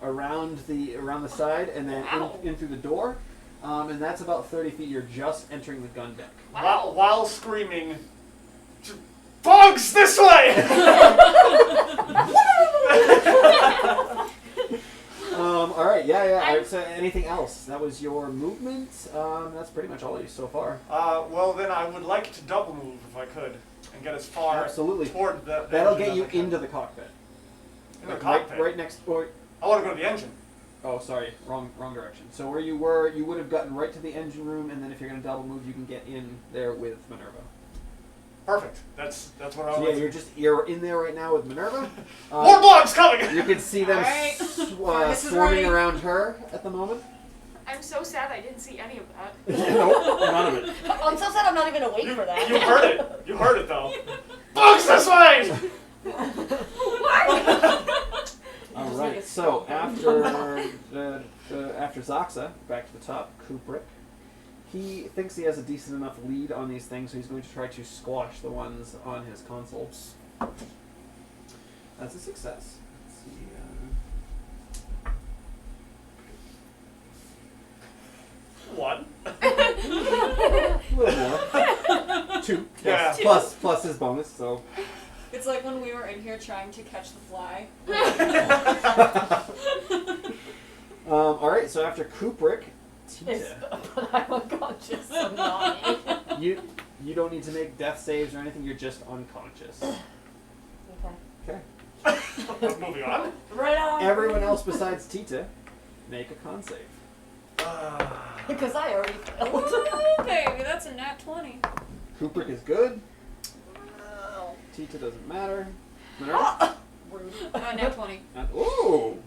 [SPEAKER 1] around the side, and then in through the door, and that's about 30 feet. You're just entering the gun deck.
[SPEAKER 5] Wow.
[SPEAKER 4] While screaming, "Bugs this way!"
[SPEAKER 1] All right, yeah. All right, so anything else? That was your movement. That's pretty much all of you so far.
[SPEAKER 4] Well, then I would like to double move if I could and get as far
[SPEAKER 1] Absolutely.
[SPEAKER 4] toward the
[SPEAKER 1] That'll
[SPEAKER 4] engine
[SPEAKER 1] get
[SPEAKER 4] as
[SPEAKER 1] you
[SPEAKER 4] I can.
[SPEAKER 1] into the cockpit.
[SPEAKER 4] In the
[SPEAKER 1] Like,
[SPEAKER 4] cockpit.
[SPEAKER 1] right next. Or,
[SPEAKER 4] I want to go to the engine.
[SPEAKER 1] oh, sorry, wrong direction. So where you were, you would have gotten right to the engine room, and then if you're gonna double move, you can get in there with Minerva.
[SPEAKER 4] Perfect. That's what I
[SPEAKER 1] So
[SPEAKER 4] want.
[SPEAKER 1] yeah, you're in there right now with Minerva.
[SPEAKER 4] More bugs coming.
[SPEAKER 1] You can see them
[SPEAKER 3] Alright. This is
[SPEAKER 1] swarming
[SPEAKER 3] right.
[SPEAKER 1] around her at the moment.
[SPEAKER 5] I'm so sad I didn't see any of that.
[SPEAKER 1] Nope, none of it.
[SPEAKER 6] I'm so sad I'm not even awake for that.
[SPEAKER 4] You heard it. You heard it though. Bugs this way.
[SPEAKER 1] All
[SPEAKER 6] Just
[SPEAKER 1] right.
[SPEAKER 6] make it
[SPEAKER 1] So
[SPEAKER 6] stop.
[SPEAKER 1] after Zoxa, back to the top, Kubrick. He thinks he has a decent enough lead on these things, so he's going to try to squash the ones on his consoles. That's a success. Let's see.
[SPEAKER 4] One.
[SPEAKER 1] A little more. 2
[SPEAKER 4] Yeah.
[SPEAKER 1] plus his bonus. So.
[SPEAKER 3] It's like when we were in here trying to catch the fly.
[SPEAKER 1] All right. So after Kubrick,
[SPEAKER 6] It's,
[SPEAKER 1] Tita.
[SPEAKER 6] but I'm unconscious, so not me.
[SPEAKER 1] You don't need to make death saves or anything. You're just unconscious.
[SPEAKER 6] Okay.
[SPEAKER 1] Okay.
[SPEAKER 4] Moving on.
[SPEAKER 6] Right on.
[SPEAKER 1] Everyone else besides Tita, make a con save.
[SPEAKER 6] Because I already failed.
[SPEAKER 3] Ooh, baby, that's a nat 20.
[SPEAKER 1] Kubrick is good. Tita doesn't matter. Minerva?
[SPEAKER 6] Rude.
[SPEAKER 3] Nat 20.
[SPEAKER 1] Ooh.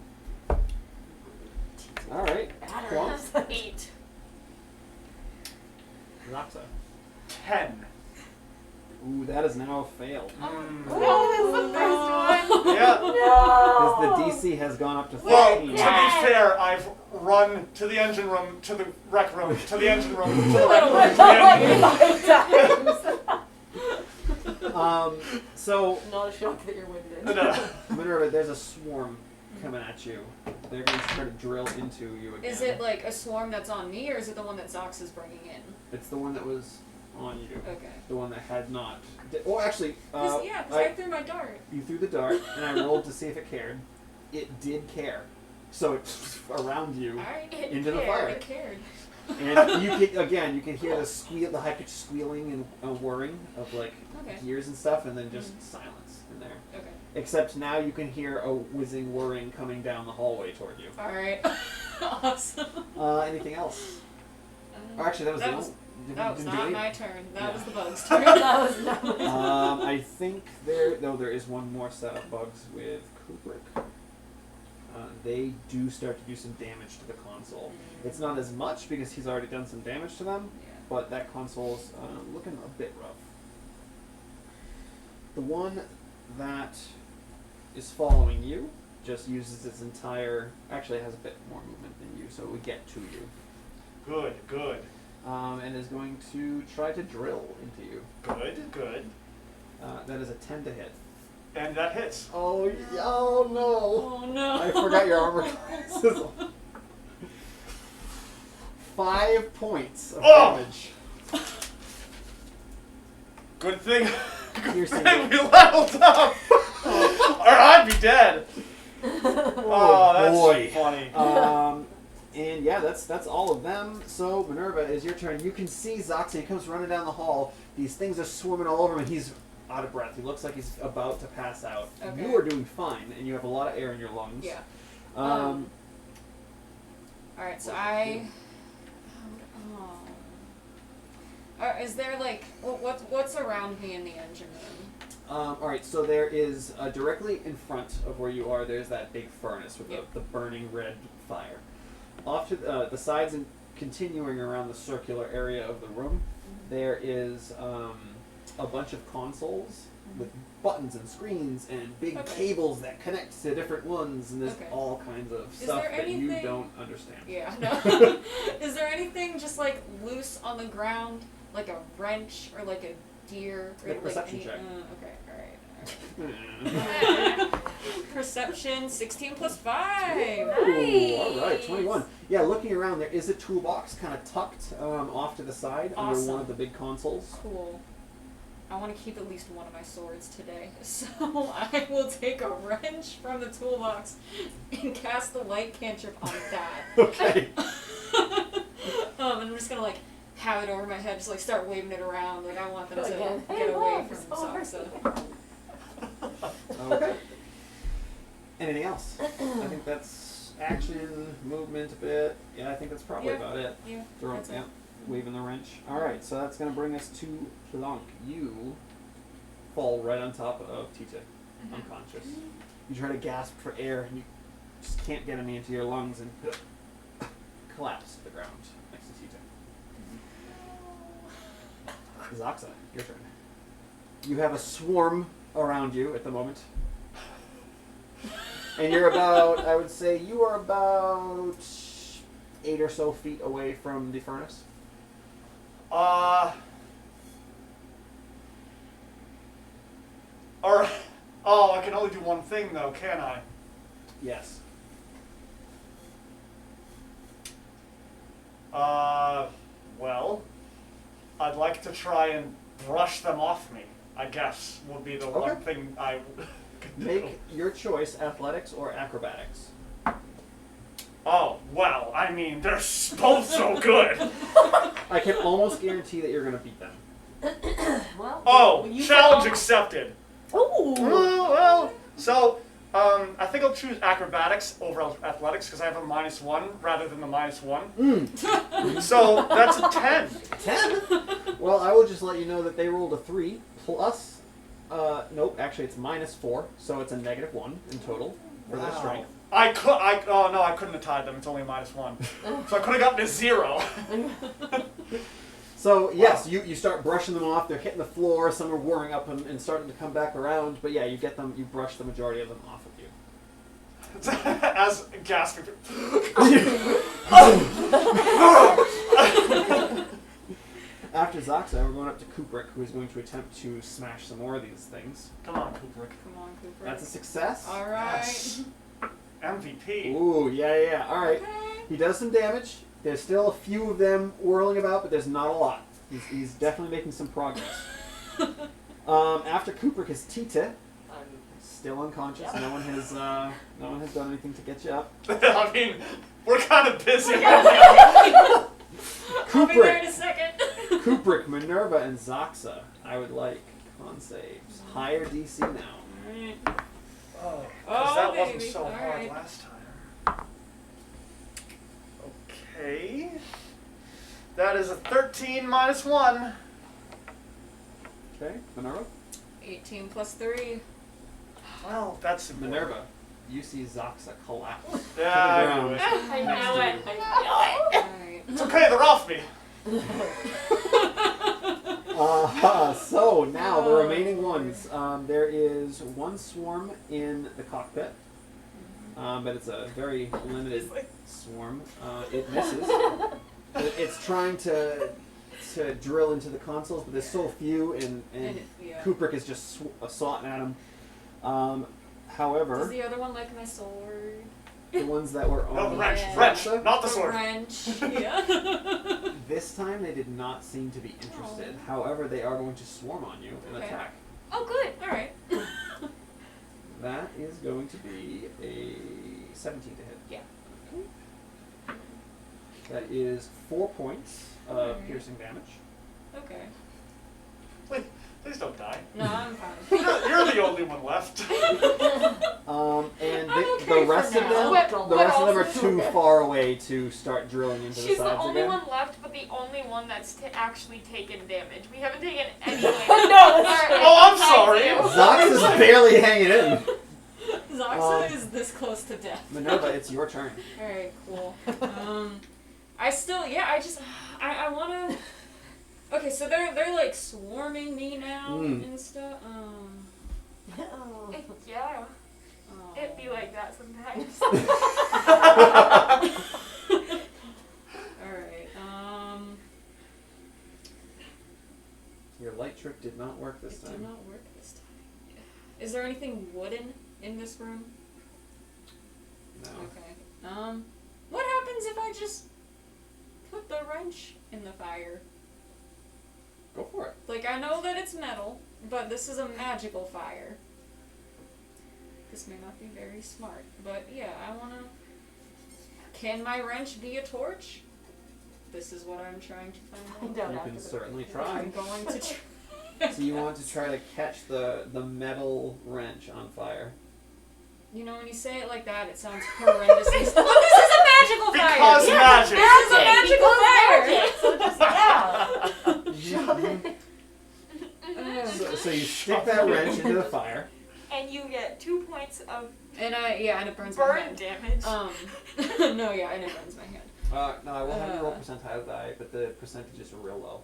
[SPEAKER 1] All right. Plonk.
[SPEAKER 5] 8.
[SPEAKER 1] Roxa.
[SPEAKER 4] 10.
[SPEAKER 1] Ooh, that is now failed.
[SPEAKER 5] Oh, this is the first one.
[SPEAKER 4] Yeah.
[SPEAKER 1] Because
[SPEAKER 6] No.
[SPEAKER 1] the DC has gone up to 13.
[SPEAKER 4] Well, to be fair, I've run to the engine room, to the rec room, to the engine room, to the rec room, to the engine room.
[SPEAKER 6] 5 times.
[SPEAKER 1] So,
[SPEAKER 6] Not a shock that you're winded.
[SPEAKER 4] No.
[SPEAKER 1] Minerva, there's a swarm coming at you. They're going to try to drill into you again.
[SPEAKER 3] Is it like a swarm that's on me, or is it the one that Zox is bringing in?
[SPEAKER 1] It's the one that was on you.
[SPEAKER 3] Okay.
[SPEAKER 1] The one that had not. Oh, actually,
[SPEAKER 3] Because I threw my dart.
[SPEAKER 1] you threw the dart, and I rolled to see if it cared. It did care. So it's around you
[SPEAKER 3] Alright.
[SPEAKER 1] into the
[SPEAKER 3] I
[SPEAKER 1] fire.
[SPEAKER 3] cared.
[SPEAKER 1] And you can hear the squeal, the high pitched squealing and whirring of like
[SPEAKER 3] Okay.
[SPEAKER 1] gears and stuff, and then just silence in there.
[SPEAKER 3] Okay.
[SPEAKER 1] Except now you can hear a whizzing whirring coming down the hallway toward you.
[SPEAKER 3] Alright. Awesome.
[SPEAKER 1] Anything else? Or actually, that was
[SPEAKER 3] That
[SPEAKER 1] the
[SPEAKER 3] was-
[SPEAKER 1] only.
[SPEAKER 3] That was
[SPEAKER 1] didn't do
[SPEAKER 3] not
[SPEAKER 1] anything.
[SPEAKER 3] my turn. That
[SPEAKER 1] Yeah.
[SPEAKER 3] was the bug's turn.
[SPEAKER 6] That was not my
[SPEAKER 1] I think there is one more set of bugs with Kubrick. They do start to do some damage to the console. It's not as much because he's already done some damage to them,
[SPEAKER 3] Yeah.
[SPEAKER 1] but that console's looking a bit rough. The one that is following you just uses its entire. Actually, it has a bit more movement than you, so it would get to you.
[SPEAKER 4] Good, good,
[SPEAKER 1] And is going to try to drill into you.
[SPEAKER 4] good, good.
[SPEAKER 1] That is a 10 to hit.
[SPEAKER 4] And that hits.
[SPEAKER 1] Oh no!
[SPEAKER 3] Oh no.
[SPEAKER 1] I forgot your armor classes. 5 points of
[SPEAKER 4] Oh!
[SPEAKER 1] damage.
[SPEAKER 4] Good thing. Good
[SPEAKER 1] Piercing
[SPEAKER 4] thing we
[SPEAKER 1] damage.
[SPEAKER 4] leveled up. Or I'd be dead. Oh, that's
[SPEAKER 1] boy.
[SPEAKER 4] funny.
[SPEAKER 1] And yeah, that's all of them. So Minerva, is your turn. You can see Zoxy. He comes running down the hall. These things are swarming all over him, and he's out of breath. He looks like he's about to pass out.
[SPEAKER 3] Okay.
[SPEAKER 1] You are doing fine, and you have a lot of air in your lungs.
[SPEAKER 3] Yeah.
[SPEAKER 1] Um,
[SPEAKER 3] Alright, so is there like what's around me in the engine room?
[SPEAKER 1] all right. So there is directly in front of where you are. There's that big furnace with
[SPEAKER 3] Yep.
[SPEAKER 1] the burning red fire. Off to the sides and continuing around the circular area of the room, there is a bunch of consoles with buttons and screens and big
[SPEAKER 3] Okay.
[SPEAKER 1] cables that connect to different ones, and there's
[SPEAKER 3] Okay.
[SPEAKER 1] all kinds of
[SPEAKER 3] Is
[SPEAKER 1] stuff
[SPEAKER 3] there
[SPEAKER 1] that you
[SPEAKER 3] anything-
[SPEAKER 1] don't understand.
[SPEAKER 3] Yeah, no. Is there anything just like loose on the ground, like a wrench or like a gear? Or
[SPEAKER 1] Make a
[SPEAKER 3] like
[SPEAKER 1] perception
[SPEAKER 3] any,
[SPEAKER 1] check.
[SPEAKER 3] Okay, alright. Perception 16 plus 5.
[SPEAKER 1] Ooh, all right,
[SPEAKER 2] Nice.
[SPEAKER 1] 21. Yeah, looking around, there is a toolbox kind of tucked off to the side under
[SPEAKER 3] Awesome.
[SPEAKER 1] one of the big consoles.
[SPEAKER 3] Cool. I want to keep at least one of my swords today, so I will take a wrench from the toolbox and cast the light cantrip on that.
[SPEAKER 1] Okay.
[SPEAKER 3] And I'm just gonna like have it over my head, just like start waving it around. Like I want them to
[SPEAKER 2] Again.
[SPEAKER 3] get
[SPEAKER 2] Hey,
[SPEAKER 3] away
[SPEAKER 2] look,
[SPEAKER 3] from
[SPEAKER 2] it's over
[SPEAKER 3] Zoxa.
[SPEAKER 1] Okay. Anything else? I think that's action, movement a bit. Yeah, I think that's probably
[SPEAKER 3] Yeah.
[SPEAKER 1] about it.
[SPEAKER 3] Yeah,
[SPEAKER 1] Throw,
[SPEAKER 3] that's it.
[SPEAKER 1] yeah, waving the wrench. All right, so that's going to bring us to Blanc. You fall right on top of Tita, unconscious. You try to gasp for air, and you just can't get any into your lungs, and collapse to the ground next to Tita. Zoxa, your turn. You have a swarm around you at the moment. And you're about, I would say, you are about 8 or so feet away from the furnace.
[SPEAKER 4] Alright. Oh, I can only do one thing though, can I?
[SPEAKER 1] Yes.
[SPEAKER 4] Well, I'd like to try and brush them off me, I guess, would be the one
[SPEAKER 1] Okay.
[SPEAKER 4] thing I could do.
[SPEAKER 1] Make your choice, athletics or acrobatics.
[SPEAKER 4] Oh, well, I mean, they're both so good.
[SPEAKER 1] I can almost guarantee that you're going to beat them.
[SPEAKER 2] Well.
[SPEAKER 4] Oh,
[SPEAKER 2] you
[SPEAKER 4] challenge
[SPEAKER 2] fall-
[SPEAKER 4] accepted.
[SPEAKER 2] Ooh.
[SPEAKER 4] Well, so, I think I'll choose acrobatics over athletics because I have a -1 rather than the -1. So, that's a 10.
[SPEAKER 1] 10? Well, I will just let you know that they rolled a 3 plus, nope, actually it's -4, so it's a -1 in total for their
[SPEAKER 4] Wow.
[SPEAKER 1] strength.
[SPEAKER 4] Oh no, I couldn't have tied them. It's only a -1. So I could have gotten a 0.
[SPEAKER 1] So, yes, you start brushing them off. They're hitting the floor. Some are warming up and starting to come back around. But yeah, you brush the majority of them off of you.
[SPEAKER 4] As gasping.
[SPEAKER 1] After Zoxa, we're going up to Kubrick, who is going to attempt to smash some more of these things.
[SPEAKER 4] Come on, Kubrick.
[SPEAKER 3] Come on, Cooper.
[SPEAKER 1] That's a success.
[SPEAKER 3] All right.
[SPEAKER 4] Yes. MVP.
[SPEAKER 1] Ooh, yeah. All right.
[SPEAKER 3] Okay.
[SPEAKER 1] He does some damage. There's still a few of them whirling about, but there's not a lot. He's definitely making some progress. After Kubrick is Tita, still unconscious.
[SPEAKER 2] Yep.
[SPEAKER 1] No one has done anything to get you up.
[SPEAKER 4] I mean, we're kind of busy.
[SPEAKER 3] I'll be there in
[SPEAKER 1] Kubrick,
[SPEAKER 3] a second.
[SPEAKER 1] Kubrick, Minerva, and Zoxa. I would like con saves. Higher DC now.
[SPEAKER 3] Alright.
[SPEAKER 4] Oh,
[SPEAKER 3] Oh,
[SPEAKER 4] that wasn't
[SPEAKER 3] baby.
[SPEAKER 4] so hard
[SPEAKER 3] Alright.
[SPEAKER 4] last time. Okay. That is a 13 -1.
[SPEAKER 1] Okay, Minerva.
[SPEAKER 3] 18 plus 3.
[SPEAKER 4] Well, that's important.
[SPEAKER 1] Minerva, you see Zoxa collapse.
[SPEAKER 4] Yeah,
[SPEAKER 1] to
[SPEAKER 4] I
[SPEAKER 1] the
[SPEAKER 4] knew
[SPEAKER 1] ground.
[SPEAKER 4] it.
[SPEAKER 2] I
[SPEAKER 1] Next
[SPEAKER 2] know
[SPEAKER 1] to
[SPEAKER 2] it.
[SPEAKER 1] you.
[SPEAKER 3] Alright.
[SPEAKER 4] It's okay, they're off me.
[SPEAKER 1] So now the remaining ones. There is one swarm in the cockpit, but it's a very limited swarm. It misses. It's trying to drill into the consoles, but there's so few, and
[SPEAKER 3] Yeah.
[SPEAKER 1] Kubrick is just swatting at him. However,
[SPEAKER 3] Does the other one like my sword?
[SPEAKER 1] the ones that were
[SPEAKER 4] No,
[SPEAKER 1] on
[SPEAKER 4] the wrench.
[SPEAKER 3] Yeah.
[SPEAKER 4] Wrench,
[SPEAKER 1] Alexa,
[SPEAKER 4] not the
[SPEAKER 3] The
[SPEAKER 4] sword.
[SPEAKER 3] wrench. Yeah.
[SPEAKER 1] this time they did not seem to be interested. However, they are going to swarm on you and
[SPEAKER 3] Okay.
[SPEAKER 1] attack.
[SPEAKER 3] Oh, good. All right.
[SPEAKER 1] That is going to be a 17 to hit.
[SPEAKER 3] Yeah.
[SPEAKER 1] That is 4 points of
[SPEAKER 3] Alright.
[SPEAKER 1] piercing damage.
[SPEAKER 3] Okay.
[SPEAKER 4] Please don't die.
[SPEAKER 3] No, I'm fine.
[SPEAKER 4] You're the only one left.
[SPEAKER 1] And
[SPEAKER 3] I'm okay
[SPEAKER 1] the
[SPEAKER 3] for
[SPEAKER 1] rest of
[SPEAKER 3] now.
[SPEAKER 1] them,
[SPEAKER 2] What-
[SPEAKER 1] the
[SPEAKER 2] what
[SPEAKER 1] rest of them are
[SPEAKER 2] else?
[SPEAKER 1] too far away to start drilling into
[SPEAKER 5] She's
[SPEAKER 1] the
[SPEAKER 5] the
[SPEAKER 1] sides
[SPEAKER 5] only
[SPEAKER 1] again.
[SPEAKER 5] one left, but the only one that's actually taken damage. We haven't taken any damage.
[SPEAKER 2] No, that's true.
[SPEAKER 4] Oh, I'm sorry.
[SPEAKER 1] Zox is barely hanging in.
[SPEAKER 3] Zoxa is this close to death.
[SPEAKER 1] Minerva, it's your turn.
[SPEAKER 3] Alright, cool. I still, yeah, I wanna. Okay, so they're like swarming me now and stuff.
[SPEAKER 2] Oh.
[SPEAKER 5] Yeah,
[SPEAKER 3] Oh.
[SPEAKER 5] it be like that sometimes.
[SPEAKER 3] Alright,
[SPEAKER 1] Your light trick did not work this
[SPEAKER 3] it did
[SPEAKER 1] time.
[SPEAKER 3] not work this time. Is there anything wooden in this room?
[SPEAKER 1] No.
[SPEAKER 3] Okay. What happens if I just put the wrench in the fire?
[SPEAKER 1] Go for it.
[SPEAKER 3] Like, I know that it's metal, but this is a magical fire. This may not be very smart, but yeah, I wanna... Can my wrench be a torch? This is what I'm trying to find out.
[SPEAKER 2] Find out
[SPEAKER 1] You
[SPEAKER 2] after
[SPEAKER 1] can
[SPEAKER 2] the
[SPEAKER 1] certainly
[SPEAKER 2] break.
[SPEAKER 1] try.
[SPEAKER 3] I'm going to try.
[SPEAKER 1] So you want to try to catch the metal wrench on fire.
[SPEAKER 3] You know, when you say it like that, it sounds horrendously... Well, this is a magical fire!
[SPEAKER 4] Because
[SPEAKER 3] Yeah,
[SPEAKER 4] magic.
[SPEAKER 3] This is a magical
[SPEAKER 2] Because
[SPEAKER 3] fire!
[SPEAKER 2] magic, so just, yeah.
[SPEAKER 1] So you stick that wrench into the fire.
[SPEAKER 5] And you get 2 points of
[SPEAKER 3] And and it burns my
[SPEAKER 5] burn
[SPEAKER 3] hand.
[SPEAKER 5] damage.
[SPEAKER 3] No, yeah, and it burns my hand.
[SPEAKER 1] No, I will have you roll percentile die, but the percentages are real low.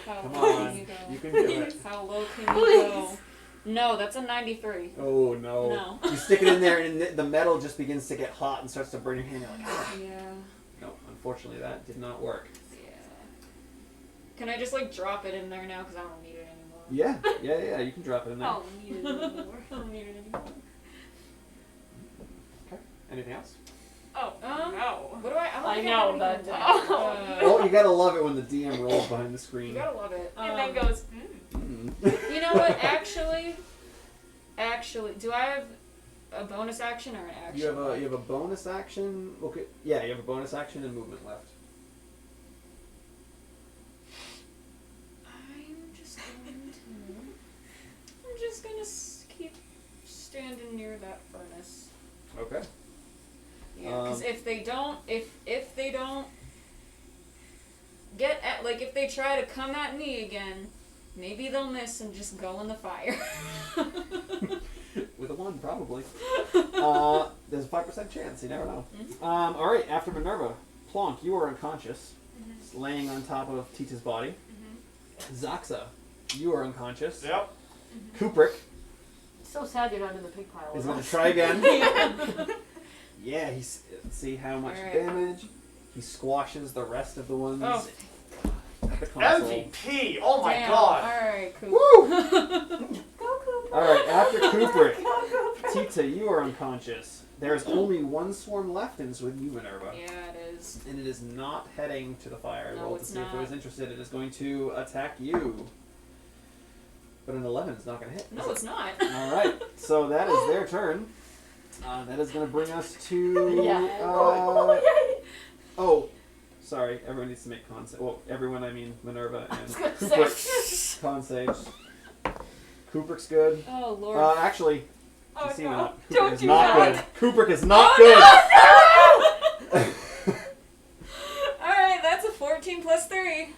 [SPEAKER 3] How
[SPEAKER 1] Come
[SPEAKER 3] low
[SPEAKER 1] on,
[SPEAKER 3] can you go?
[SPEAKER 1] you can do it.
[SPEAKER 3] How low can you go? No, that's a 93.
[SPEAKER 1] Oh no.
[SPEAKER 3] No.
[SPEAKER 1] You stick it in there and the metal just begins to get hot and starts to burn your hand. You're like, ah.
[SPEAKER 3] Yeah.
[SPEAKER 1] No, unfortunately that did not work.
[SPEAKER 3] Yeah. Can I just like drop it in there now because I don't need it anymore?
[SPEAKER 1] Yeah, you can drop it in there.
[SPEAKER 3] I don't need it anymore. I don't need it anymore.
[SPEAKER 1] Okay. Anything else?
[SPEAKER 5] Oh,
[SPEAKER 3] no. What do I don't
[SPEAKER 2] I
[SPEAKER 3] think
[SPEAKER 2] know,
[SPEAKER 3] have
[SPEAKER 2] but-
[SPEAKER 3] anything to do.
[SPEAKER 1] Oh, you gotta love it when the DM rolls behind the screen.
[SPEAKER 3] You gotta love it.
[SPEAKER 5] and then goes,
[SPEAKER 3] You know what? Actually, do I have a bonus action or an action?
[SPEAKER 1] You have a bonus action. Okay, yeah, you have a bonus action and movement left.
[SPEAKER 3] I'm just gonna keep standing near that furnace.
[SPEAKER 1] Okay.
[SPEAKER 3] Yeah, because if they don't get at, like, if they try to come at me again, maybe they'll miss and just go in the fire.
[SPEAKER 1] With a 1, probably. There's a 5% chance. You never know.
[SPEAKER 3] Mhm.
[SPEAKER 1] All right. After Minerva, Plonk, you are unconscious, laying on top of Tita's body. Zaxa, you are unconscious.
[SPEAKER 4] Yep.
[SPEAKER 1] Kubrick
[SPEAKER 2] So sad you're not in the pig pile.
[SPEAKER 1] is
[SPEAKER 2] at all.
[SPEAKER 1] going to try again. Yeah, he's see how much
[SPEAKER 3] Alright.
[SPEAKER 1] damage. He squashes the rest of the ones
[SPEAKER 3] Oh.
[SPEAKER 1] at the console.
[SPEAKER 4] MVP. Oh my
[SPEAKER 3] Damn.
[SPEAKER 4] god.
[SPEAKER 3] Alright, cool.
[SPEAKER 1] Woo!
[SPEAKER 2] Go, Cooper.
[SPEAKER 1] All right. After Kubrick,
[SPEAKER 2] Go, Cooper.
[SPEAKER 1] Tita, you are unconscious. There's only one swarm left, and it's with you, Minerva.
[SPEAKER 3] Yeah, it is.
[SPEAKER 1] And it is not heading to the fire.
[SPEAKER 3] No,
[SPEAKER 1] Roll to
[SPEAKER 3] it's
[SPEAKER 1] see if it
[SPEAKER 3] not.
[SPEAKER 1] was interested. It is going to attack you. But an 11 is not going to hit.
[SPEAKER 3] No, it's not.
[SPEAKER 1] All right. So that is their turn. That is going to bring us to.
[SPEAKER 2] Yeah.
[SPEAKER 1] Oh, sorry. Everyone needs to make con save. Well, everyone, I mean Minerva and
[SPEAKER 2] was gonna
[SPEAKER 1] Kubrick. Con saves. Kubrick's good.
[SPEAKER 3] Oh, Lord.
[SPEAKER 1] Actually,
[SPEAKER 5] oh
[SPEAKER 1] you see
[SPEAKER 5] no,
[SPEAKER 1] what? Kubrick
[SPEAKER 5] don't
[SPEAKER 1] is
[SPEAKER 5] do
[SPEAKER 1] not
[SPEAKER 5] that.
[SPEAKER 1] good. Kubrick is not
[SPEAKER 3] Alright, that's a 14 plus 3.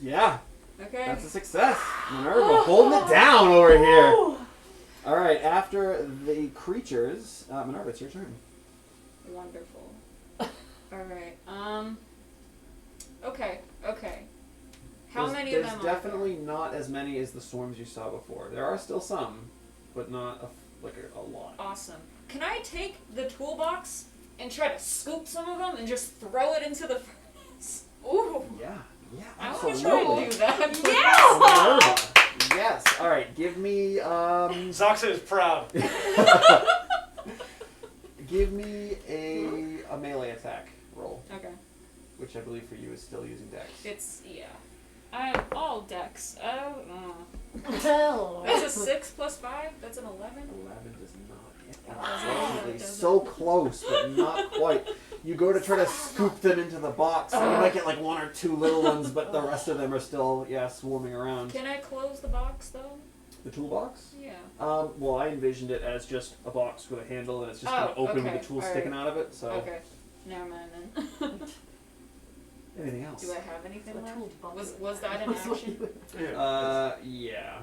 [SPEAKER 1] Yeah,
[SPEAKER 3] Okay.
[SPEAKER 1] that's a success. Minerva holding it down over here. All right, after the creatures, Minerva, it's your turn.
[SPEAKER 3] Wonderful. Alright, okay. How many of them
[SPEAKER 1] There's definitely not as many as the swarms you saw before. There are still some, but not a lot.
[SPEAKER 3] Awesome. Can I take the toolbox and try to scoop some of them and just throw it into the furnace?
[SPEAKER 5] Ooh.
[SPEAKER 1] Yeah, Yeah,
[SPEAKER 3] I want
[SPEAKER 1] absolutely.
[SPEAKER 3] to try and do that.
[SPEAKER 1] Minerva. Yes. All right. Give me.
[SPEAKER 4] Zoxa is proud.
[SPEAKER 1] Give me a melee attack roll,
[SPEAKER 3] Okay.
[SPEAKER 1] which I believe for you is still using dex.
[SPEAKER 3] It's, yeah. I'm all dex.
[SPEAKER 6] Hell.
[SPEAKER 3] That's a 6 plus 5? That's an 11?
[SPEAKER 1] 11 does not hit.
[SPEAKER 3] doesn't.
[SPEAKER 1] Unfortunately,
[SPEAKER 3] It doesn't.
[SPEAKER 1] so close, but not quite. You go to try to scoop them into the box, and you might get like one or two little ones, but the rest of them are still, swarming around.
[SPEAKER 3] Can I close the box, though?
[SPEAKER 1] The toolbox?
[SPEAKER 3] Yeah.
[SPEAKER 1] Well, I envisioned it as just a box with a handle, and it's just kind of open with
[SPEAKER 3] okay.
[SPEAKER 1] the tool
[SPEAKER 3] All
[SPEAKER 1] sticking
[SPEAKER 3] right.
[SPEAKER 1] out of it. So,
[SPEAKER 3] Okay. Never mind then.
[SPEAKER 1] anything else?
[SPEAKER 3] Do I have anything
[SPEAKER 6] The
[SPEAKER 3] left?
[SPEAKER 6] tool bucket.
[SPEAKER 3] Was that an action?
[SPEAKER 1] Yeah.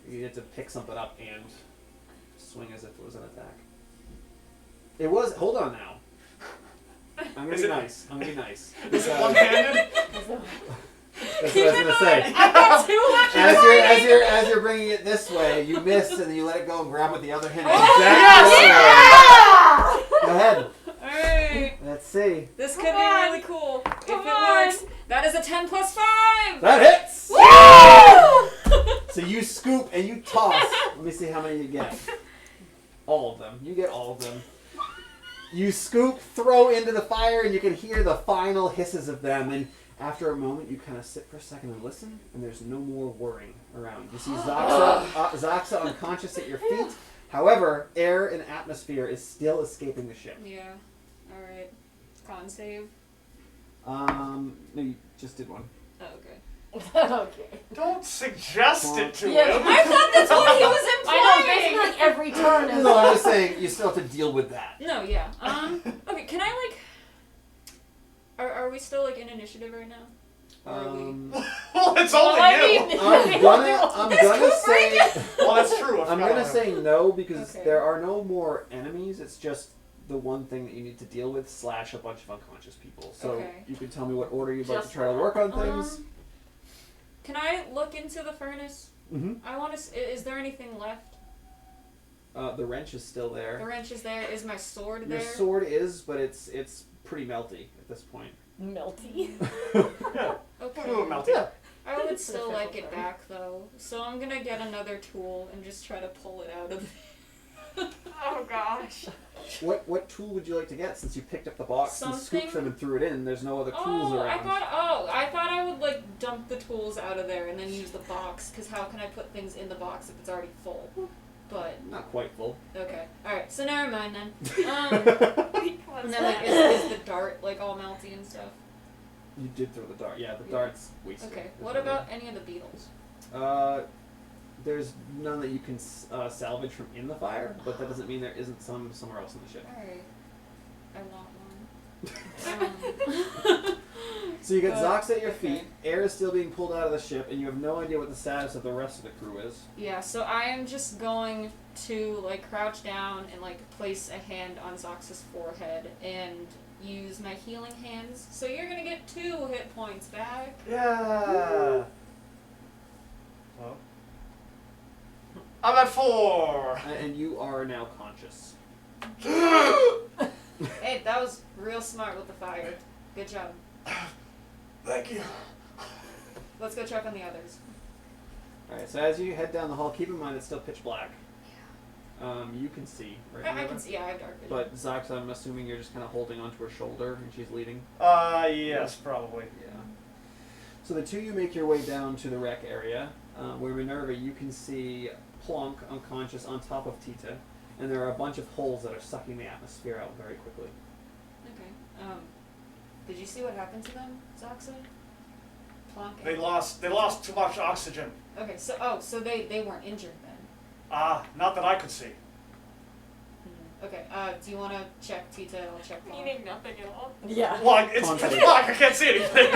[SPEAKER 1] You get to pick something up and swing as if it was an attack. It was. Hold on now. I'm gonna
[SPEAKER 4] Is
[SPEAKER 1] be
[SPEAKER 4] it-
[SPEAKER 1] nice. I'm gonna be nice.
[SPEAKER 4] Is it one-handed?
[SPEAKER 1] That's what I was gonna say.
[SPEAKER 3] I got two
[SPEAKER 1] As you're bringing it this way, you miss and then you let it go and grab with the other hand.
[SPEAKER 3] Oh,
[SPEAKER 1] Exactly. Go ahead.
[SPEAKER 3] Alright.
[SPEAKER 1] Let's see.
[SPEAKER 3] This could
[SPEAKER 5] Come
[SPEAKER 3] be
[SPEAKER 5] on.
[SPEAKER 3] really cool. If
[SPEAKER 5] Come
[SPEAKER 3] it
[SPEAKER 5] on.
[SPEAKER 3] works. That is a 10 plus 5!
[SPEAKER 1] That hits.
[SPEAKER 3] Woo!
[SPEAKER 1] So you scoop and you toss. Let me see how many you get. All of them. You get all of them. You scoop, throw into the fire, and you can hear the final hisses of them. And after a moment, you kind of sit for a second and listen, and there's no more whirring around. You see Zoxa unconscious at your feet. However, air and atmosphere is still escaping the ship.
[SPEAKER 3] Yeah. Alright. Con save.
[SPEAKER 1] No, you just did one.
[SPEAKER 3] Oh, okay.
[SPEAKER 6] Okay.
[SPEAKER 4] Don't suggest it to
[SPEAKER 6] Yeah.
[SPEAKER 4] him.
[SPEAKER 3] I thought that's what he was
[SPEAKER 6] I know,
[SPEAKER 3] implying!
[SPEAKER 6] basically like every turn is
[SPEAKER 1] No, I'm just saying you still have to deal with that.
[SPEAKER 3] No, yeah. Okay, can I, like... Are we still, like, in initiative right now? Or are we...
[SPEAKER 4] Well, it's only
[SPEAKER 6] I
[SPEAKER 4] you.
[SPEAKER 6] mean-
[SPEAKER 1] I'm gonna say.
[SPEAKER 4] Well, that's true. I
[SPEAKER 1] I'm
[SPEAKER 4] forgot
[SPEAKER 1] gonna
[SPEAKER 4] about
[SPEAKER 1] say no because
[SPEAKER 3] Okay.
[SPEAKER 1] there are no more enemies. It's just the one thing that you need to deal with / a bunch of unconscious people. So
[SPEAKER 3] Okay.
[SPEAKER 1] you can tell me what order you'd like to
[SPEAKER 6] Just
[SPEAKER 1] try to work on
[SPEAKER 3] Um,
[SPEAKER 1] things.
[SPEAKER 3] Can I look into the furnace?
[SPEAKER 1] Mm-hmm.
[SPEAKER 3] I want to... Is there anything left?
[SPEAKER 1] The wrench is still
[SPEAKER 3] The
[SPEAKER 1] there.
[SPEAKER 3] wrench is there. Is my sword
[SPEAKER 1] Your
[SPEAKER 3] there?
[SPEAKER 1] sword is, but it's pretty melty at this point.
[SPEAKER 6] melty.
[SPEAKER 4] Yeah,
[SPEAKER 3] Okay.
[SPEAKER 4] a little melty.
[SPEAKER 1] Yeah.
[SPEAKER 3] I would
[SPEAKER 6] It's an
[SPEAKER 3] still like
[SPEAKER 6] official
[SPEAKER 3] it
[SPEAKER 6] term.
[SPEAKER 3] back though, so I'm gonna get another tool and just try to pull it out of.
[SPEAKER 5] Oh gosh.
[SPEAKER 1] What tool would you like to get since you picked up the box and scooped
[SPEAKER 3] Something-
[SPEAKER 1] them and threw it in? There's no other tools around.
[SPEAKER 3] I thought I would like dump the tools out of there and then use the box, cause how can I put things in the box if it's already full? But
[SPEAKER 1] Not quite full.
[SPEAKER 3] okay, all right, so never mind then.
[SPEAKER 5] What's
[SPEAKER 3] And then like
[SPEAKER 5] that?
[SPEAKER 3] is the dart like all melty and stuff?
[SPEAKER 1] You did throw the dart. Yeah, the
[SPEAKER 3] Yeah.
[SPEAKER 1] dart's wasted.
[SPEAKER 3] Okay,
[SPEAKER 1] There's
[SPEAKER 3] what
[SPEAKER 1] no
[SPEAKER 3] about any of the beetles?
[SPEAKER 1] There's none that you can salvage from in the fire, but that doesn't mean there isn't some somewhere else in the ship.
[SPEAKER 3] Alright, I want one.
[SPEAKER 1] So you got Zox at your
[SPEAKER 3] okay.
[SPEAKER 1] feet, air is still being pulled out of the ship, and you have no idea what the status of the rest of the crew is.
[SPEAKER 3] Yeah, so I am just going to like crouch down and like place a hand on Zox's forehead and use my healing hands. So you're gonna get 2 hit points back.
[SPEAKER 4] Yeah. Well, I'm at 4.
[SPEAKER 1] And you are now conscious.
[SPEAKER 3] Hey, that was real smart with the fire. Good job.
[SPEAKER 4] Thank you.
[SPEAKER 3] Let's go check on the others.
[SPEAKER 1] Alright, so as you head down the hall, keep in mind it's still pitch black. You can see, right?
[SPEAKER 3] I
[SPEAKER 1] Nova?
[SPEAKER 3] can see. Yeah, I have dark vision.
[SPEAKER 1] But Zox, I'm assuming you're just kind of holding onto her shoulder and she's leading.
[SPEAKER 4] Yes, probably.
[SPEAKER 1] Yeah. So the two of you make your way down to the wreck area, where Minerva, you can see Plonk unconscious on top of Tita, and there are a bunch of holes that are sucking the atmosphere out very quickly.
[SPEAKER 3] Okay. Did you see what happened to them, Zoxa? Plonk.
[SPEAKER 4] They lost too much oxygen.
[SPEAKER 3] Okay, so so they weren't injured then.
[SPEAKER 4] Not that I could see.
[SPEAKER 3] Okay. Do you want to check Tita? I'll check Plonk.
[SPEAKER 5] Meaning nothing at all.
[SPEAKER 6] Yeah.
[SPEAKER 4] Well, it's
[SPEAKER 1] Contact.
[SPEAKER 4] pitch black. I can't see anything.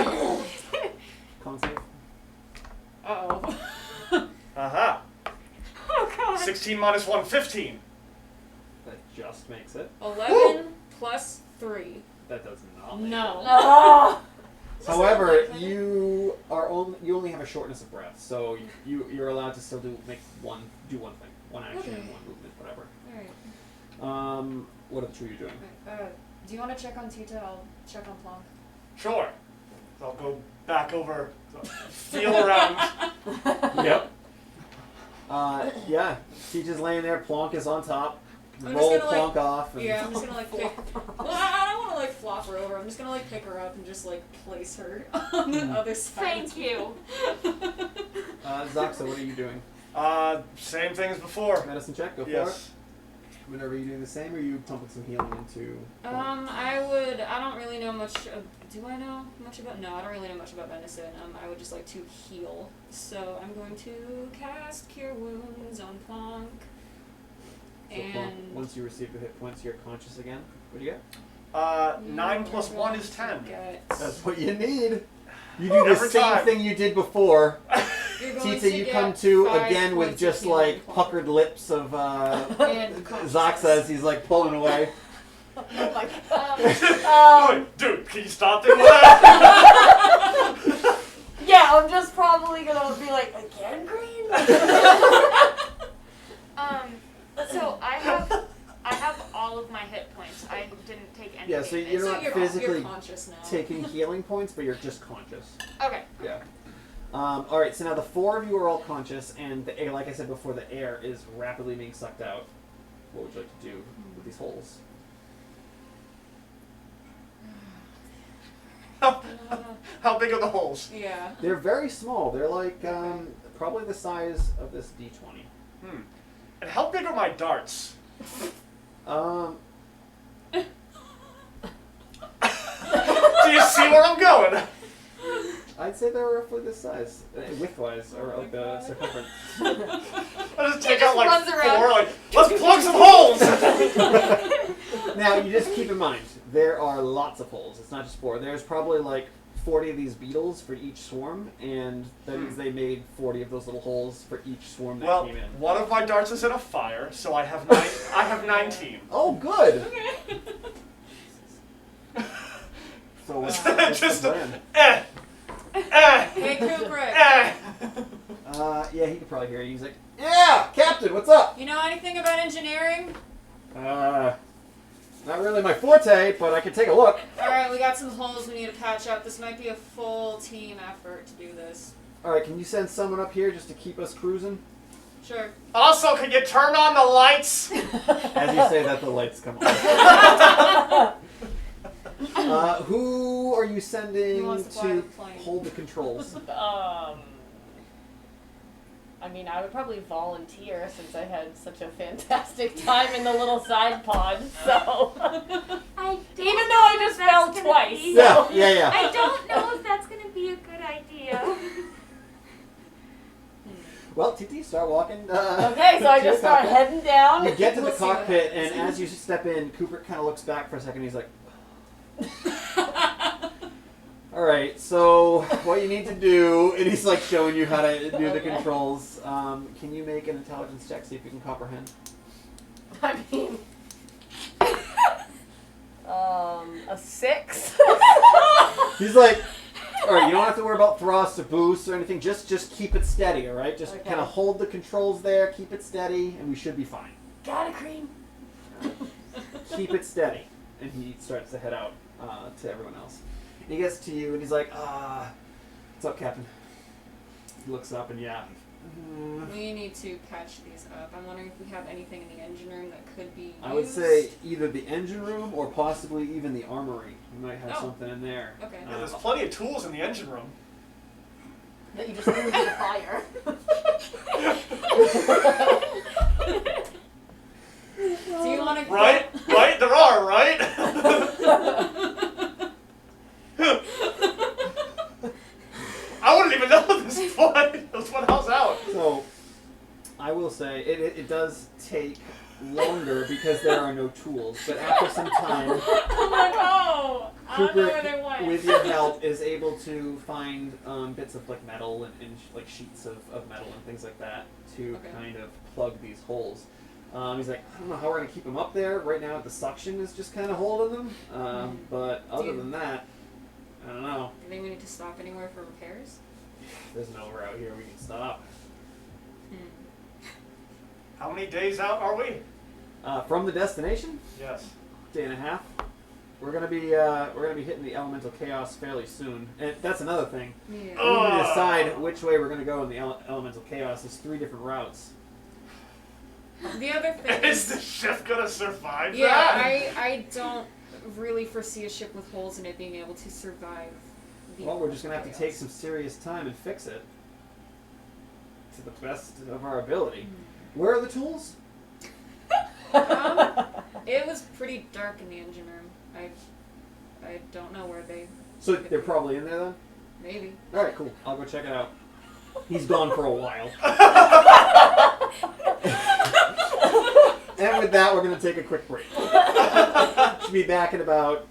[SPEAKER 1] Con save.
[SPEAKER 3] Uh-oh.
[SPEAKER 4] Uh-huh.
[SPEAKER 5] Oh god.
[SPEAKER 4] 16 minus 1, 15.
[SPEAKER 1] That just makes it.
[SPEAKER 3] 11 plus 3.
[SPEAKER 1] That does not make it.
[SPEAKER 3] No.
[SPEAKER 6] Oh.
[SPEAKER 1] However, you only have a shortness of breath, so you're allowed to still do one thing, one action,
[SPEAKER 3] Okay.
[SPEAKER 1] one movement, whatever.
[SPEAKER 3] Alright.
[SPEAKER 1] What are the two of you doing?
[SPEAKER 3] Do you want to check on Tita? I'll check on Plonk.
[SPEAKER 4] Sure. So I'll go back over, feel around.
[SPEAKER 1] Yep. Yeah. Teach is laying there. Plonk is on top.
[SPEAKER 3] I'm
[SPEAKER 1] Roll
[SPEAKER 3] just gonna,
[SPEAKER 1] Plonk off. And
[SPEAKER 3] Yeah, I'm just gonna like pick. Well, I don't want to like flop her over. I'm just gonna like pick her up and just like place her on the other side.
[SPEAKER 5] Thank you.
[SPEAKER 1] Zoxa, what are you doing?
[SPEAKER 4] Same thing as before.
[SPEAKER 1] Medicine check. Go for it.
[SPEAKER 4] Yes.
[SPEAKER 1] Whenever you doing the same, or are you pumping some healing into?
[SPEAKER 3] I don't really know much. Do I know much about? No, I don't really know much about medicine. I would just like to heal. So I'm going to cast Cure Wounds on Plonk.
[SPEAKER 1] So Plonk,
[SPEAKER 3] And
[SPEAKER 1] once you receive the hit points, you're conscious again. What do you get?
[SPEAKER 4] 9 plus 1 is 10.
[SPEAKER 1] That's what you need. You do the
[SPEAKER 4] Every
[SPEAKER 1] same
[SPEAKER 4] time.
[SPEAKER 1] thing you did before.
[SPEAKER 3] You're going
[SPEAKER 1] Tita,
[SPEAKER 3] to
[SPEAKER 1] you
[SPEAKER 3] get
[SPEAKER 1] come to
[SPEAKER 3] 5
[SPEAKER 1] again with
[SPEAKER 3] points of
[SPEAKER 1] just
[SPEAKER 3] healing
[SPEAKER 1] like
[SPEAKER 3] Plonk.
[SPEAKER 1] puckered lips of
[SPEAKER 3] And
[SPEAKER 1] Zoxa as he's like pulling away.
[SPEAKER 6] Oh my god.
[SPEAKER 4] Wait, dude, can you stop doing that?
[SPEAKER 6] Yeah, I'm just probably gonna be like, again, Green?
[SPEAKER 5] So I have all of my hit points. I didn't take any.
[SPEAKER 1] Yeah, so
[SPEAKER 5] hit
[SPEAKER 1] you're
[SPEAKER 5] points.
[SPEAKER 1] not
[SPEAKER 3] you're
[SPEAKER 1] physically
[SPEAKER 3] conscious now.
[SPEAKER 1] taking healing points, but you're just conscious.
[SPEAKER 5] Okay.
[SPEAKER 1] Yeah. All right. So now the 4 of you are all conscious, and the air, like I said before, the air is rapidly being sucked out. What would you like to do with these holes?
[SPEAKER 4] How big are the holes?
[SPEAKER 3] Yeah.
[SPEAKER 1] They're very small. They're like probably the size of this D20.
[SPEAKER 4] And how big are my darts? Do you see where I'm going?
[SPEAKER 1] I'd say they're roughly this size, widthwise, or
[SPEAKER 3] Oh
[SPEAKER 1] like
[SPEAKER 3] my
[SPEAKER 1] the
[SPEAKER 3] God.
[SPEAKER 1] circumference.
[SPEAKER 4] I just take
[SPEAKER 5] just
[SPEAKER 4] out like
[SPEAKER 5] runs around.
[SPEAKER 4] 4, like, let's plug some holes!
[SPEAKER 1] Now, you just keep in mind, there are lots of holes. It's not just 4. There's probably like 40 of these beetles for each swarm, and that means they made 40 of those little holes for each swarm that
[SPEAKER 4] Well,
[SPEAKER 1] came in.
[SPEAKER 4] one of my darts is in a fire, so I have 19.
[SPEAKER 1] Oh, good! So what's
[SPEAKER 4] Just
[SPEAKER 1] the
[SPEAKER 4] a-
[SPEAKER 1] plan?
[SPEAKER 3] Hey, Kubrick.
[SPEAKER 1] Yeah, he could probably hear you. He's like, yeah, Captain, what's up?
[SPEAKER 3] You know anything about engineering?
[SPEAKER 1] Not really my forte, but I can take a look.
[SPEAKER 3] Alright, we got some holes we need to patch up. This might be a full team effort to do this.
[SPEAKER 1] Alright, can you send someone up here just to keep us cruising?
[SPEAKER 3] Sure.
[SPEAKER 4] Also, can you turn on the lights?
[SPEAKER 1] As you say that, the lights come on. Who are you sending
[SPEAKER 3] Who wants to fly
[SPEAKER 1] to
[SPEAKER 3] the plane?
[SPEAKER 1] hold the controls?
[SPEAKER 6] I mean, I would probably volunteer since I had such a fantastic time in the little side pod, so.
[SPEAKER 5] I
[SPEAKER 6] Even though I just fell twice.
[SPEAKER 1] Yeah, yeah.
[SPEAKER 5] I don't know if that's gonna be a good idea.
[SPEAKER 1] Well, TT, start walking.
[SPEAKER 6] Okay, so I
[SPEAKER 1] to the
[SPEAKER 6] just start
[SPEAKER 1] cockpit.
[SPEAKER 6] heading down.
[SPEAKER 1] You get to the
[SPEAKER 3] We'll see what
[SPEAKER 1] cockpit, and
[SPEAKER 3] happens.
[SPEAKER 1] as you step in, Cooper kind of looks back for a second. He's like, all right, so what you need to do, and he's like showing you how to do the controls. Can you make an intelligence check, see if you can comprehend?
[SPEAKER 6] I mean, a 6.
[SPEAKER 1] He's like, all right, you don't have to worry about thrusts or boosts or anything. Just keep it steady, all right? Just
[SPEAKER 6] Okay.
[SPEAKER 1] kind of hold the controls there, keep it steady, and we should be fine.
[SPEAKER 6] Got it, Cream.
[SPEAKER 1] Keep it steady. And he starts to head out to everyone else. He gets to you, and he's like, what's up, Captain? He looks up, and yeah.
[SPEAKER 3] We need to patch these up. I'm wondering if we have anything in the engine room that could be used.
[SPEAKER 1] I would say either the engine room or possibly even the armory. You might have
[SPEAKER 3] Oh.
[SPEAKER 1] something in there.
[SPEAKER 3] Okay.
[SPEAKER 4] Yeah, there's plenty of tools in the engine room.
[SPEAKER 6] That you just threw into the fire.
[SPEAKER 3] Do you want to
[SPEAKER 4] Right? Right? There are, right? I wouldn't even know this point. This one house out.
[SPEAKER 1] So, I will say, it does take longer because there are no tools, but after some time,
[SPEAKER 3] I'm like, oh, I don't know
[SPEAKER 1] Cooper,
[SPEAKER 3] where they went.
[SPEAKER 1] with your help, is able to find bits of like metal and like sheets of metal and things like that to
[SPEAKER 3] Okay.
[SPEAKER 1] kind of plug these holes. He's like, I don't know how we're gonna keep them up there. Right now, the suction is just kind of holding them. But other
[SPEAKER 3] you-
[SPEAKER 1] than that, I don't know.
[SPEAKER 3] Do you think we need to stop anywhere for repairs?
[SPEAKER 1] There's nowhere out here we can stop.
[SPEAKER 4] How many days out are we?
[SPEAKER 1] From the destination,
[SPEAKER 4] Yes.
[SPEAKER 1] day and a half. we're gonna be hitting the elemental chaos fairly soon, and that's another thing.
[SPEAKER 3] Yeah.
[SPEAKER 1] We need to decide which way we're gonna go in the elemental chaos. There's 3 different routes.
[SPEAKER 3] The other thing
[SPEAKER 4] Is the ship gonna survive
[SPEAKER 3] yeah,
[SPEAKER 4] that?
[SPEAKER 3] I don't really foresee a ship with holes in it being able to survive the
[SPEAKER 1] Well, we're just gonna have to
[SPEAKER 3] chaos.
[SPEAKER 1] take some serious time and fix it to the best of our ability. Where are the tools?
[SPEAKER 3] It was pretty dark in the engine room. I don't know where they...
[SPEAKER 1] So they're probably in there then?
[SPEAKER 3] Maybe.
[SPEAKER 1] Alright, cool. I'll go check it out. He's gone for a while. And with that, we're going to take a quick break. Should be back in about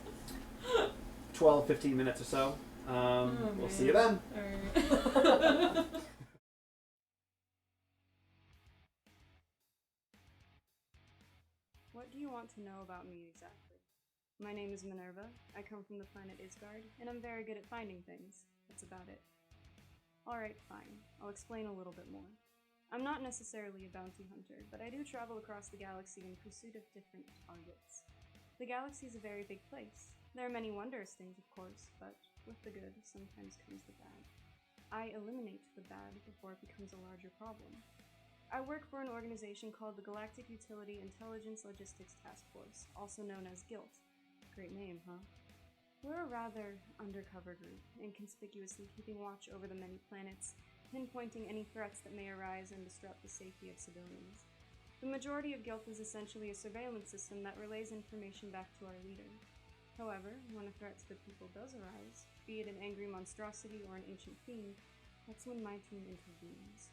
[SPEAKER 1] 12, 15 minutes or so. We'll see you then.
[SPEAKER 3] Alright.
[SPEAKER 7] What do you want to know about me exactly? My name is Minerva, I come from the planet Isgard, and I'm very good at finding things. That's about it. Alright, fine. I'll explain a little bit more. I'm not necessarily a bounty hunter, but I do travel across the galaxy in pursuit of different targets. The galaxy is a very big place. There are many wondrous things, of course, but with the good sometimes comes the bad. I eliminate the bad before it becomes a larger problem. I work for an organization called the Galactic Utility Intelligence Logistics Task Force, also known as GILT. Great name, huh? We're a rather undercover group, inconspicuously keeping watch over the many planets, pinpointing any threats that may arise and disrupt the safety of civilians. The majority of GILT is essentially a surveillance system that relays information back to our leader. However, when a threat to the people does arise, be it an angry monstrosity or an ancient fiend, that's when my team intervenes.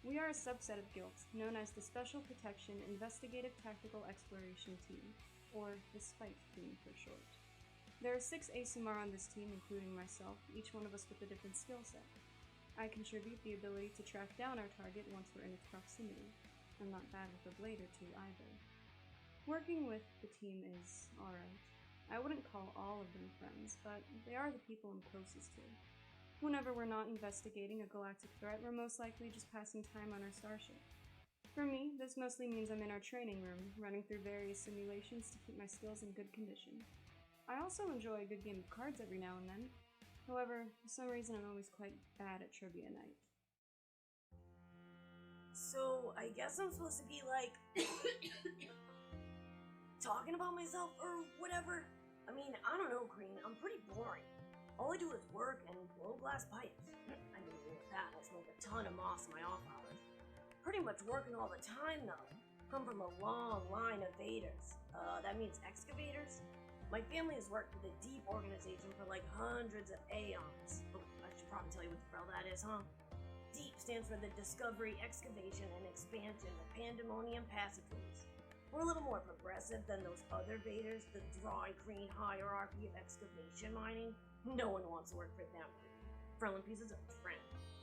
[SPEAKER 7] We are a subset of GILT, known as the Special Protection Investigative Tactical Exploration Team, or the SPIKE team for short. There are 6 ASMR on this team, including myself, each one of us with a different skill set. I contribute the ability to track down our target once we're in its proximity. I'm not bad with a blade or 2 either. Working with the team is alright. I wouldn't call all of them friends, but they are the people I'm closest to. Whenever we're not investigating a galactic threat, we're most likely just passing time on our starship. For me, this mostly means I'm in our training room, running through various simulations to keep my skills in good condition. I also enjoy a good game of cards every now and then. However, for some reason I'm always quite bad at trivia night.
[SPEAKER 8] So, I guess I'm supposed to be like... talking about myself or whatever? I mean, I don't know, Green. I'm pretty boring. All I do is work and blow glass pipes. I mean, with that, I smoke a ton of moss in my off hours. Pretty much working all the time, though. Come from a long line of vaders. That means excavators. My family has worked with a deep organization for like hundreds of aeons. Oh, I should probably tell you what the hell that is, huh? DEEP stands for the Discovery, Excavation, and Expansion of Pandemonium Passageways. We're a little more progressive than those other vaders, the dry, green hierarchy of excavation mining. No one wants to work for them. Frelin pieces of trend.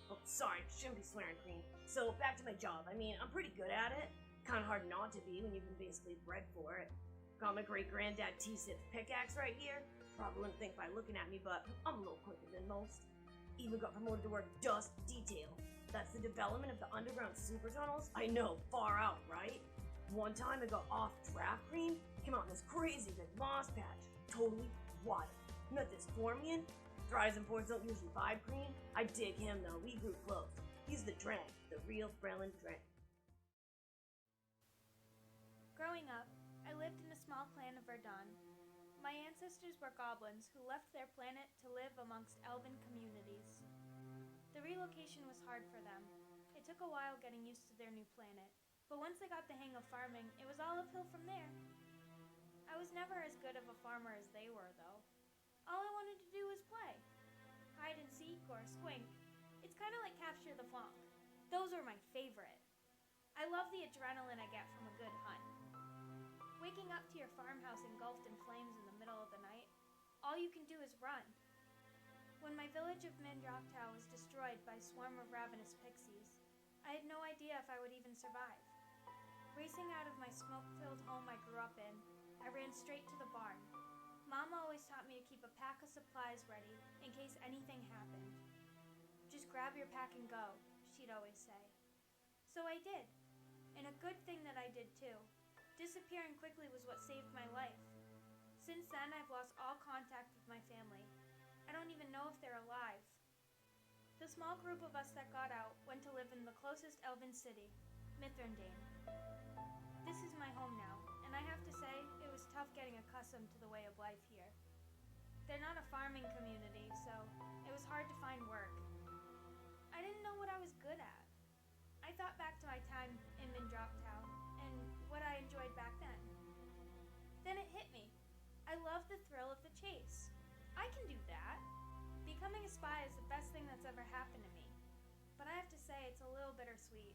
[SPEAKER 8] Oh, sorry, shouldn't be swearing, Green. So, back to my job. I mean, I'm pretty good at it. Kinda hard not to be when you've been basically bred for it. Got my great-granddad T-Sip pickaxe right here. Probably wouldn't think by looking at me, but I'm a little quicker than most. Even got promoted to work dust detail. That's the development of the underground super tunnels. I know, far out, right? One time I got off draft Green, came out in this crazy big moss patch. Totally wild. Met this Formian. Dries and Ports don't usually vibe Green. I dig him though, we grew close. He's the Drang, the real Frelin Drang.
[SPEAKER 5] Growing up, I lived in a small clan of Verdun. My ancestors were goblins who left their planet to live amongst elven communities. The relocation was hard for them. It took a while getting used to their new planet, but once they got the hang of farming, it was all uphill from there. I was never as good of a farmer as they were, though. All I wanted to do was play. Hide and seek or squink. It's kind of like capture the flanc. Those were my favorite. I love the adrenaline I get from a good hunt. Waking up to your farmhouse engulfed in flames in the middle of the night, all you can do is run. When my village of Mandraktow was destroyed by a swarm of ravenous pixies, I had no idea if I would even survive. Racing out of my smoke-filled home I grew up in, I ran straight to the barn. Mama always taught me to keep a pack of supplies ready in case anything happened. Just grab your pack and go, she'd always say. So I did, and a good thing that I did too. Disappearing quickly was what saved my life. Since then, I've lost all contact with my family. I don't even know if they're alive. The small group of us that got out went to live in the closest elven city, Mithrandane. This is my home now, and I have to say, it was tough getting accustomed to the way of life here. They're not a farming community, so it was hard to find work. I didn't know what I was good at. I thought back to my time in Mindrop Town and what I enjoyed back then. Then it hit me. I love the thrill of the chase. I can do that. Becoming a spy is the best thing that's ever happened to me. But I have to say it's a little bittersweet.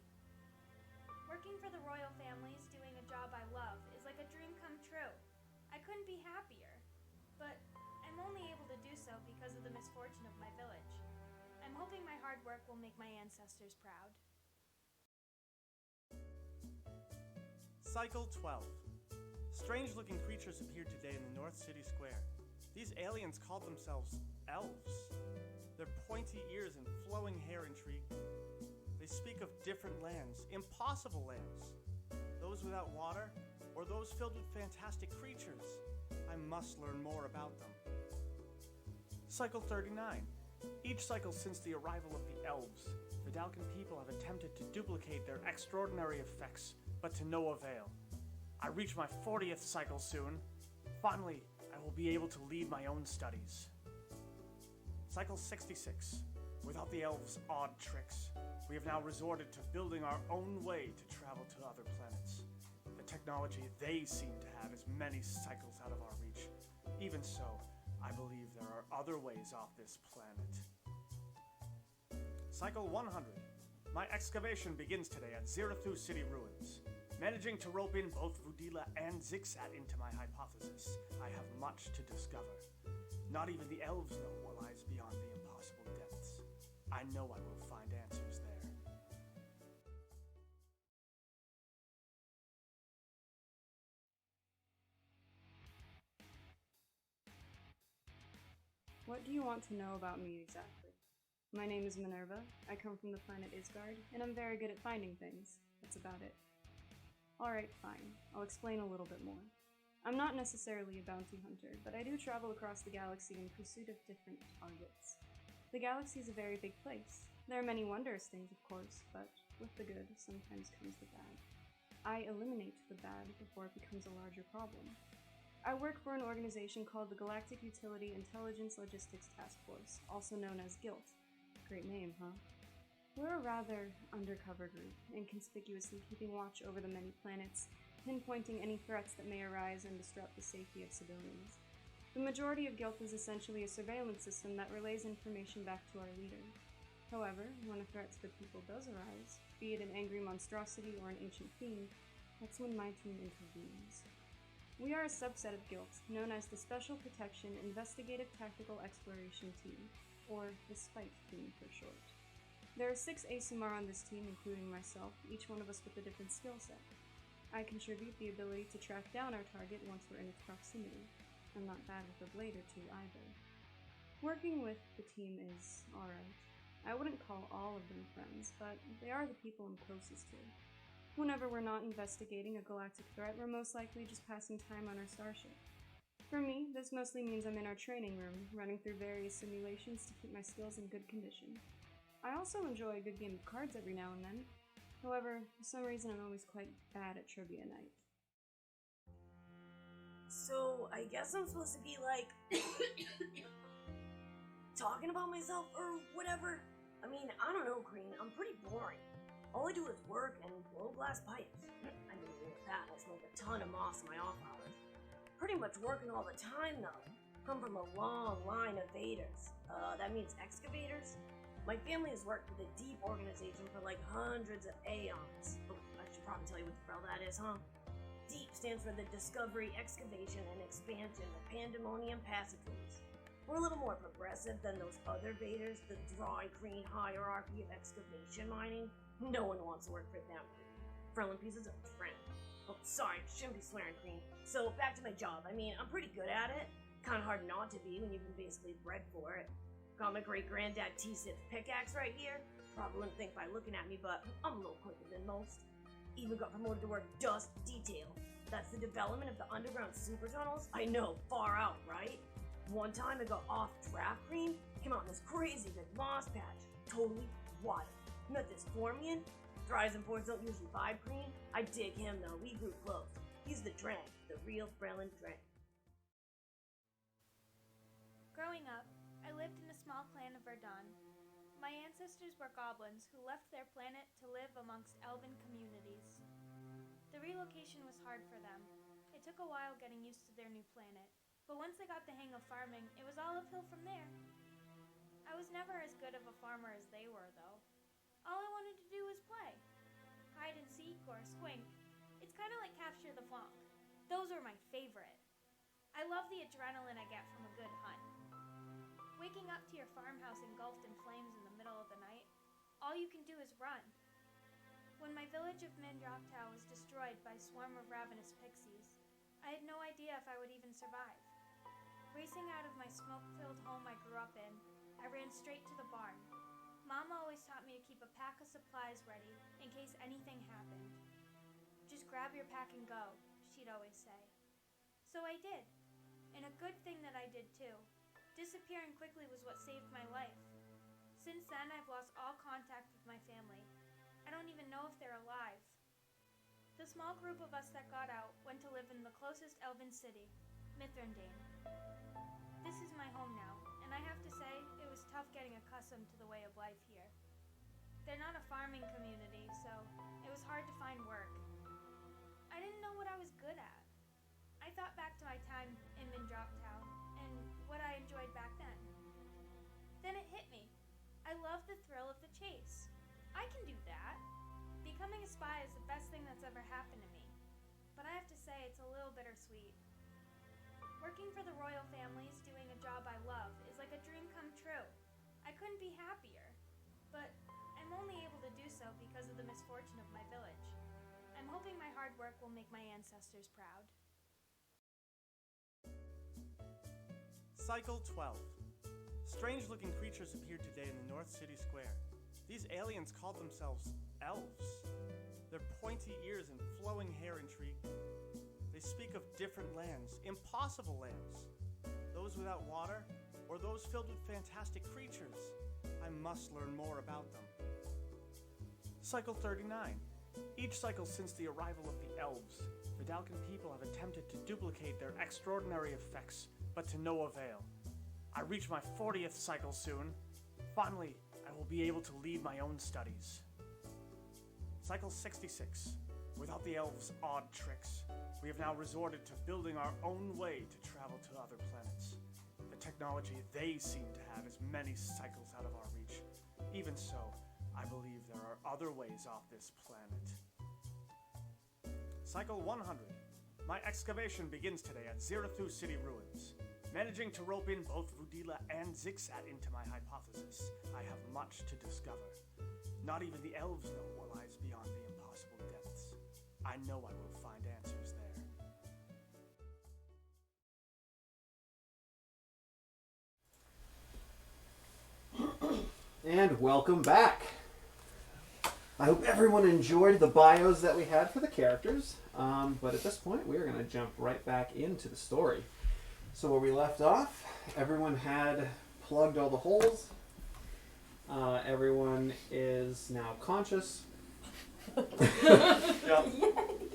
[SPEAKER 5] Working for the royal families, doing a job I love, is like a dream come true. I couldn't be happier. But I'm only able to do so because of the misfortune of my village. I'm hoping my hard work will make my ancestors proud.
[SPEAKER 4] Cycle 12. Strange-looking creatures appeared today in the North City Square. These aliens called themselves elves. Their pointy ears and flowing hair intrigue me. They speak of different lands, impossible lands. Those without water, or those filled with fantastic creatures. I must learn more about them. Cycle 39. Each cycle since the arrival of the elves, the Dalcan people have attempted to duplicate their extraordinary effects, but to no avail. I reach my 40th cycle soon. Finally, I will be able to lead my own studies. Cycle 66. Without the elves' odd tricks, we have now resorted to building our own way to travel to other planets. The technology they seem to have is many cycles out of our reach. Even so, I believe there are other ways off this planet. Cycle 100. My excavation begins today at Zirathu City Ruins. Managing to rope in both Vudila and Zixat into my hypothesis, I have much to discover. Not even the elves know what lies beyond the impossible depths. I know I will find answers there.
[SPEAKER 7] What do you want to know about me exactly? My name is Minerva, I come from the planet Isgard, and I'm very good at finding things. That's about it. Alright, fine. I'll explain a little bit more. I'm not necessarily a bounty hunter, but I do travel across the galaxy in pursuit of different targets. The galaxy is a very big place. There are many wondrous things, of course, but with the good sometimes comes the bad. I eliminate the bad before it becomes a larger problem. I work for an organization called the Galactic Utility Intelligence Logistics Task Force, also known as GILT. Great name, huh? We're a rather undercover group, inconspicuously keeping watch over the many planets, pinpointing any threats that may arise and disrupt the safety of civilians. The majority of GILT is essentially a surveillance system that relays information back to our leader. However, when a threat to the people does arise, be it an angry monstrosity or an ancient fiend, that's when my team intervenes. We are a subset of GILT, known as the Special Protection Investigative Tactical Exploration Team, or the SPITE team for short. There are 6 ASMR on this team, including myself, each one of us with a different skill set. I contribute the ability to track down our target once we're in its proximity. I'm not bad with a blade or two either. Working with the team is alright. I wouldn't call all of them friends, but they are the people I'm closest to. Whenever we're not investigating a galactic threat, we're most likely just passing time on our starship. For me, this mostly means I'm in our training room, running through various simulations to keep my skills in good condition. I also enjoy a good game of cards every now and then. However, for some reason I'm always quite bad at trivia night.
[SPEAKER 8] So, I guess I'm supposed to be like... talking about myself or whatever? I mean, I don't know, Green. I'm pretty boring. All I do is work and blow glass pipes. I mean, with that, I smoke a ton of moss in my off hours. Pretty much working all the time, though. Come from a long line of vaders. That means excavators? My family has worked with a deep organization for like hundreds of aeons. Oh, I should probably tell you what the hell that is, huh? DEEP stands for the Discovery, Excavation, and Expansion of Pandemonium Passageways. We're a little more progressive than those other vaders, the dry, green hierarchy of excavation mining. No one wants to work for them. Frelin pieces of trend. Oh, sorry, shouldn't be swearing, Green. So, back to my job. I mean, I'm pretty good at it. Kinda hard not to be when you've been basically bred for it. Got my great-granddad T-Sith pickaxe right here. Probably wouldn't think by looking at me, but I'm a little quicker than most. Even got promoted to work dust detail. That's the development of the underground super tunnels? I know, far out, right? One time I got off draft cream, came out in this crazy big moss patch. Totally wild. Met this Formian. Thrives and Fords don't usually vibe cream. I dig him though, we grew close. He's the Drank, the real Freeland Drank.
[SPEAKER 9] Growing up, I lived in a small clan of Verdun. My ancestors were goblins who left their planet to live amongst elven communities. The relocation was hard for them. It took a while getting used to their new planet, but once they got the hang of farming, it was all uphill from there. I was never as good of a farmer as they were, though. All I wanted to do was play. Hide and seek or squink. It's kind of like capture the flanc. Those are my favorite. I love the adrenaline I get from a good hunt. Waking up to your farmhouse engulfed in flames in the middle of the night, all you can do is run. When my village of Mindroktau was destroyed by a swarm of ravenous pixies, I had no idea if I would even survive. Racing out of my smoke-filled home I grew up in, I ran straight to the barn. Mama always taught me to keep a pack of supplies ready in case anything happened. Just grab your pack and go, she'd always say. So I did, and a good thing that I did too. Disappearing quickly was what saved my life. Since then, I've lost all contact with my family. I don't even know if they're alive. The small group of us that got out went to live in the closest elven city, Mithrandane. This is my home now, and I have to say, it was tough getting accustomed to the way of life here. They're not a farming community, so it was hard to find work. I didn't know what I was good at. I thought back to my time in Mindroktau and what I enjoyed back then. Then it hit me. I love the thrill of the chase. I can do that. Becoming a spy is the best thing that's ever happened to me. But I have to say it's a little bittersweet. Working for the royal families, doing a job I love, is like a dream come true. I couldn't be happier. But I'm only able to do so because of the misfortune of my village. I'm hoping my hard work will make my ancestors proud.
[SPEAKER 10] Cycle 12. Strange-looking creatures appeared today in the North City Square. These aliens called themselves elves. Their pointy ears and flowing hair intrigue me. They speak of different lands, impossible lands. Those without water, or those filled with fantastic creatures. I must learn more about them. Cycle 39. Each cycle since the arrival of the elves, Vidalcan people have attempted to duplicate their extraordinary effects, but to no avail. I reach my 40th cycle soon. Finally, I will be able to lead my own studies. Cycle 66. Without the elves' odd tricks, we have now resorted to building our own way to travel to other planets. The technology they seem to have is many cycles out of our reach. Even so, I believe there are other ways off this planet. Cycle 100. My excavation begins today at Zirathu City ruins. Managing to rope in both Vudila and Zixat into my hypothesis, I have much to discover. Not even the elves know what lies beyond the impossible depths. I know I will find answers there.
[SPEAKER 1] And welcome back. I hope everyone enjoyed the bios that we had for the characters, but at this point we're going to jump right back into the story. So where we left off, everyone had plugged all the holes. Everyone is now conscious.
[SPEAKER 4] Yep.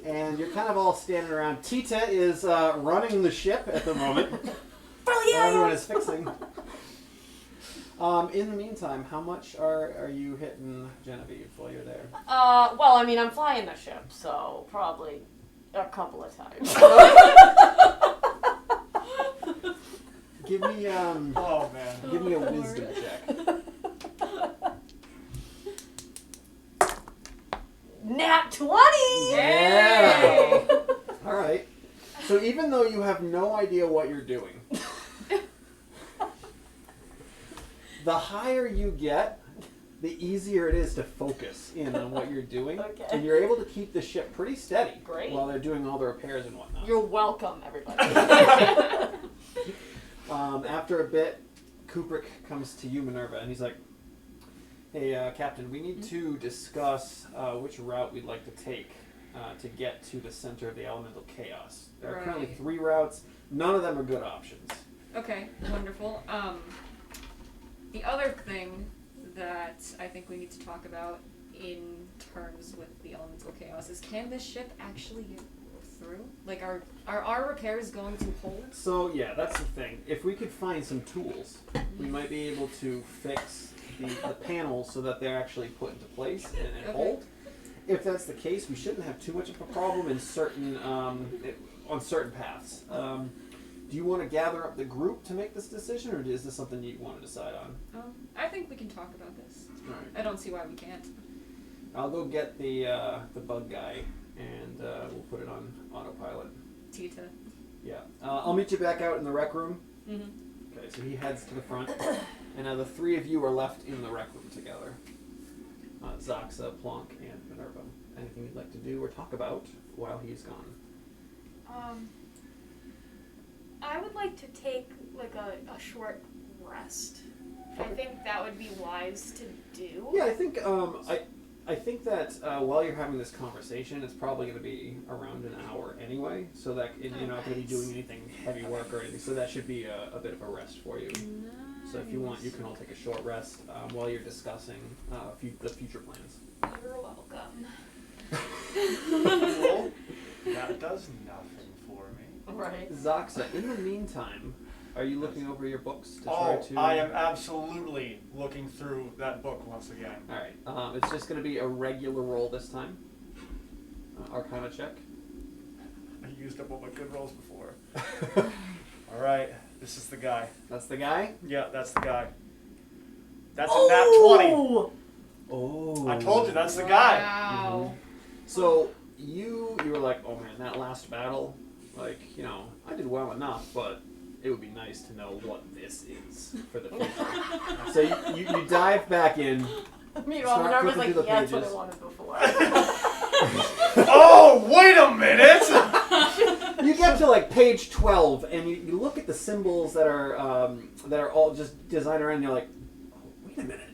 [SPEAKER 1] And you're kind of all standing around. Tita is running the ship at the moment.
[SPEAKER 8] Brilliant!
[SPEAKER 1] Everyone is fixing. In the meantime, how much are you hitting Genevieve while you're there?
[SPEAKER 6] Well, I mean, I'm flying the ship, so probably a couple of times.
[SPEAKER 1] Give me
[SPEAKER 4] Oh man.
[SPEAKER 1] give me a wisdom check.
[SPEAKER 6] Nat 20!
[SPEAKER 1] Yeah. All right. So even though you have no idea what you're doing, the higher you get, the easier it is to focus in on what you're doing.
[SPEAKER 6] Okay.
[SPEAKER 1] And you're able to keep the ship pretty steady
[SPEAKER 6] Great.
[SPEAKER 1] while they're doing all the repairs and whatnot.
[SPEAKER 6] You're welcome, everybody.
[SPEAKER 1] After a bit, Kubrick comes to you, Minerva, and he's like, hey, Captain, we need to discuss which route we'd like to take. to get to the center of the elemental chaos. There are
[SPEAKER 3] Right.
[SPEAKER 1] currently 3 routes. None of them are good options.
[SPEAKER 3] Okay, wonderful. The other thing that I think we need to talk about in terms with the elemental chaos is, can this ship actually get through? Like, are our repairs going to hold?
[SPEAKER 1] So yeah, that's the thing. If we could find some tools, we might be able to fix the panels so that they're actually put into place and
[SPEAKER 3] Okay.
[SPEAKER 1] hold. If that's the case, we shouldn't have too much of a problem in certain on certain paths. Do you want to gather up the group to make this decision, or is this something you want to decide on?
[SPEAKER 3] I think we can talk about this.
[SPEAKER 1] All right.
[SPEAKER 3] I don't see why we can't.
[SPEAKER 1] I'll go get the bug guy, and we'll put it on autopilot.
[SPEAKER 3] Tita.
[SPEAKER 1] Yeah. I'll meet you back out in the rec room.
[SPEAKER 3] Mm-hmm.
[SPEAKER 1] Okay, so he heads to the front, and now the 3 of you are left in the rec room together. Zaxa, Plonk, and Minerva. Anything you'd like to do or talk about while he's gone?
[SPEAKER 5] I would like to take like a short rest. I think that would be wise to do.
[SPEAKER 1] Yeah, I think I think that while you're having this conversation, it's probably going to be around an hour anyway, so that you're not going to be doing anything heavy work or anything. So that should be a bit of a rest for you.
[SPEAKER 3] Nice.
[SPEAKER 1] So if you want, you can all take a short rest while you're discussing the future plans.
[SPEAKER 5] You're welcome.
[SPEAKER 4] Well, that does nothing for me.
[SPEAKER 6] Right.
[SPEAKER 1] Zaxa, in the meantime, are you looking over your books to try to...
[SPEAKER 4] I am absolutely looking through that book once again.
[SPEAKER 1] Alright, it's just going to be a regular roll this time. Arcana check.
[SPEAKER 4] I used up all my good rolls before. Alright, this is the guy.
[SPEAKER 1] That's the guy?
[SPEAKER 4] Yeah, that's the guy. That's a nat 20.
[SPEAKER 1] Oh.
[SPEAKER 4] I told you, that's the guy.
[SPEAKER 3] Wow.
[SPEAKER 1] So, you were like, oh man, that last battle, like, I did well enough, but it would be nice to know what this is for the future. So you dive back in.
[SPEAKER 6] Meanwhile,
[SPEAKER 1] Start
[SPEAKER 6] Minerva's
[SPEAKER 1] flipping
[SPEAKER 6] like,
[SPEAKER 1] through the
[SPEAKER 6] yeah, that's what I
[SPEAKER 1] pages.
[SPEAKER 6] wanted before.
[SPEAKER 4] Oh, wait a minute!
[SPEAKER 1] You get to like page 12, and you look at the symbols that are all just designed around, and you're like, oh, wait a minute.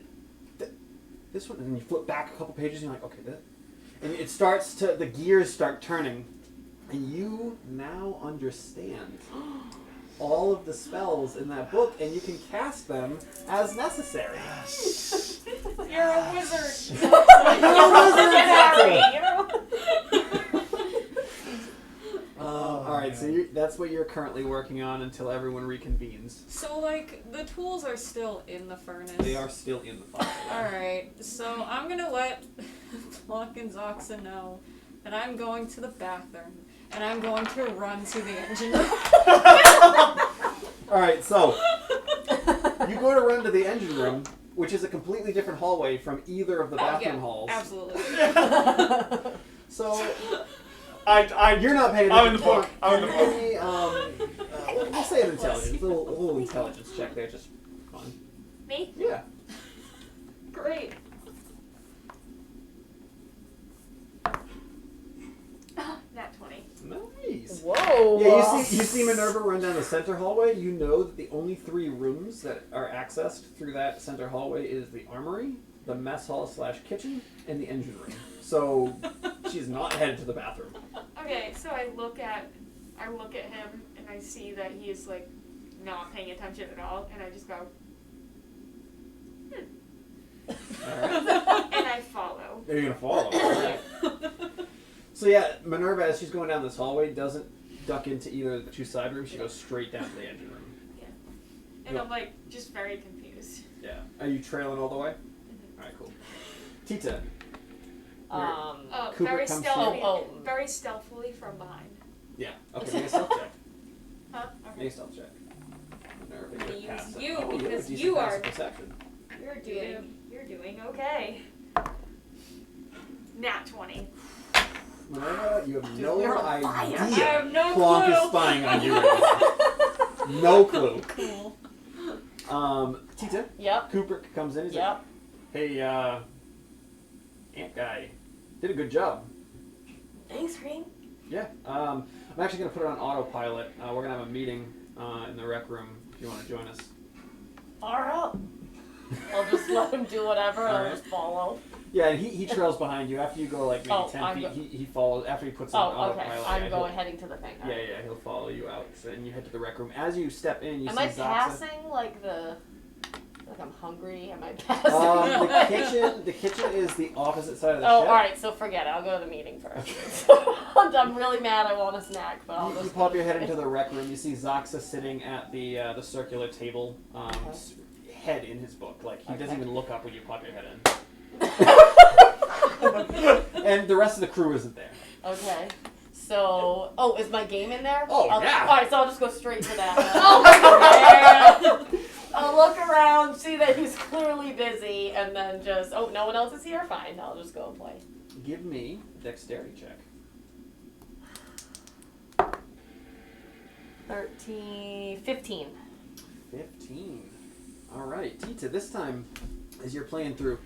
[SPEAKER 1] This one, and you flip back a couple pages, and you're like, okay, that. And it starts to, the gears start turning, and you now understand all of the spells in that book, and you can cast them as necessary.
[SPEAKER 3] You're a wizard.
[SPEAKER 1] Alright, so that's what you're currently working on until everyone reconvenes.
[SPEAKER 3] So, like, the tools are still in the furnace.
[SPEAKER 1] They are still in the fire.
[SPEAKER 3] Alright, so I'm gonna let Plonk and Zoxa know that I'm going to the bathroom, and I'm going to run to the engine room.
[SPEAKER 1] Alright, so you go to run to the engine room, which is a completely different hallway from either of the bathroom halls.
[SPEAKER 3] Absolutely.
[SPEAKER 1] So
[SPEAKER 4] I
[SPEAKER 1] you're not paying
[SPEAKER 4] I'm in
[SPEAKER 1] attention.
[SPEAKER 4] the book. I'm in the book.
[SPEAKER 1] Give me, we'll say an intelligence. A little intelligence check there, just fun.
[SPEAKER 5] Me?
[SPEAKER 1] Yeah.
[SPEAKER 5] Great. Nat 20.
[SPEAKER 1] Nice.
[SPEAKER 6] Whoa.
[SPEAKER 1] Yeah, you see Minerva run down the center hallway. You know that the only 3 rooms that are accessed through that center hallway is the armory, the mess hall / kitchen, and the engine room. So she's not headed to the bathroom.
[SPEAKER 5] Okay, so I look at him and I see that he is like not paying attention at all, and I just go,
[SPEAKER 1] Alright.
[SPEAKER 5] and I follow.
[SPEAKER 1] You're gonna follow. Alright. So yeah, Minerva, as she's going down this hallway, doesn't duck into either of the 2 side rooms. She goes straight down to the engine room.
[SPEAKER 5] Yeah. And I'm like just very confused.
[SPEAKER 1] Yeah. Are you trailing all the way? Alright, cool. Tita. Cooper
[SPEAKER 5] Very
[SPEAKER 1] comes
[SPEAKER 5] stealthily,
[SPEAKER 6] to-
[SPEAKER 5] very stealthily from behind.
[SPEAKER 1] Yeah. Okay, make a stealth check.
[SPEAKER 5] Huh?
[SPEAKER 1] Make
[SPEAKER 5] Okay.
[SPEAKER 1] a stealth check. Minerva,
[SPEAKER 5] I'm gonna
[SPEAKER 1] you're
[SPEAKER 5] use
[SPEAKER 1] passive.
[SPEAKER 5] you
[SPEAKER 1] Oh, you have a
[SPEAKER 5] because
[SPEAKER 1] decent
[SPEAKER 5] you are-
[SPEAKER 1] passive perception.
[SPEAKER 5] You're doing okay. Nat 20.
[SPEAKER 1] Minerva, you have no
[SPEAKER 6] you're on
[SPEAKER 1] idea
[SPEAKER 6] fire.
[SPEAKER 3] I have no
[SPEAKER 1] Plonk
[SPEAKER 3] clue.
[SPEAKER 1] is spying on you right now. No clue.
[SPEAKER 3] Cool.
[SPEAKER 1] Tita,
[SPEAKER 6] Yep.
[SPEAKER 1] Cooper comes in. He's like,
[SPEAKER 6] Yep.
[SPEAKER 1] hey, ant guy, did a good job.
[SPEAKER 6] Thanks, Green.
[SPEAKER 1] Yeah. I'm actually going to put it on autopilot. We're going to have a meeting in the rec room if you want to join us.
[SPEAKER 6] Alright. I'll just let him do whatever and I'll
[SPEAKER 1] Alright.
[SPEAKER 6] just follow.
[SPEAKER 1] Yeah, and he trails behind you. After you go like maybe
[SPEAKER 6] Oh,
[SPEAKER 1] 10
[SPEAKER 6] I'm
[SPEAKER 1] feet,
[SPEAKER 6] go-
[SPEAKER 1] he follows. After he puts on
[SPEAKER 6] Oh, okay. I'm
[SPEAKER 1] he'll-
[SPEAKER 6] going heading to the thing.
[SPEAKER 1] Yeah, yeah, he'll follow you out. So, and you head to the rec room. As you step in, you
[SPEAKER 6] Am
[SPEAKER 1] see
[SPEAKER 6] I
[SPEAKER 1] Zaxa.
[SPEAKER 6] passing like I'm hungry? Am I passing?
[SPEAKER 1] The kitchen is the opposite side of the
[SPEAKER 6] Oh,
[SPEAKER 1] ship.
[SPEAKER 6] alright, so forget it. I'll go to the meeting first. I'm really mad I want a snack, but I'll
[SPEAKER 1] You
[SPEAKER 6] just...
[SPEAKER 1] pop your head into the rec room. You see Zaxa sitting at the circular table, head in his book. Like, he doesn't even look up when you pop your head in. And the rest of the crew isn't there.
[SPEAKER 6] Okay. So... Oh, is my game in there?
[SPEAKER 1] Oh, yeah.
[SPEAKER 6] Alright, so I'll just go straight to that. I'll look around, see that he's clearly busy, and then just... Oh, no one else is here? Fine, I'll just go and play.
[SPEAKER 1] Give me a dexterity check.
[SPEAKER 6] 15.
[SPEAKER 1] 15. Alright, Tita, this time, as you're playing through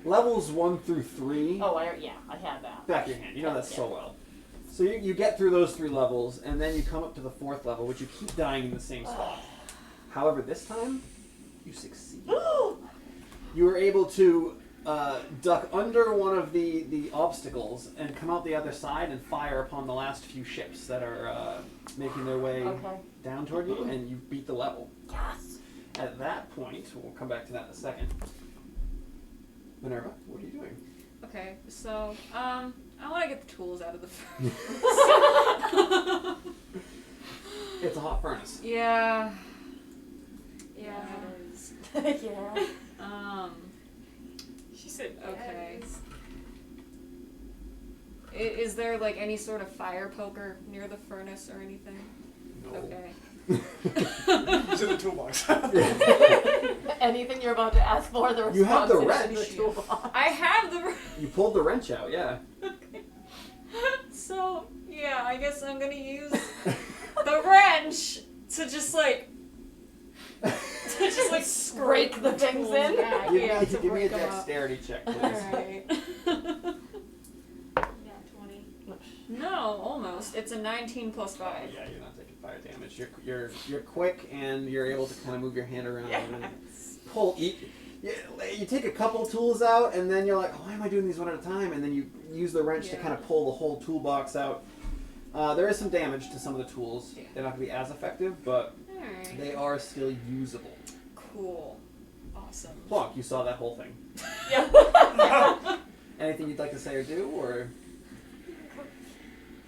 [SPEAKER 1] levels 1 through 3...
[SPEAKER 6] Oh, I had that.
[SPEAKER 1] Back your hand. You know that so well. So you get through those 3 levels, and then you come up to the 4th level, which you keep dying in the same spot. However, this time, you succeed. You were able to duck under one of the obstacles and come out the other side and fire upon the last few ships that are making their way down toward you, and you beat the level.
[SPEAKER 6] Yes!
[SPEAKER 1] At that point, we'll come back to that in a second. Minerva, what are you doing?
[SPEAKER 3] Okay, so, I want to get the tools out of the furnace.
[SPEAKER 1] It's a hot furnace.
[SPEAKER 3] Yeah. Yeah, it is.
[SPEAKER 6] Yeah.
[SPEAKER 3] She said, okay. Is there, like, any sort of fire poker near the furnace or anything?
[SPEAKER 1] No.
[SPEAKER 3] Okay.
[SPEAKER 4] It's in the toolbox.
[SPEAKER 6] Anything you're about to ask for, the response
[SPEAKER 1] You have the
[SPEAKER 6] is
[SPEAKER 1] wrench.
[SPEAKER 6] in the toolbox.
[SPEAKER 3] I have the...
[SPEAKER 1] You pulled the wrench out, yeah.
[SPEAKER 3] Okay. So, yeah, I guess I'm gonna use the wrench to just, like...
[SPEAKER 6] break the things in.
[SPEAKER 1] Give me a
[SPEAKER 3] break them up.
[SPEAKER 1] dexterity check, please.
[SPEAKER 3] Alright.
[SPEAKER 5] Yeah, 20.
[SPEAKER 3] No, almost. It's a 19 plus 5.
[SPEAKER 1] Yeah, you're not taking fire damage. You're quick and you're able to kind of move your hand around and pull. You take a couple tools out and then you're like, oh, why am I doing these one at a time? And then you use the wrench to kind of pull the whole toolbox out. There is some damage to some of the tools. They're not going to be as effective, but they are still usable.
[SPEAKER 3] Cool. Awesome.
[SPEAKER 1] Plonk, you saw that whole thing.
[SPEAKER 6] Yeah.
[SPEAKER 1] Anything you'd like to say or do, or?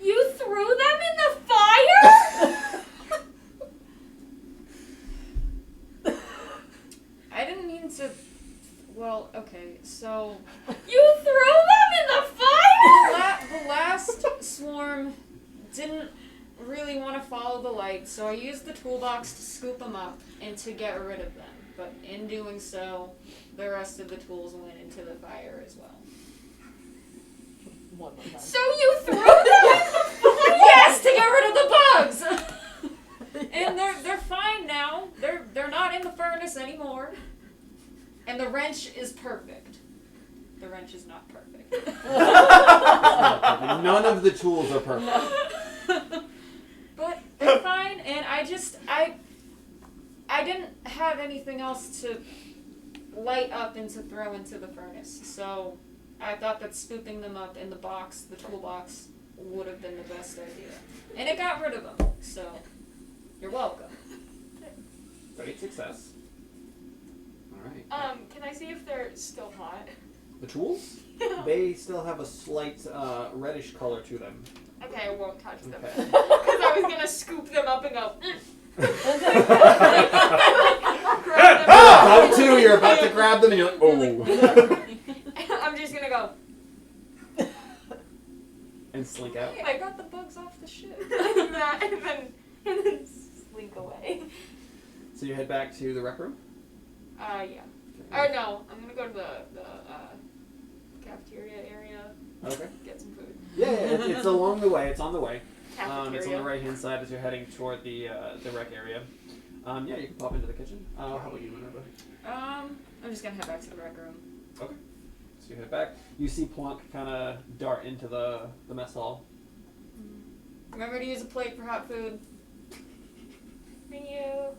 [SPEAKER 5] You threw them in the fire?
[SPEAKER 3] I didn't mean to... Well, okay, so...
[SPEAKER 5] You threw them in the fire?
[SPEAKER 3] The last swarm didn't really want to follow the light, so I used the toolbox to scoop them up and to get rid of them. But in doing so, the rest of the tools went into the fire as well.
[SPEAKER 6] One more time.
[SPEAKER 5] So you threw them in the fire?
[SPEAKER 3] Yes, to get rid of the bugs! And they're fine now. They're not in the furnace anymore. And the wrench is perfect. The wrench is not perfect.
[SPEAKER 1] None of the tools are perfect.
[SPEAKER 3] But they're fine, and I didn't have anything else to light up and to throw into the furnace, so I thought that scooping them up in the box, the toolbox, would have been the best idea. And it got rid of them, so you're welcome.
[SPEAKER 1] Great success. Alright.
[SPEAKER 5] Can I see if they're still hot?
[SPEAKER 1] The tools?
[SPEAKER 5] Yeah.
[SPEAKER 1] They still have a slight reddish color to them.
[SPEAKER 5] Okay, I won't touch them.
[SPEAKER 1] Okay.
[SPEAKER 5] Because I was gonna scoop them up and go,
[SPEAKER 1] How to? You're about to grab them and you're like, oh.
[SPEAKER 5] I'm just gonna go,
[SPEAKER 1] And slink out.
[SPEAKER 3] I got the bugs off the ship.
[SPEAKER 5] like that, and then slink away.
[SPEAKER 1] So you head back to the rec room?
[SPEAKER 5] Yeah. Or no, I'm gonna go to the cafeteria area,
[SPEAKER 1] Okay.
[SPEAKER 5] get some food.
[SPEAKER 1] Yeah, it's along the way. It's on the way.
[SPEAKER 5] Cafeteria.
[SPEAKER 1] It's on the right-hand side as you're heading toward the rec area. Yeah, you can pop into the kitchen. How about you, Minerva?
[SPEAKER 3] I'm just gonna head back to the rec room.
[SPEAKER 1] Okay. So you head back. You see Plonk kind of dart into the mess hall.
[SPEAKER 3] Remember to use a plate for hot food.
[SPEAKER 5] Thank you.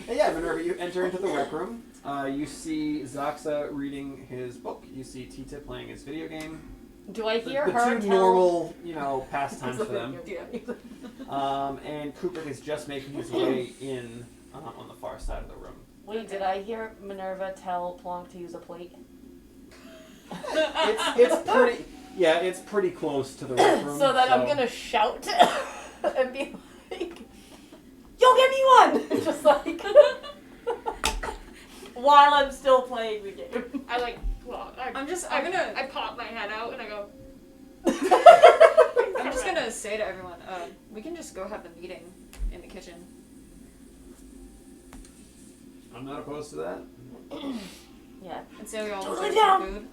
[SPEAKER 1] And yeah, Minerva, you enter into the rec room. You see Zaxa reading his book. You see Tita playing his video game.
[SPEAKER 6] Do I hear
[SPEAKER 1] the
[SPEAKER 6] her
[SPEAKER 1] two
[SPEAKER 6] tell...
[SPEAKER 1] normal, pastimes for them.
[SPEAKER 3] Yeah.
[SPEAKER 1] And Kubrick is just making his way in on the far side of the room.
[SPEAKER 6] Wait, did I hear Minerva tell Plonk to use a plate?
[SPEAKER 1] It's pretty. Yeah, it's pretty close to the rec room.
[SPEAKER 6] So then I'm gonna shout and be like, "Yo, get me one!" Just like while I'm still playing the game.
[SPEAKER 5] I like. Well, I pop my head out and I go.
[SPEAKER 3] I'm just gonna say to everyone, we can just go have the meeting in the kitchen.
[SPEAKER 1] I'm not opposed to that.
[SPEAKER 6] Yeah.
[SPEAKER 3] And say we all
[SPEAKER 6] Totally
[SPEAKER 3] order some
[SPEAKER 6] down.
[SPEAKER 3] food.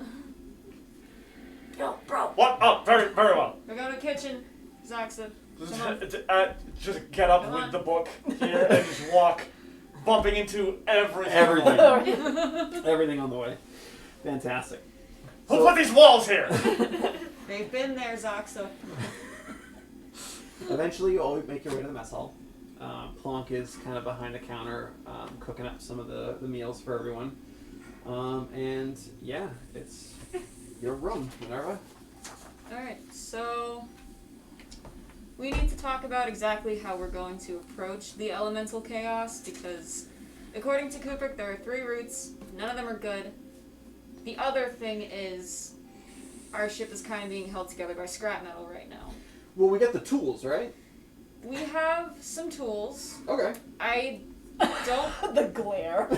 [SPEAKER 6] Yo, bro.
[SPEAKER 4] What? Oh, very, very well.
[SPEAKER 3] We're going to the kitchen. Zaxa.
[SPEAKER 4] Just get up
[SPEAKER 3] Come
[SPEAKER 4] with
[SPEAKER 3] on.
[SPEAKER 4] the book here and just walk, bumping into everything.
[SPEAKER 1] Everything on the way. Fantastic.
[SPEAKER 4] Who put these walls here?
[SPEAKER 3] They've been there, Zaxa.
[SPEAKER 1] Eventually, you all make your way to the mess hall. Plonk is kind of behind the counter, cooking up some of the meals for everyone. And yeah, it's your room, Minerva.
[SPEAKER 3] Alright, so we need to talk about exactly how we're going to approach the elemental chaos, because according to Kubrick, there are 3 routes. None of them are good. The other thing is our ship is kind of being held together by scrap metal right now.
[SPEAKER 1] Well, we get the tools, right?
[SPEAKER 3] We have some tools.
[SPEAKER 1] Okay.
[SPEAKER 3] I don't
[SPEAKER 6] The glare.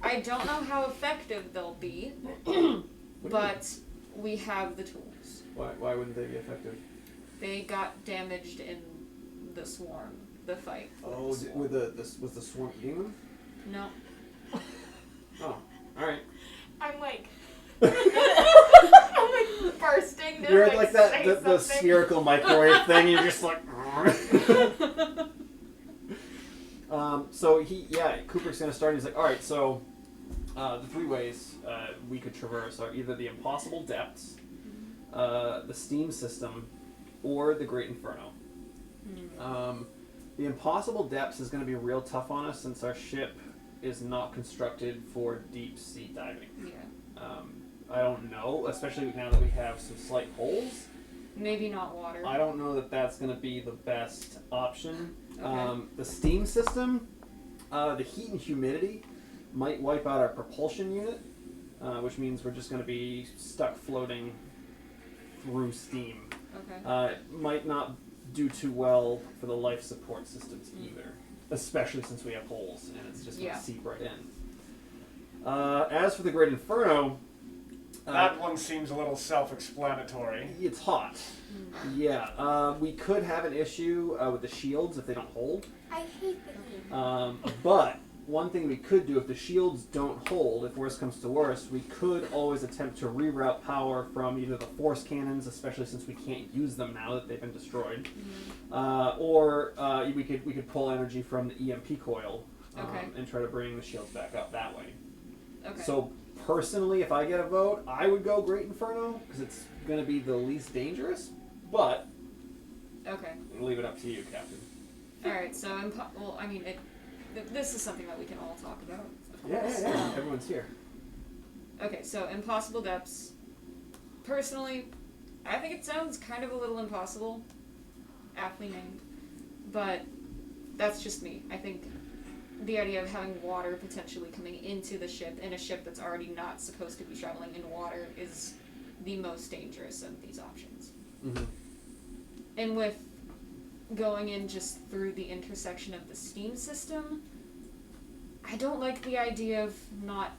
[SPEAKER 3] I don't know how effective they'll be, but we have the tools.
[SPEAKER 1] Why wouldn't they be effective?
[SPEAKER 3] They got damaged in the swarm, the fight.
[SPEAKER 1] Oh, was the swarm eating them?
[SPEAKER 3] No.
[SPEAKER 1] Oh, all right.
[SPEAKER 5] I'm like. I'm like bursting. To,
[SPEAKER 1] You're
[SPEAKER 5] like,
[SPEAKER 1] like that
[SPEAKER 5] say
[SPEAKER 1] the
[SPEAKER 5] something.
[SPEAKER 1] spherical microwave thing. You're just like. So Kubrick's gonna start. And he's like, all right, so the 3 ways we could traverse are either the impossible depths, the steam system, or the Great Inferno. The impossible depths is going to be real tough on us since our ship is not constructed for deep sea diving.
[SPEAKER 3] Yeah.
[SPEAKER 1] I don't know, especially now that we have some slight holes.
[SPEAKER 3] Maybe not water.
[SPEAKER 1] I don't know that that's going to be the best option.
[SPEAKER 3] Okay.
[SPEAKER 1] The steam system, the heat and humidity might wipe out our propulsion unit, which means we're just going to be stuck floating through steam.
[SPEAKER 3] Okay.
[SPEAKER 1] It might not do too well for the life support systems either, especially since we have holes and it's just going to seep right in. As for the Great Inferno,
[SPEAKER 4] That one seems a little self-explanatory.
[SPEAKER 1] it's hot. Yeah, we could have an issue with the shields if they don't hold.
[SPEAKER 5] I hate the heat.
[SPEAKER 1] But one thing we could do if the shields don't hold, if worse comes to worse, we could always attempt to reroute power from either the force cannons, especially since we can't use them now that they've been destroyed, or we could pull energy from the EMP coil and try to bring the shields back up that way.
[SPEAKER 3] Okay.
[SPEAKER 1] So personally, if I get a vote, I would go Great Inferno because it's going to be the least dangerous, but
[SPEAKER 3] Okay.
[SPEAKER 1] I'll leave it up to you, Captain.
[SPEAKER 3] Alright, so this is something that we can all talk about.
[SPEAKER 1] Yeah. Everyone's here.
[SPEAKER 3] Okay, so impossible depths. Personally, I think it sounds kind of a little impossible, aptly named, but that's just me. I think the idea of having water potentially coming into the ship in a ship that's already not supposed to be traveling in water is the most dangerous of these options.
[SPEAKER 1] Mm-hmm.
[SPEAKER 3] And with going in just through the intersection of the steam system, I don't like the idea of not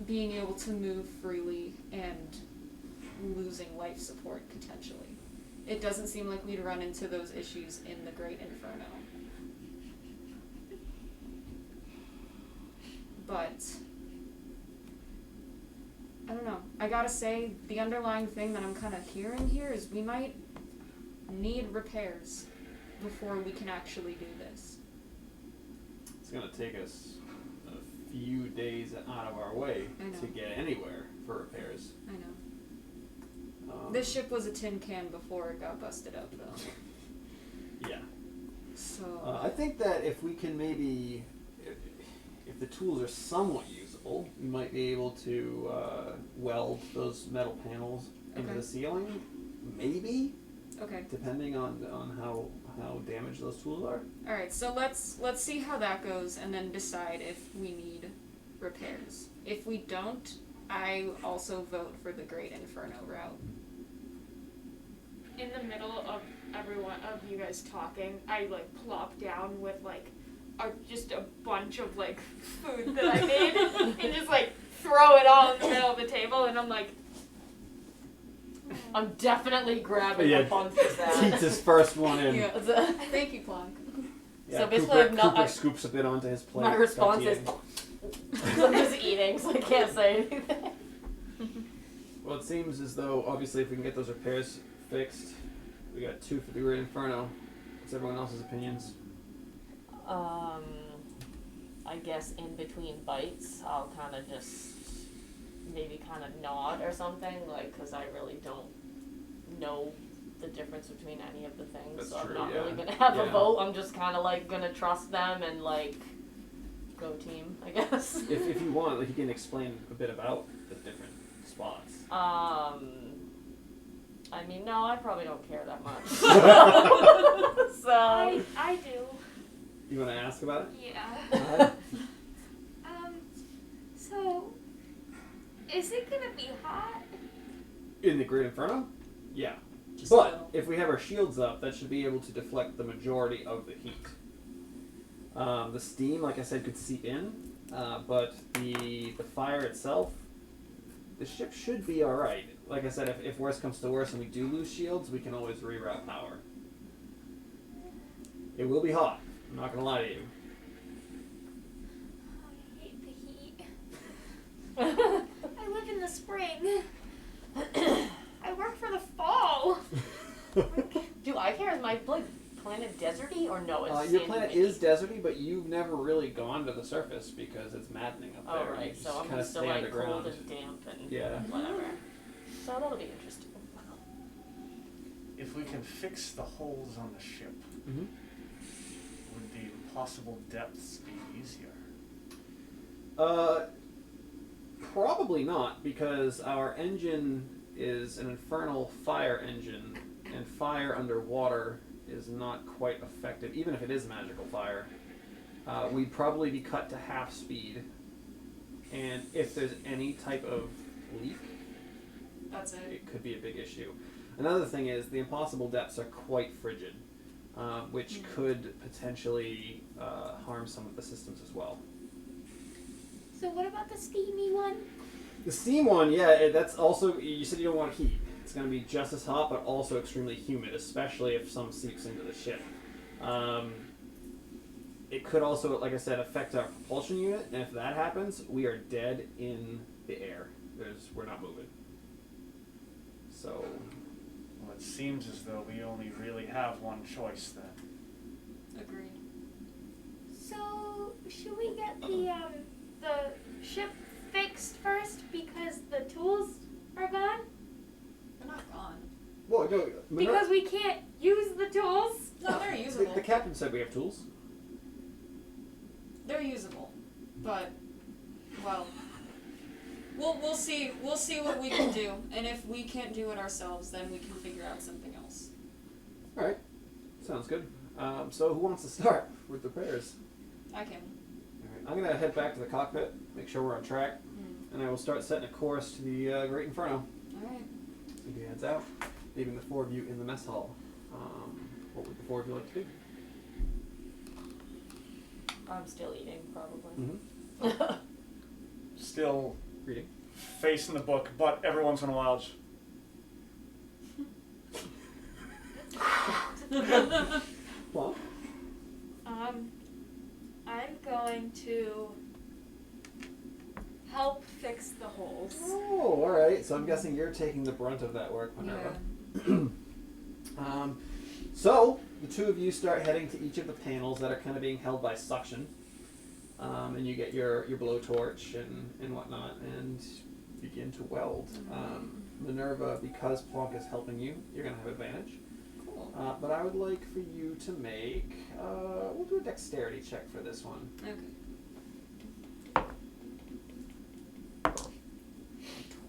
[SPEAKER 3] being able to move freely and losing life support potentially. It doesn't seem like we'd run into those issues in the Great Inferno. But I don't know. I gotta say, the underlying thing that I'm kind of hearing here is we might need repairs before we can actually do this.
[SPEAKER 1] It's going to take us a few days out of our way to get anywhere for repairs.
[SPEAKER 3] I know. This ship was a tin can before it got busted up, though.
[SPEAKER 1] Yeah.
[SPEAKER 3] So
[SPEAKER 1] I think that if we can maybe, if the tools are somewhat usable, you might be able to weld those metal panels into
[SPEAKER 3] Okay.
[SPEAKER 1] the ceiling, maybe,
[SPEAKER 3] Okay.
[SPEAKER 1] depending on how damaged those tools are.
[SPEAKER 3] All right. So let's see how that goes, and then decide if we need repairs. If we don't, I also vote for the Great Inferno route.
[SPEAKER 5] In the middle of everyone of you guys talking, I like plop down with like just a bunch of like food that I made and just like throw it all in the middle of the table, and I'm like,
[SPEAKER 6] I'm definitely grabbing
[SPEAKER 1] Yeah.
[SPEAKER 6] a bunch of that.
[SPEAKER 1] Teats his first one in.
[SPEAKER 3] Yeah. Thank you, Plonk.
[SPEAKER 1] Yeah,
[SPEAKER 6] So basically
[SPEAKER 1] Cooper,
[SPEAKER 6] I've not-
[SPEAKER 1] Cooper scoops a bit onto his plate.
[SPEAKER 6] My response
[SPEAKER 1] starts
[SPEAKER 6] is,
[SPEAKER 1] eating.
[SPEAKER 6] I'm just eating, so I can't say anything.
[SPEAKER 1] Well, it seems as though, obviously, if we can get those repairs fixed, we got 2 for the Great Inferno. What's everyone else's opinions?
[SPEAKER 6] I guess in between bites, I'll kind of just maybe kind of nod or something, like, because I really don't know the difference between any of the things.
[SPEAKER 1] That's
[SPEAKER 6] so
[SPEAKER 1] true,
[SPEAKER 6] I'm not
[SPEAKER 1] yeah.
[SPEAKER 6] really gonna have a
[SPEAKER 1] Yeah.
[SPEAKER 6] vote. I'm just kind of like gonna trust them and like go team, I guess.
[SPEAKER 1] If you want, like, you can explain a bit about the different spots.
[SPEAKER 6] I mean, no, I probably don't care that much. So
[SPEAKER 5] I do.
[SPEAKER 1] You want to ask about it?
[SPEAKER 5] Yeah.
[SPEAKER 1] Uh,
[SPEAKER 5] So, is it gonna be hot?
[SPEAKER 1] in the Great Inferno? Yeah.
[SPEAKER 3] Just
[SPEAKER 1] But
[SPEAKER 3] little.
[SPEAKER 1] if we have our shields up, that should be able to deflect the majority of the heat. The steam, like I said, could seep in, but the fire itself, the ship should be alright. Like I said, if worse comes to worse and we do lose shields, we can always reroute power. It will be hot. I'm not going to lie to you.
[SPEAKER 5] I hate the heat. I live in the spring. I work for the fall.
[SPEAKER 6] do I care? Is my like planet deserty or no? It's
[SPEAKER 1] Your
[SPEAKER 6] sandy
[SPEAKER 1] planet
[SPEAKER 6] windy?
[SPEAKER 1] is deserty, but you've never really gone to the surface because it's maddening up
[SPEAKER 6] Oh
[SPEAKER 1] there.
[SPEAKER 6] right,
[SPEAKER 1] You
[SPEAKER 6] so
[SPEAKER 1] just
[SPEAKER 6] I'm
[SPEAKER 1] kinda
[SPEAKER 6] used to
[SPEAKER 1] stay
[SPEAKER 6] like
[SPEAKER 1] underground.
[SPEAKER 6] cold and damp and
[SPEAKER 1] Yeah.
[SPEAKER 6] whatever. So that'll be interesting.
[SPEAKER 4] If we can fix the holes on the ship,
[SPEAKER 1] Mhm.
[SPEAKER 4] would the impossible depths be easier?
[SPEAKER 1] Probably not, because our engine is an infernal fire engine, and fire underwater is not quite effective, even if it is magical fire. We'd probably be cut to half speed, and if there's any type of leak,
[SPEAKER 3] That's it.
[SPEAKER 1] it could be a big issue. Another thing is the impossible depths are quite frigid, which could potentially harm some of the systems as well.
[SPEAKER 5] So what about the steamy one?
[SPEAKER 1] The steam one, yeah, that's also, you said you don't want heat. It's going to be just as hot, but also extremely humid, especially if some seeps into the ship. It could also, like I said, affect our propulsion unit, and if that happens, we are dead in the air. We're not moving. So,
[SPEAKER 4] Well, it seems as though we only really have one choice then.
[SPEAKER 3] Agreed.
[SPEAKER 5] So should we get the ship fixed first because the tools are gone?
[SPEAKER 3] They're not gone.
[SPEAKER 1] well, no,
[SPEAKER 5] Because we can't use the tools?
[SPEAKER 3] No, they're usable.
[SPEAKER 1] the captain said we have tools.
[SPEAKER 3] They're usable, but well, we'll see what we can do, and if we can't do it ourselves, then we can figure out something else.
[SPEAKER 1] All right, sounds good. So who wants to start with repairs?
[SPEAKER 3] I can.
[SPEAKER 1] All right, I'm gonna head back to the cockpit, make sure we're on track, and I will start setting a course to the Great Inferno.
[SPEAKER 3] All right.
[SPEAKER 1] So he heads out, leaving the 4 of you in the mess hall. What would the 4 of you like to do?
[SPEAKER 6] I'm still eating, probably.
[SPEAKER 1] Mm-hmm.
[SPEAKER 4] Still
[SPEAKER 1] Reading.
[SPEAKER 4] facing the book, but every once in a while, just
[SPEAKER 1] Well,
[SPEAKER 5] I'm going to help fix the holes.
[SPEAKER 1] oh, all right. So I'm guessing you're taking the brunt of that work, Minerva. So the 2 of you start heading to each of the panels that are kind of being held by suction, and you get your blowtorch and whatnot, and begin to weld. Minerva, because Plonk is helping you, you're gonna have advantage.
[SPEAKER 3] Cool.
[SPEAKER 1] But I would like for you to make. We'll do a dexterity check for this one.
[SPEAKER 3] Okay.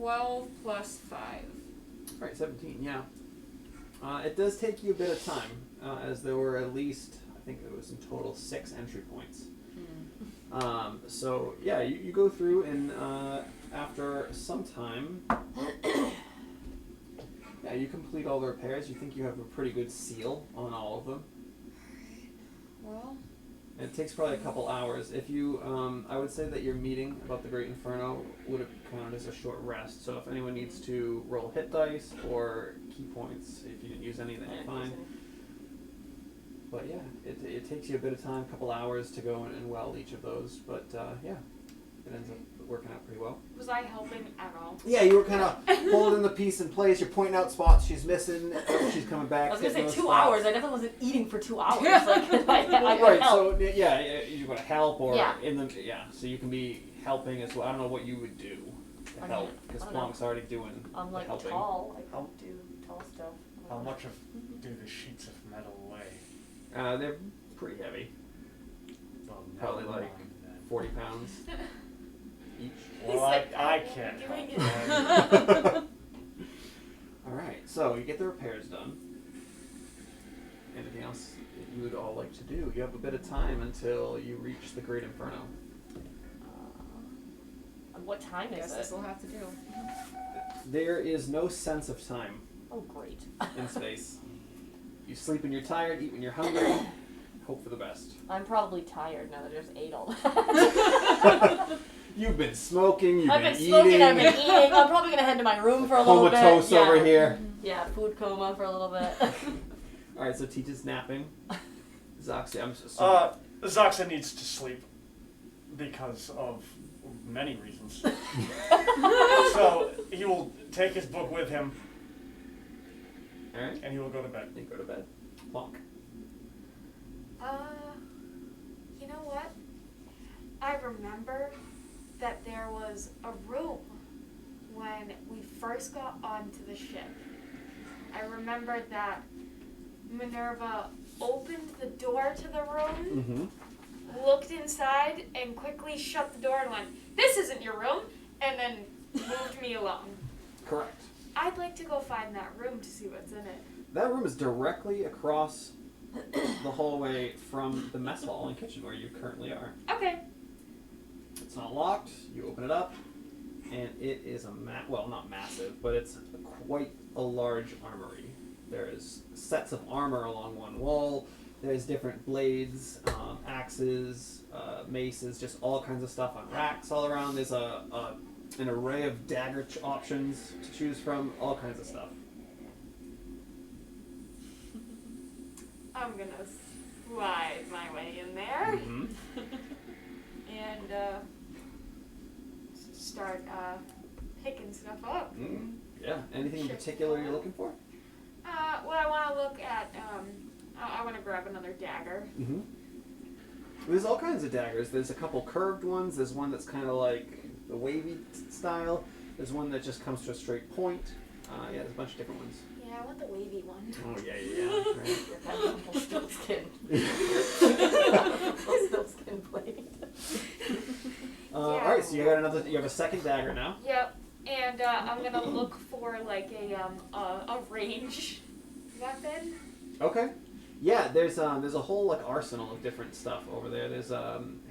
[SPEAKER 3] 12 plus 5.
[SPEAKER 1] Right, 17. Yeah. It does take you a bit of time, as there were at least, I think it was in total 6 entry points. So yeah, you go through, and after some time, yeah, you complete all the repairs. You think you have a pretty good seal on all of them.
[SPEAKER 3] Well,
[SPEAKER 1] It takes probably a couple hours. If you, I would say that your meeting about the Great Inferno would have counted as a short rest. So if anyone needs to roll hit dice or key points, if you didn't use any, then you're fine. But yeah, it takes you a bit of time, a couple hours to go and weld each of those. But yeah, it ends up working out pretty well.
[SPEAKER 5] Was I helping at all?
[SPEAKER 1] Yeah, you were kind of holding the piece in place. You're pointing out spots she's missing. She's coming back.
[SPEAKER 6] I was gonna say
[SPEAKER 1] hitting
[SPEAKER 6] 2
[SPEAKER 1] those spots.
[SPEAKER 6] hours. I definitely wasn't eating for 2 hours. Like, I
[SPEAKER 1] Right,
[SPEAKER 6] help.
[SPEAKER 1] so yeah, you're going to help or
[SPEAKER 6] Yeah.
[SPEAKER 1] so you can be helping as well. I don't know what you would do to
[SPEAKER 6] I
[SPEAKER 1] help
[SPEAKER 6] mean,
[SPEAKER 1] because
[SPEAKER 6] I don't know.
[SPEAKER 1] Plunk's already doing
[SPEAKER 6] I'm
[SPEAKER 1] the
[SPEAKER 6] like
[SPEAKER 1] helping.
[SPEAKER 6] tall. I
[SPEAKER 4] How-
[SPEAKER 6] can do tall stuff.
[SPEAKER 4] How much of do the sheets of metal weigh?
[SPEAKER 1] They're pretty heavy,
[SPEAKER 4] Well,
[SPEAKER 1] Probably
[SPEAKER 4] never
[SPEAKER 1] like
[SPEAKER 4] mind then.
[SPEAKER 1] 40 pounds each.
[SPEAKER 4] Well, I can't
[SPEAKER 5] doing
[SPEAKER 4] help.
[SPEAKER 5] it.
[SPEAKER 4] then.
[SPEAKER 1] All right, so you get the repairs done. Anything else that you would all like to do? You have a bit of time until you reach the Great Inferno.
[SPEAKER 6] What time
[SPEAKER 3] I guess
[SPEAKER 6] is
[SPEAKER 3] this
[SPEAKER 6] it?
[SPEAKER 3] will have to do.
[SPEAKER 1] There is no sense of time
[SPEAKER 6] Oh, great.
[SPEAKER 1] in space. You sleep when you're tired, eat when you're hungry, hope for the best.
[SPEAKER 6] I'm probably tired now that I just ate all that.
[SPEAKER 1] You've been smoking, you've
[SPEAKER 6] I've
[SPEAKER 1] been
[SPEAKER 6] been
[SPEAKER 1] eating.
[SPEAKER 6] smoking, I've been eating. I'm probably gonna head to my room for a little bit.
[SPEAKER 1] Comatose
[SPEAKER 6] Yeah.
[SPEAKER 1] over here.
[SPEAKER 6] Yeah, food coma for a little bit.
[SPEAKER 1] All right, so Teach napping. Zoxy, I'm so sorry.
[SPEAKER 4] Zoxa needs to sleep because of many reasons. So he will take his book with him
[SPEAKER 1] All right,
[SPEAKER 4] and he will go to bed.
[SPEAKER 1] then go to bed. Plonk.
[SPEAKER 5] You know what? I remember that there was a room when we first got onto the ship. I remember that Minerva opened the door to the room, looked inside, and quickly shut the door and went, "This isn't your room," and then moved me along.
[SPEAKER 1] Correct.
[SPEAKER 5] I'd like to go find that room to see what's in it.
[SPEAKER 1] That room is directly across the hallway from the mess hall and kitchen where you currently are.
[SPEAKER 5] Okay.
[SPEAKER 1] It's not locked. You open it up, and it is well, not massive, but it's quite a large armory. There's sets of armor along one wall. There's different blades, axes, maces, just all kinds of stuff on racks all around. There's an array of dagger options to choose from, all kinds of stuff.
[SPEAKER 5] I'm gonna slide my way in there
[SPEAKER 1] Mm-hmm.
[SPEAKER 5] and start picking stuff up.
[SPEAKER 1] Yeah. Anything in particular you're looking for?
[SPEAKER 5] Well, I want to look at. I want to grab another dagger.
[SPEAKER 1] Mm-hmm. There's all kinds of daggers. There's a couple curved ones. There's one that's kind of like the wavy style. There's one that just comes to a straight point. Yeah, there's a bunch of different ones.
[SPEAKER 5] Yeah, I want the wavy one.
[SPEAKER 1] Oh yeah. Right.
[SPEAKER 6] You're kind of almost still skin. Still skin blade.
[SPEAKER 1] All right, so you got another. You have a second dagger now.
[SPEAKER 5] Yep. And I'm gonna look for like a range weapon.
[SPEAKER 1] Okay. Yeah, there's a whole like arsenal of different stuff over there. There's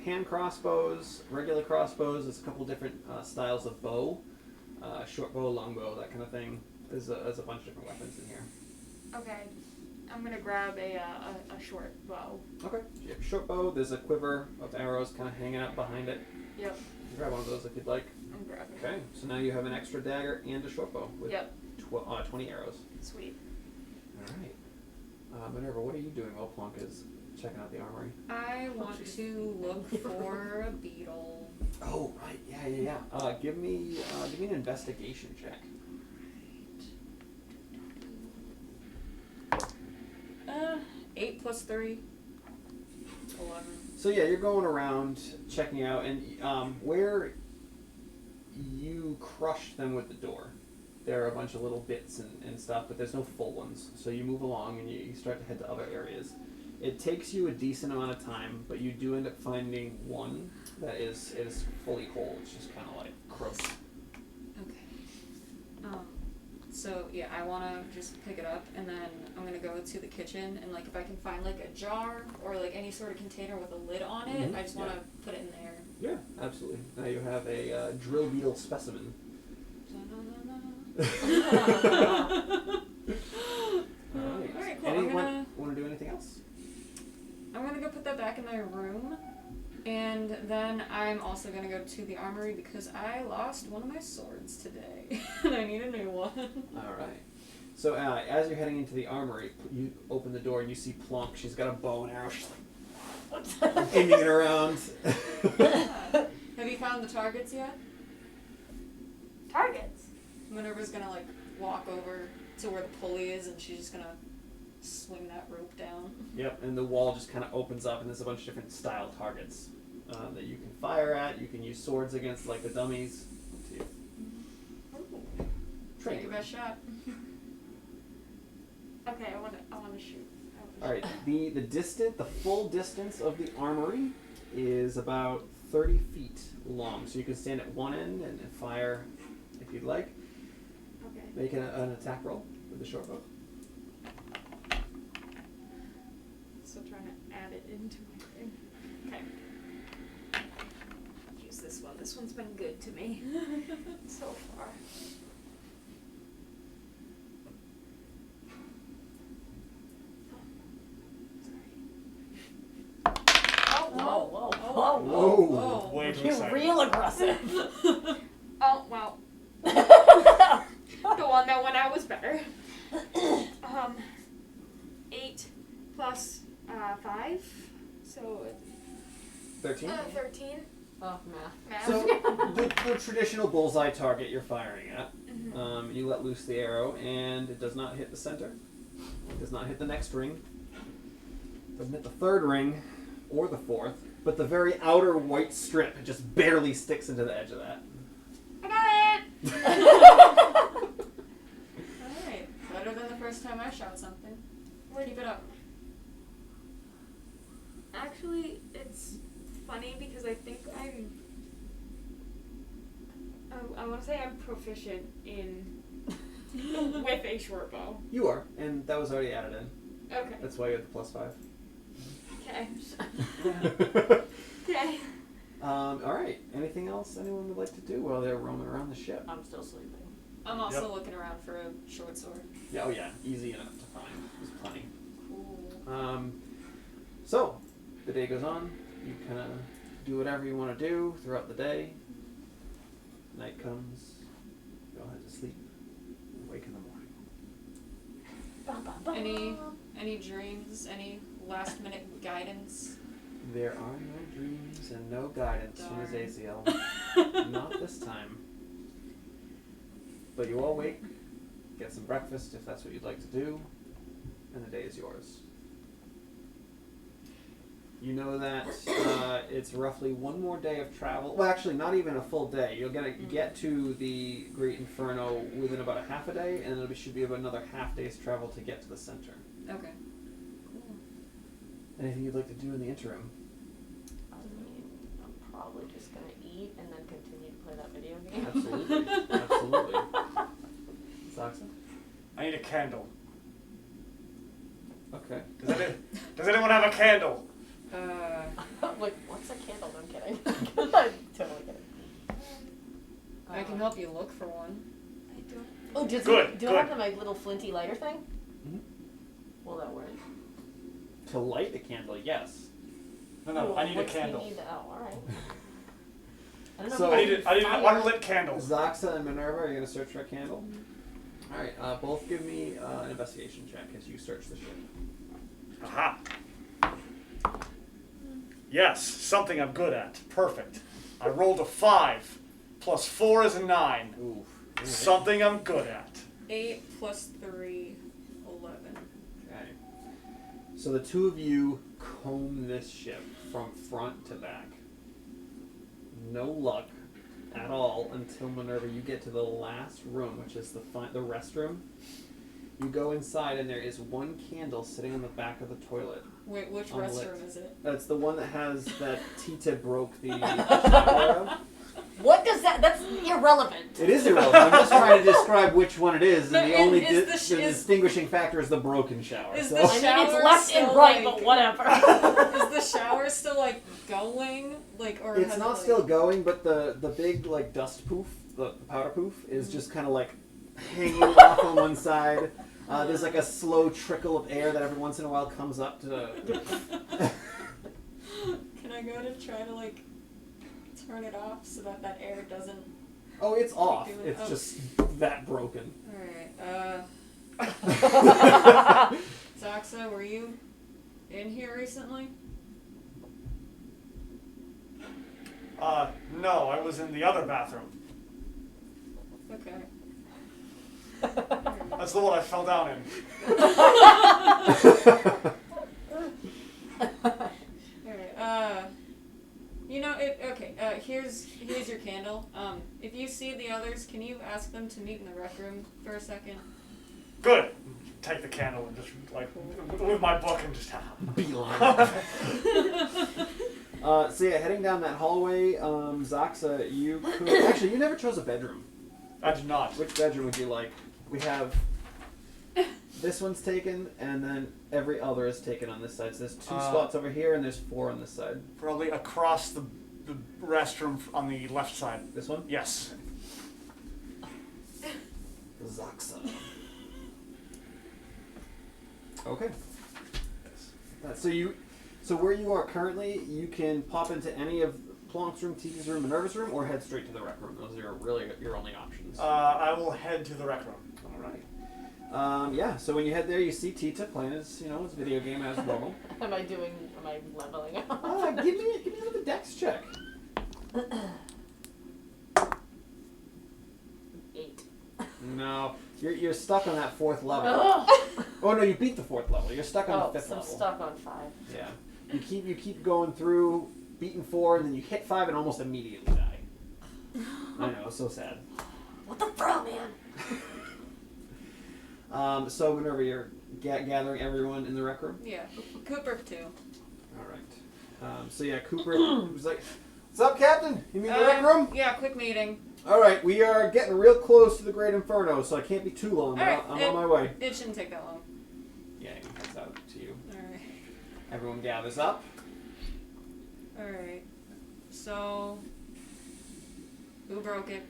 [SPEAKER 1] hand crossbows, regular crossbows. There's a couple different styles of bow, short bow, long bow, that kind of thing. There's a bunch of different weapons in here.
[SPEAKER 5] Okay. I'm gonna grab a short bow.
[SPEAKER 1] Okay. You have a short bow. There's a quiver of arrows kind of hanging out behind it.
[SPEAKER 5] Yep.
[SPEAKER 1] You can grab one of those if you'd like.
[SPEAKER 5] I'm grabbing.
[SPEAKER 1] Okay. So now you have an extra dagger and a short bow with
[SPEAKER 5] Yep.
[SPEAKER 1] 20 arrows.
[SPEAKER 5] Sweet.
[SPEAKER 1] All right. Minerva, what are you doing while Plonk is checking out the armory?
[SPEAKER 3] I want to look for a beetle.
[SPEAKER 1] Oh, right. Yeah. Give me an investigation check.
[SPEAKER 3] 8 plus 3. 11.
[SPEAKER 1] So yeah, you're going around checking out, and where you crushed them with the door, there are a bunch of little bits and stuff, but there's no full ones. So you move along and you start to head to other areas. It takes you a decent amount of time, but you do end up finding one that is fully whole. It's just kind of like crooked.
[SPEAKER 3] Okay. So yeah, I wanna just pick it up, and then I'm gonna go to the kitchen, and like if I can find like a jar or like any sort of container with a lid on it,
[SPEAKER 1] Mhm,
[SPEAKER 3] I just wanna put it in there.
[SPEAKER 1] Yeah, absolutely. Now you have a drill beetle specimen. Alright.
[SPEAKER 3] Alright, cool.
[SPEAKER 1] Anyone want to do anything else?
[SPEAKER 3] I'm gonna go put that back in my room, and then I'm also gonna go to the armory because I lost one of my swords today, and I need a new one.
[SPEAKER 1] Alright. So as you're heading into the armory, you open the door and you see Plunk. She's got a bow and arrow. She's like aiming it around.
[SPEAKER 3] Have you found the targets yet?
[SPEAKER 5] Targets.
[SPEAKER 3] Minerva's gonna like walk over to where the pulley is, and she's just gonna swing that rope down.
[SPEAKER 1] Yep, and the wall just kind of opens up, and there's a bunch of different style targets that you can fire at. You can use swords against, like, the dummies. Up to you.
[SPEAKER 3] Take your best shot.
[SPEAKER 5] Okay, I wanna shoot.
[SPEAKER 1] All right, the full distance of the armory is about 30 feet long. So you can stand at one end and fire if you'd like.
[SPEAKER 5] Okay.
[SPEAKER 1] Make an attack roll with the short bow.
[SPEAKER 3] Still trying to add it into my thing. Okay. Use this one. This one's been good to me so far.
[SPEAKER 1] Whoa.
[SPEAKER 4] Way too
[SPEAKER 6] You're
[SPEAKER 4] excited.
[SPEAKER 6] real aggressive.
[SPEAKER 5] Oh well. The one that when I was better. 8 plus 5, so
[SPEAKER 1] 13.
[SPEAKER 5] 13.
[SPEAKER 6] Oh, math.
[SPEAKER 5] Math.
[SPEAKER 1] So the traditional bullseye target you're firing at. You let loose the arrow, and it does not hit the center. It does not hit the next ring. Doesn't hit the third ring, or the fourth. But the very outer white strip just barely sticks into the edge of that.
[SPEAKER 5] I got it.
[SPEAKER 3] Alright. Better than the first time I shot something. Keep it up.
[SPEAKER 5] Actually, it's funny because I think I want to say I'm proficient in with a short bow.
[SPEAKER 1] You are, and that was already added in.
[SPEAKER 5] Okay.
[SPEAKER 1] That's why you had the +5.
[SPEAKER 5] Okay. Okay.
[SPEAKER 1] All right. Anything else anyone would like to do while they're roaming around the ship?
[SPEAKER 6] I'm still sleeping.
[SPEAKER 3] I'm also looking around for a short sword.
[SPEAKER 1] Yeah. Oh yeah. Easy enough to find. There's plenty.
[SPEAKER 3] Cool.
[SPEAKER 1] So the day goes on. You kind of do whatever you want to do throughout the day. Night comes. You all head to sleep. And wake in the morning.
[SPEAKER 3] Any dreams? Any last minute guidance?
[SPEAKER 1] There are no dreams and no guidance from
[SPEAKER 3] Darn.
[SPEAKER 1] Azaziel. Not this time. But you all wake, get some breakfast if that's what you'd like to do, and the day is yours. You know that it's roughly one more day of travel. Well, actually, not even a full day. You'll get to the Great Inferno within about a half a day, and it should be about another half day's travel to get to the center.
[SPEAKER 3] Okay.
[SPEAKER 1] Anything you'd like to do in the interim?
[SPEAKER 6] I mean, I'm probably just gonna eat and then continue to play that video game.
[SPEAKER 1] Absolutely. Absolutely. Saxa?
[SPEAKER 4] I need a candle.
[SPEAKER 1] Okay.
[SPEAKER 4] Does anyone have a candle?
[SPEAKER 6] Like, what's a candle? No, I'm kidding. I'm totally kidding.
[SPEAKER 3] I can help you look for one.
[SPEAKER 5] I don't.
[SPEAKER 6] Oh, do
[SPEAKER 4] Good,
[SPEAKER 6] I have my little flinty lighter thing?
[SPEAKER 1] Mhm.
[SPEAKER 6] Will that work?
[SPEAKER 1] To light the candle, yes.
[SPEAKER 4] No, I need a
[SPEAKER 6] What's
[SPEAKER 4] candle.
[SPEAKER 6] Oh, alright. I don't know.
[SPEAKER 1] So-
[SPEAKER 6] if
[SPEAKER 4] I need an unlit candle.
[SPEAKER 1] Zaxa and Minerva, are you going to search for a candle? Alright, both give me an investigation check as you search the ship.
[SPEAKER 4] Aha. Yes, something I'm good at. Perfect. I rolled a 5. Plus 4 is a 9.
[SPEAKER 1] Ooh. Alright.
[SPEAKER 4] Something I'm good at.
[SPEAKER 3] 8 plus 3, 11.
[SPEAKER 1] Okay. So the two of you comb this ship from front to back. No luck at all until Minerva, you get to the last room, which is the restroom. You go inside and there is one candle sitting on the back of the toilet.
[SPEAKER 3] Wait, which
[SPEAKER 1] Unlit.
[SPEAKER 3] restroom is it?
[SPEAKER 1] That's the one that has that Tita broke the shower of.
[SPEAKER 6] What does That's irrelevant.
[SPEAKER 1] It is irrelevant. I'm just trying to describe which one it is, and the only
[SPEAKER 3] is
[SPEAKER 1] the distinguishing factor is the broken shower.
[SPEAKER 3] Is
[SPEAKER 1] so.
[SPEAKER 3] the
[SPEAKER 6] I mean, it's
[SPEAKER 3] shower
[SPEAKER 6] left and
[SPEAKER 3] still,
[SPEAKER 6] right,
[SPEAKER 3] like-
[SPEAKER 6] but whatever.
[SPEAKER 3] Is the shower still like going? Like, or
[SPEAKER 1] It's
[SPEAKER 3] has
[SPEAKER 1] not
[SPEAKER 3] it, like...
[SPEAKER 1] still going, but the big like dust poof, the powder poof, is just kind of like hanging off on one side. There's like a slow trickle of air that every once in a while comes up to.
[SPEAKER 3] Can I go to try to like turn it off so that that air doesn't?
[SPEAKER 1] Oh, it's off.
[SPEAKER 3] doing-
[SPEAKER 1] It's
[SPEAKER 3] oh.
[SPEAKER 1] just that broken.
[SPEAKER 3] All right. Zaxa, were you in here recently?
[SPEAKER 4] No, I was in the other bathroom.
[SPEAKER 3] Okay.
[SPEAKER 4] That's the one I fell down in.
[SPEAKER 3] Alright, you know, okay, here's your candle. If you see the others, can you ask them to meet in the rec room for a second?
[SPEAKER 4] Good. Take the candle and just, like, with my book and just...
[SPEAKER 1] Beeline. So yeah, heading down that hallway, Zaxa, you could... Actually, you never chose a bedroom.
[SPEAKER 4] I did not.
[SPEAKER 1] Which bedroom would you like? We have... This one's taken, and then every other is taken on this side. So there's 2 spots over here, and there's 4 on this side.
[SPEAKER 4] Probably across the restroom on the left side.
[SPEAKER 1] This one?
[SPEAKER 4] Yes.
[SPEAKER 1] Zaxa. Okay. So where you are currently, you can pop into any of Plank's room, Tiki's room, Minerva's room, or head straight to the rec room. Those are really your only options.
[SPEAKER 4] I will head to the rec room.
[SPEAKER 1] All right. Yeah. So when you head there, you see Tita playing his video game as normal.
[SPEAKER 6] Am I leveling up?
[SPEAKER 1] Give me another dex check.
[SPEAKER 6] 8.
[SPEAKER 1] No, you're stuck on that 4th level.
[SPEAKER 6] Ugh.
[SPEAKER 1] Oh no, you beat the 4th level. You're stuck on the 5th
[SPEAKER 6] so I'm
[SPEAKER 1] level.
[SPEAKER 6] stuck on 5.
[SPEAKER 1] Yeah. You keep going through, beating 4, and then you hit 5 and almost immediately die. I know, it's so sad.
[SPEAKER 6] What the fuck, man?
[SPEAKER 1] So Minerva, you're gathering everyone in the rec room?
[SPEAKER 3] Yeah. Cooper too.
[SPEAKER 1] Alright. So yeah, Cooper was like, "What's up, Captain? You mean the rec room?"
[SPEAKER 3] Yeah, quick meeting.
[SPEAKER 1] Alright, we are getting real close to the Great Inferno, so I can't be too long.
[SPEAKER 3] All right,
[SPEAKER 1] I'm on my way.
[SPEAKER 3] It shouldn't take that long.
[SPEAKER 1] Yeah, he heads out to you.
[SPEAKER 3] Alright.
[SPEAKER 1] Everyone gathers up.
[SPEAKER 3] Alright. So, who broke it?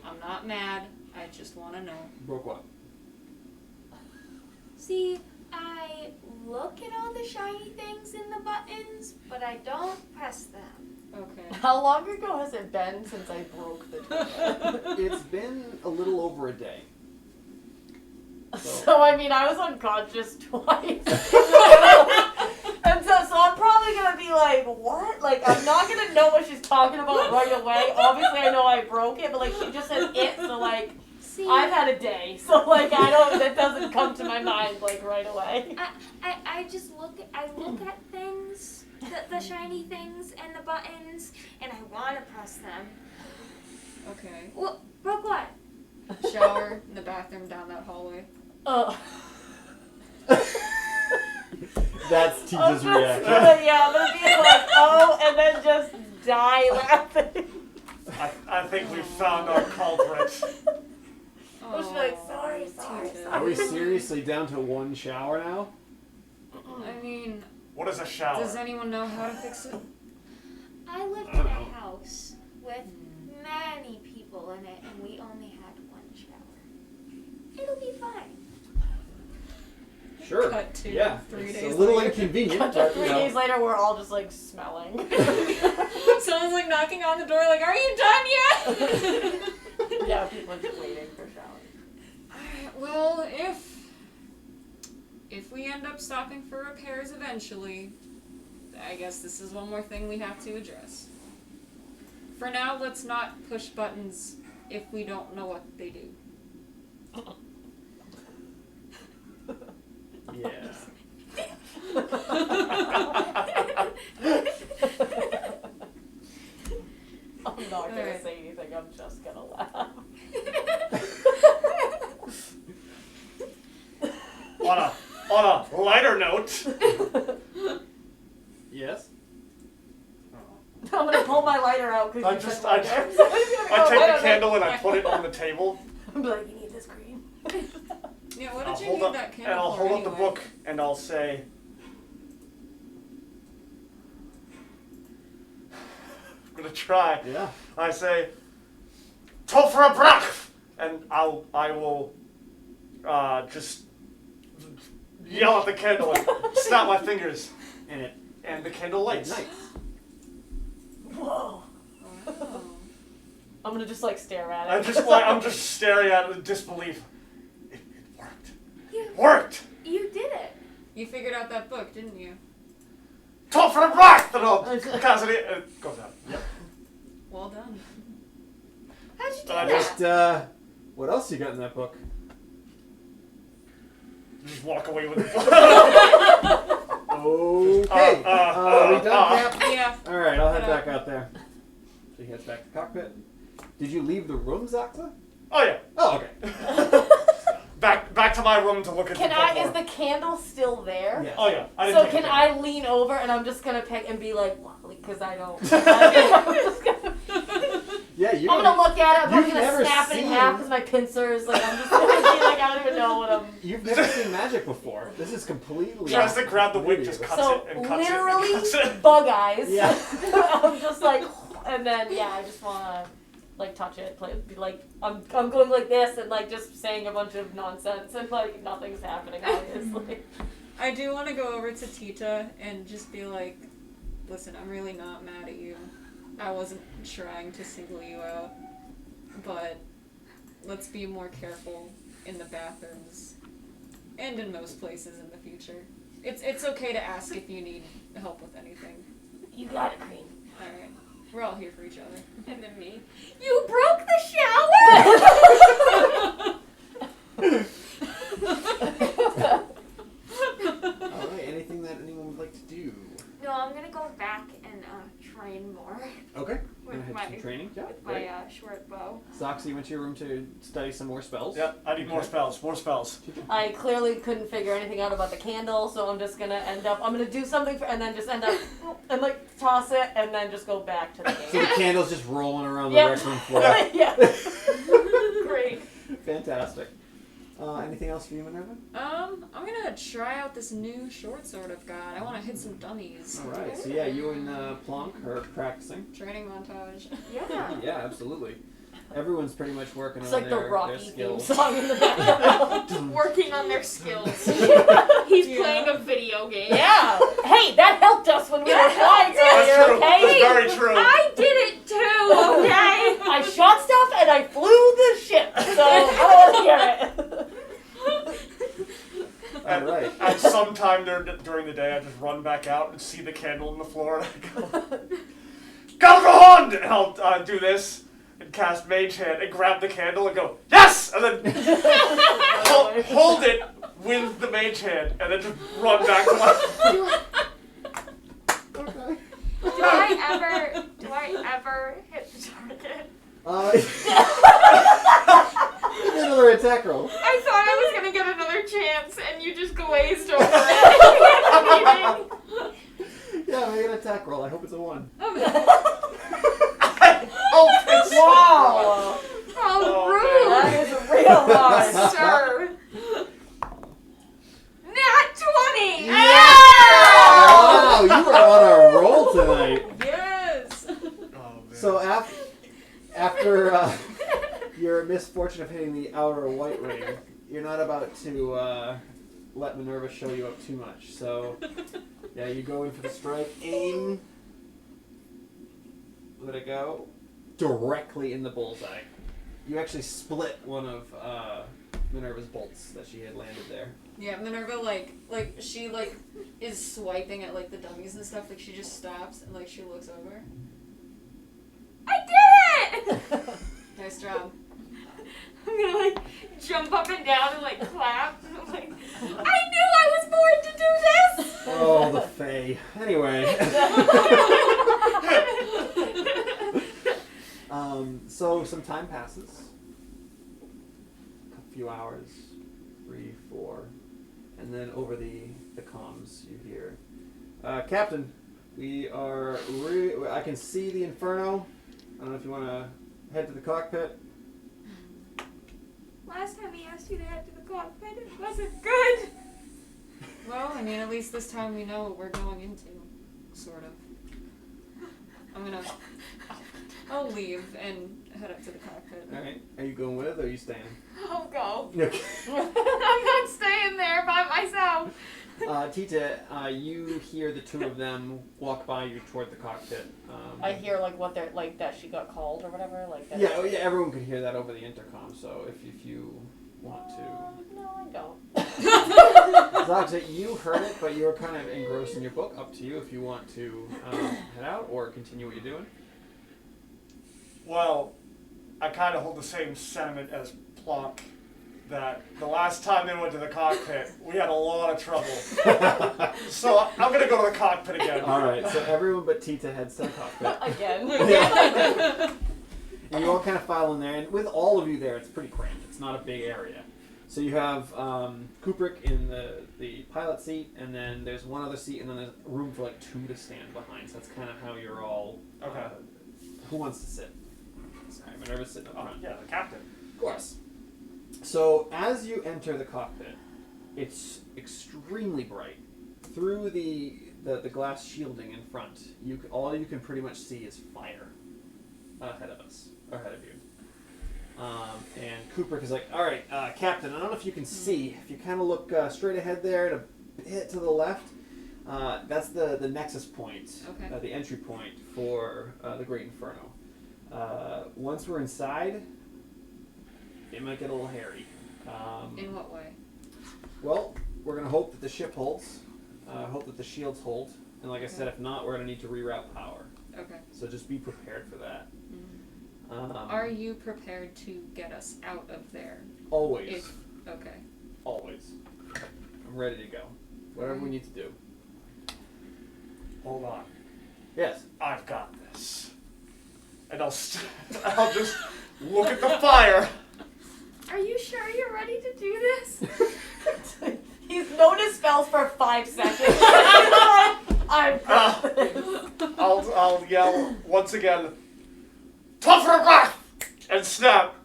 [SPEAKER 3] I'm not mad. I just want to know.
[SPEAKER 1] Broke what?
[SPEAKER 5] See, I look at all the shiny things in the buttons, but I don't press them.
[SPEAKER 3] Okay.
[SPEAKER 6] How long ago has it been since I broke the toilet?
[SPEAKER 1] It's been a little over a day.
[SPEAKER 6] So I mean, I was unconscious twice. And so I'm probably gonna be like, what? Like, I'm not gonna know what she's talking about right away. Obviously, I know I broke it, but like, she just said it, so like,
[SPEAKER 5] See,
[SPEAKER 6] I've had a day, so like, that doesn't come to my mind like right away.
[SPEAKER 5] I just look at things, the shiny things and the buttons, and I want to press them.
[SPEAKER 3] Okay.
[SPEAKER 5] Well, broke what?
[SPEAKER 3] Shower in the bathroom down that hallway.
[SPEAKER 1] That's Tita's reaction.
[SPEAKER 6] Yeah, I'm gonna be like, oh, and then just die laughing.
[SPEAKER 4] I think we found our culprit.
[SPEAKER 6] I'll just be like, sorry.
[SPEAKER 1] Are we seriously down to 1 shower now?
[SPEAKER 3] I mean,
[SPEAKER 4] What is a shower?
[SPEAKER 3] does anyone know how to fix it?
[SPEAKER 5] I lived in a house with many people in it, and we only had 1 shower. It'll be fine.
[SPEAKER 1] Sure.
[SPEAKER 3] Cut to
[SPEAKER 1] yeah.
[SPEAKER 3] 3
[SPEAKER 1] It's
[SPEAKER 3] days
[SPEAKER 1] a little
[SPEAKER 3] later.
[SPEAKER 1] inconvenient,
[SPEAKER 6] Cut to
[SPEAKER 1] but
[SPEAKER 6] 3 days later, we're all just like smelling.
[SPEAKER 3] Someone's like knocking on the door, like, "Are you done yet?"
[SPEAKER 6] Yeah, people are just waiting for showers.
[SPEAKER 3] Alright, well, if we end up stopping for repairs eventually, I guess this is one more thing we have to address. For now, let's not push buttons if we don't know what they do.
[SPEAKER 1] yeah.
[SPEAKER 6] I'm not gonna
[SPEAKER 3] Alright.
[SPEAKER 6] say anything, I'm just gonna laugh.
[SPEAKER 4] On a lighter note.
[SPEAKER 1] Yes?
[SPEAKER 6] I'm gonna pull my lighter out because
[SPEAKER 4] I
[SPEAKER 6] you
[SPEAKER 4] just-
[SPEAKER 6] said
[SPEAKER 4] I
[SPEAKER 6] lighter.
[SPEAKER 4] just-
[SPEAKER 6] So he's gonna
[SPEAKER 4] I
[SPEAKER 6] go,
[SPEAKER 4] take
[SPEAKER 6] "I
[SPEAKER 4] the
[SPEAKER 6] don't
[SPEAKER 4] candle and I put it on the table.
[SPEAKER 6] know." I'm like, you need this cream.
[SPEAKER 3] Yeah, what
[SPEAKER 4] I'll
[SPEAKER 3] did you
[SPEAKER 4] hold
[SPEAKER 3] need
[SPEAKER 4] up,
[SPEAKER 3] that
[SPEAKER 4] and
[SPEAKER 3] candle
[SPEAKER 4] I'll
[SPEAKER 3] for
[SPEAKER 4] hold up
[SPEAKER 3] anyway?
[SPEAKER 4] the book and I'll say, I'm gonna try.
[SPEAKER 1] Yeah.
[SPEAKER 4] I say, Tofra Brak! And I will just yell at the candle and snap my fingers, and the candle lights.
[SPEAKER 1] Nice.
[SPEAKER 6] Whoa.
[SPEAKER 3] Wow.
[SPEAKER 6] I'm gonna just like stare at it.
[SPEAKER 4] I'm just staring at it in disbelief. It worked. It worked!
[SPEAKER 5] You did it.
[SPEAKER 3] You figured out that book, didn't you?
[SPEAKER 4] Tofra Brak! And I'll cast it and it goes out. Yep.
[SPEAKER 3] Well done.
[SPEAKER 5] How'd you do
[SPEAKER 4] I
[SPEAKER 5] that?
[SPEAKER 1] Just, what else you got in that book?
[SPEAKER 4] Just walk away with it.
[SPEAKER 1] Okay. We done, Cap?
[SPEAKER 3] Yeah.
[SPEAKER 1] All right, I'll head
[SPEAKER 3] Head
[SPEAKER 1] back out there. So he heads back to the cockpit. Did you leave the room, Zakla?
[SPEAKER 4] Oh yeah.
[SPEAKER 1] Oh, okay.
[SPEAKER 4] Back to my room to look at
[SPEAKER 6] Can
[SPEAKER 4] the
[SPEAKER 6] I?
[SPEAKER 4] book
[SPEAKER 6] Is the candle still there?
[SPEAKER 1] Yes.
[SPEAKER 4] Oh yeah. I didn't
[SPEAKER 6] So
[SPEAKER 4] take
[SPEAKER 6] can
[SPEAKER 4] it
[SPEAKER 6] I lean over and I'm just gonna pick and be like, because I don't. I'm just gonna,
[SPEAKER 1] Yeah, you.
[SPEAKER 6] I'm gonna look at it. I'm
[SPEAKER 1] You've
[SPEAKER 6] gonna
[SPEAKER 1] never
[SPEAKER 6] snap it in
[SPEAKER 1] seen-
[SPEAKER 6] half because my pincers. Like I'm just gonna be like, I don't even know what I'm.
[SPEAKER 1] You've never seen magic before. This is completely.
[SPEAKER 4] Tries to grab the wig, just cuts
[SPEAKER 6] So
[SPEAKER 4] it and cuts
[SPEAKER 6] literally
[SPEAKER 4] it and cuts it.
[SPEAKER 6] bug eyes.
[SPEAKER 1] Yeah.
[SPEAKER 6] I'm just like, and then yeah, I just wanna like touch it, be like I'm going like this and like just saying a bunch of nonsense and like nothing's happening obviously.
[SPEAKER 3] I do want to go over to Tita and just be like, listen, I'm really not mad at you. I wasn't trying to single you out, but let's be more careful in the bathrooms and in most places in the future. It's okay to ask if you need help with anything.
[SPEAKER 6] You got it, Cream.
[SPEAKER 3] Alright. We're all here for each other.
[SPEAKER 5] And then me. You broke the shower?
[SPEAKER 1] All right. Anything that anyone would like to do?
[SPEAKER 5] No, I'm gonna go back and train more
[SPEAKER 1] Okay.
[SPEAKER 5] with
[SPEAKER 1] Gonna head
[SPEAKER 5] my
[SPEAKER 1] to training. Yeah.
[SPEAKER 5] with
[SPEAKER 1] Great.
[SPEAKER 5] my short bow.
[SPEAKER 1] Soxy, you went to your room to study some more spells.
[SPEAKER 4] Yep, I need more
[SPEAKER 1] Okay.
[SPEAKER 4] spells, more spells.
[SPEAKER 6] I clearly couldn't figure anything out about the candle, so I'm just gonna I'm gonna do something and then just end up and like toss it and then just go back to the
[SPEAKER 1] So the
[SPEAKER 6] game.
[SPEAKER 1] candle's just rolling around the
[SPEAKER 6] Yep.
[SPEAKER 1] rec room floor.
[SPEAKER 6] Yeah.
[SPEAKER 5] Great.
[SPEAKER 1] Fantastic. Anything else for you, Minerva?
[SPEAKER 3] I'm gonna try out this new short sword I've got. I want to hit some dummies.
[SPEAKER 1] All right. So yeah, you and Plonk are practicing.
[SPEAKER 3] Training montage.
[SPEAKER 5] Yeah.
[SPEAKER 1] Yeah, absolutely. Everyone's pretty much working
[SPEAKER 6] It's
[SPEAKER 1] on
[SPEAKER 6] like
[SPEAKER 1] their,
[SPEAKER 6] the Rocky
[SPEAKER 1] their
[SPEAKER 6] theme
[SPEAKER 1] skills.
[SPEAKER 6] song in the background.
[SPEAKER 5] Just working on their skills. He's playing a video game.
[SPEAKER 6] Yeah. Hey, that helped us when we were flying
[SPEAKER 4] That's
[SPEAKER 6] earlier,
[SPEAKER 4] true.
[SPEAKER 6] okay?
[SPEAKER 4] That's very true.
[SPEAKER 5] I did it too, okay?
[SPEAKER 6] I shot stuff and I flew the ship, so I don't want to hear it.
[SPEAKER 1] All right.
[SPEAKER 4] At some time during the day, I just run back out and see the candle on the floor, and I go, Galgahond! And I'll do this and cast Mage Hand and grab the candle and go, yes! And then hold it with the Mage Hand and then just run back to my.
[SPEAKER 1] Okay.
[SPEAKER 5] Do I ever hit the target?
[SPEAKER 1] Give me another attack roll.
[SPEAKER 5] I thought I was gonna get another chance, and you just glazed over it.
[SPEAKER 1] Yeah, make an attack roll. I hope it's a 1.
[SPEAKER 4] Oh, it's
[SPEAKER 6] Wow.
[SPEAKER 5] How rude!
[SPEAKER 6] That is real hard.
[SPEAKER 5] Sir. Nat 20!
[SPEAKER 1] Wow, you are on a roll tonight.
[SPEAKER 3] Yes!
[SPEAKER 4] Oh, man.
[SPEAKER 1] So after your misfortune of hitting the outer white ring, you're not about to let Minerva show you up too much. So yeah, you go in for the strike, aim, let it go, directly in the bullseye. You actually split one of Minerva's bolts that she had landed there.
[SPEAKER 3] Yeah, Minerva she is swiping at like the dummies and stuff. Like she just stops and like she looks over.
[SPEAKER 5] I did it!
[SPEAKER 3] Nice job.
[SPEAKER 5] I'm gonna like jump up and down and like clap. I'm like, I knew I was born to do this!
[SPEAKER 1] Oh, the Fae. Anyway. So some time passes. A few hours, 3, 4, and then over the comms you hear, Captain, We are. I can see the Inferno. I don't know if you want to head to the cockpit.
[SPEAKER 5] Last time he asked you to head to the cockpit, it wasn't good.
[SPEAKER 3] Well, I mean, at least this time we know what we're going into, sort of. I'll leave and head up to the cockpit.
[SPEAKER 1] All right. Are you going with, or are you staying?
[SPEAKER 5] I'll go.
[SPEAKER 1] Okay.
[SPEAKER 5] I'm not staying there by myself.
[SPEAKER 1] Tita, you hear the two of them walk by you toward the cockpit.
[SPEAKER 6] I hear like what they're like that she got called or whatever. Like that.
[SPEAKER 1] Yeah, yeah. Everyone could hear that over the intercom. So if you want to.
[SPEAKER 6] No, I don't.
[SPEAKER 1] Zaxa, you heard it, but you were kind of engrossed in your book. Up to you if you want to head out or continue what you're doing.
[SPEAKER 4] Well, I kind of hold the same sentiment as Plonk, that the last time they went to the cockpit, we had a lot of trouble. So I'm going to go to the cockpit again.
[SPEAKER 1] All right, so everyone but Tita heads to the cockpit.
[SPEAKER 6] Again.
[SPEAKER 1] And you all kind of file in there, and with all of you there, it's pretty cramped. It's not a big area. So you have Kubrick in the pilot seat, and then there's one other seat, and then there's room for like two to stand behind. So that's kind of how you're all...
[SPEAKER 4] Okay.
[SPEAKER 1] Who wants to sit? Sorry, Minerva's sitting up front.
[SPEAKER 4] Yeah, the captain.
[SPEAKER 1] Of course. So as you enter the cockpit, it's extremely bright. Through the glass shielding in front, all you can pretty much see is fire ahead of us, or ahead of you. And Kubrick is like, all right, Captain, I don't know if you can see. If you kind of look straight ahead there and a bit to the left, that's the nexus point,
[SPEAKER 3] Okay.
[SPEAKER 1] the entry point for the Great Inferno. Once we're inside, it might get a little hairy.
[SPEAKER 3] In what way?
[SPEAKER 1] Well, we're going to hope that the ship holds, hope that the shields hold, and like I said, if not, we're going to need to reroute power.
[SPEAKER 3] Okay.
[SPEAKER 1] So just be prepared for that.
[SPEAKER 3] Are you prepared to get us out of there?
[SPEAKER 1] Always.
[SPEAKER 3] Okay.
[SPEAKER 1] Always. I'm ready to go. Whatever we need to do.
[SPEAKER 4] Hold on.
[SPEAKER 1] Yes.
[SPEAKER 4] I've got this. And I'll just look at the fire.
[SPEAKER 5] Are you sure you're ready to do this?
[SPEAKER 6] He's known his spells for 5 seconds. I'm
[SPEAKER 4] I'll yell once again, tougher breath, and snap.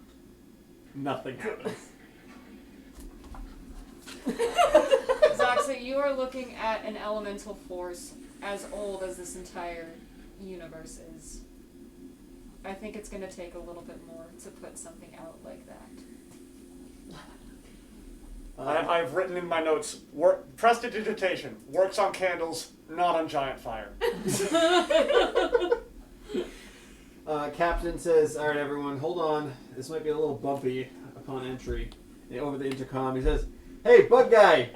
[SPEAKER 1] Nothing happens.
[SPEAKER 3] Zaxa, you are looking at an elemental force as old as this entire universe is. I think it's going to take a little bit more to put something out like that.
[SPEAKER 4] I've written in my notes, prestidigitation, works on candles, not on giant fire.
[SPEAKER 1] Captain says, all right, everyone, hold on. This might be a little bumpy upon entry. And over the intercom, he says, hey, bug guy,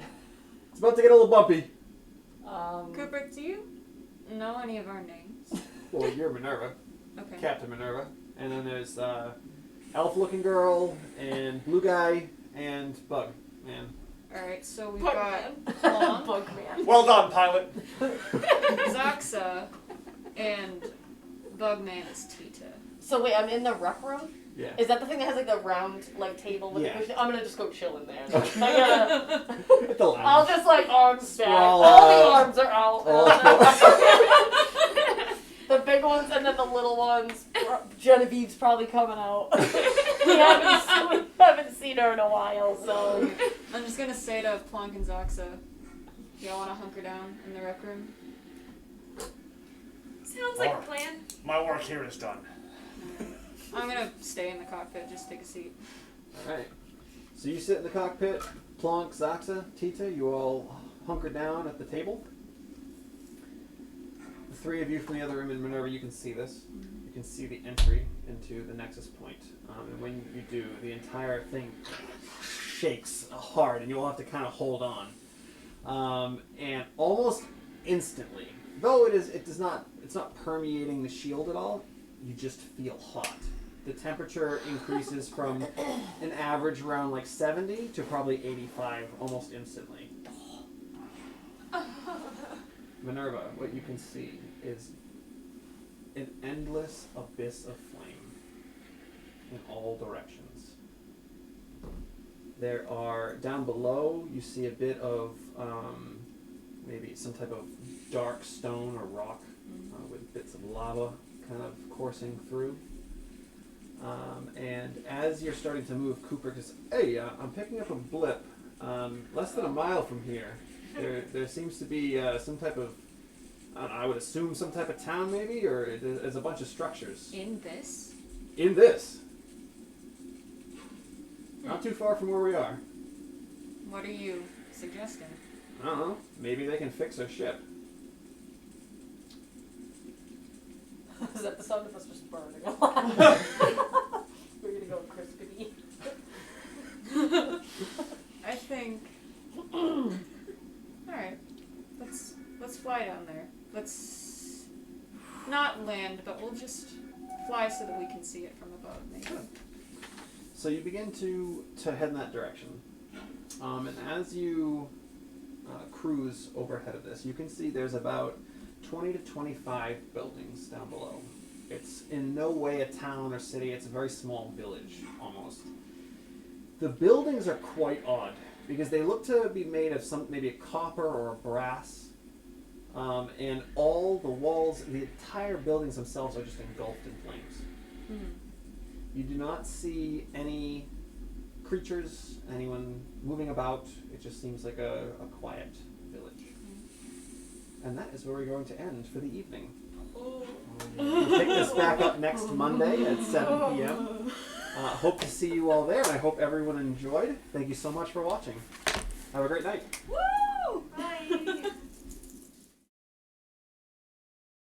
[SPEAKER 1] it's about to get a little bumpy.
[SPEAKER 3] Kubrick, do you know any of our names?
[SPEAKER 1] Well, you're Minerva,
[SPEAKER 3] Okay.
[SPEAKER 1] Captain Minerva. And then there's elf-looking girl, and blue guy, and bug man.
[SPEAKER 3] Alright, so we've
[SPEAKER 6] Bug
[SPEAKER 3] got Plonk,
[SPEAKER 6] Bugman.
[SPEAKER 4] Well done, pilot.
[SPEAKER 3] Zaxa, and Bugman is Tita.
[SPEAKER 6] So wait, I'm in the rec room?
[SPEAKER 1] Yeah.
[SPEAKER 6] Is that the thing that has like the round like table with
[SPEAKER 1] Yeah.
[SPEAKER 6] the cushion? I'm gonna just go chill in there.
[SPEAKER 1] Okay.
[SPEAKER 6] I gotta,
[SPEAKER 1] At the lounge.
[SPEAKER 6] I'll just like arms back.
[SPEAKER 1] Sprawl
[SPEAKER 6] All the
[SPEAKER 1] out.
[SPEAKER 6] arms are out. The big ones and then the little ones. Genevieve's probably coming out. we haven't seen her in a while, so.
[SPEAKER 3] I'm just gonna say to Plonk and Zaxa, y'all wanna hunker down in the rec room?
[SPEAKER 5] Sounds like a plan.
[SPEAKER 4] My work here is done.
[SPEAKER 3] I'm gonna stay in the cockpit, just take a seat.
[SPEAKER 1] All right. So you sit in the cockpit, Plonk, Zaxa, Tita, you all hunker down at the table. The three of you from the other room in Minerva, you can see this. You can see the entry into the nexus point. And when you do, the entire thing shakes hard, and you'll have to kind of hold on. And almost instantly, though it's not permeating the shield at all, you just feel hot. The temperature increases from an average around like 70 to probably 85 almost instantly. Minerva, what you can see is an endless abyss of flame in all directions. There are, down below, you see a bit of maybe some type of dark stone or rock with bits of lava kind of coursing through. And as you're starting to move, Cooper says, "Hey, I'm picking up a blip less than a mile from here. There seems to be some type of, I don't know, I would assume some type of town maybe, or there's a bunch of structures.
[SPEAKER 3] In this?
[SPEAKER 1] In this. Not too far from where we are.
[SPEAKER 3] What are you suggesting?
[SPEAKER 1] I don't know. Maybe they can fix our ship."
[SPEAKER 6] Is that the sound of us just burning alive? We're gonna go crispy.
[SPEAKER 3] I think. Alright. Let's fly down there. Let's not land, but we'll just fly so that we can see it from above, maybe.
[SPEAKER 1] So you begin to head in that direction. And as you cruise overhead of this, you can see there's about 20 to 25 buildings down below. It's in no way a town or city, it's a very small village, almost. The buildings are quite odd, because they look to be made of maybe a copper or a brass, and all the walls, the entire buildings themselves are just engulfed in flames. You do not see any creatures, anyone moving about. It just seems like a quiet village. And that is where we're going to end for the evening. We'll pick this back up next Monday at 7 p.m. Hope to see you all there, and I hope everyone enjoyed. Thank you so much for watching. Have a great night.
[SPEAKER 5] Woo!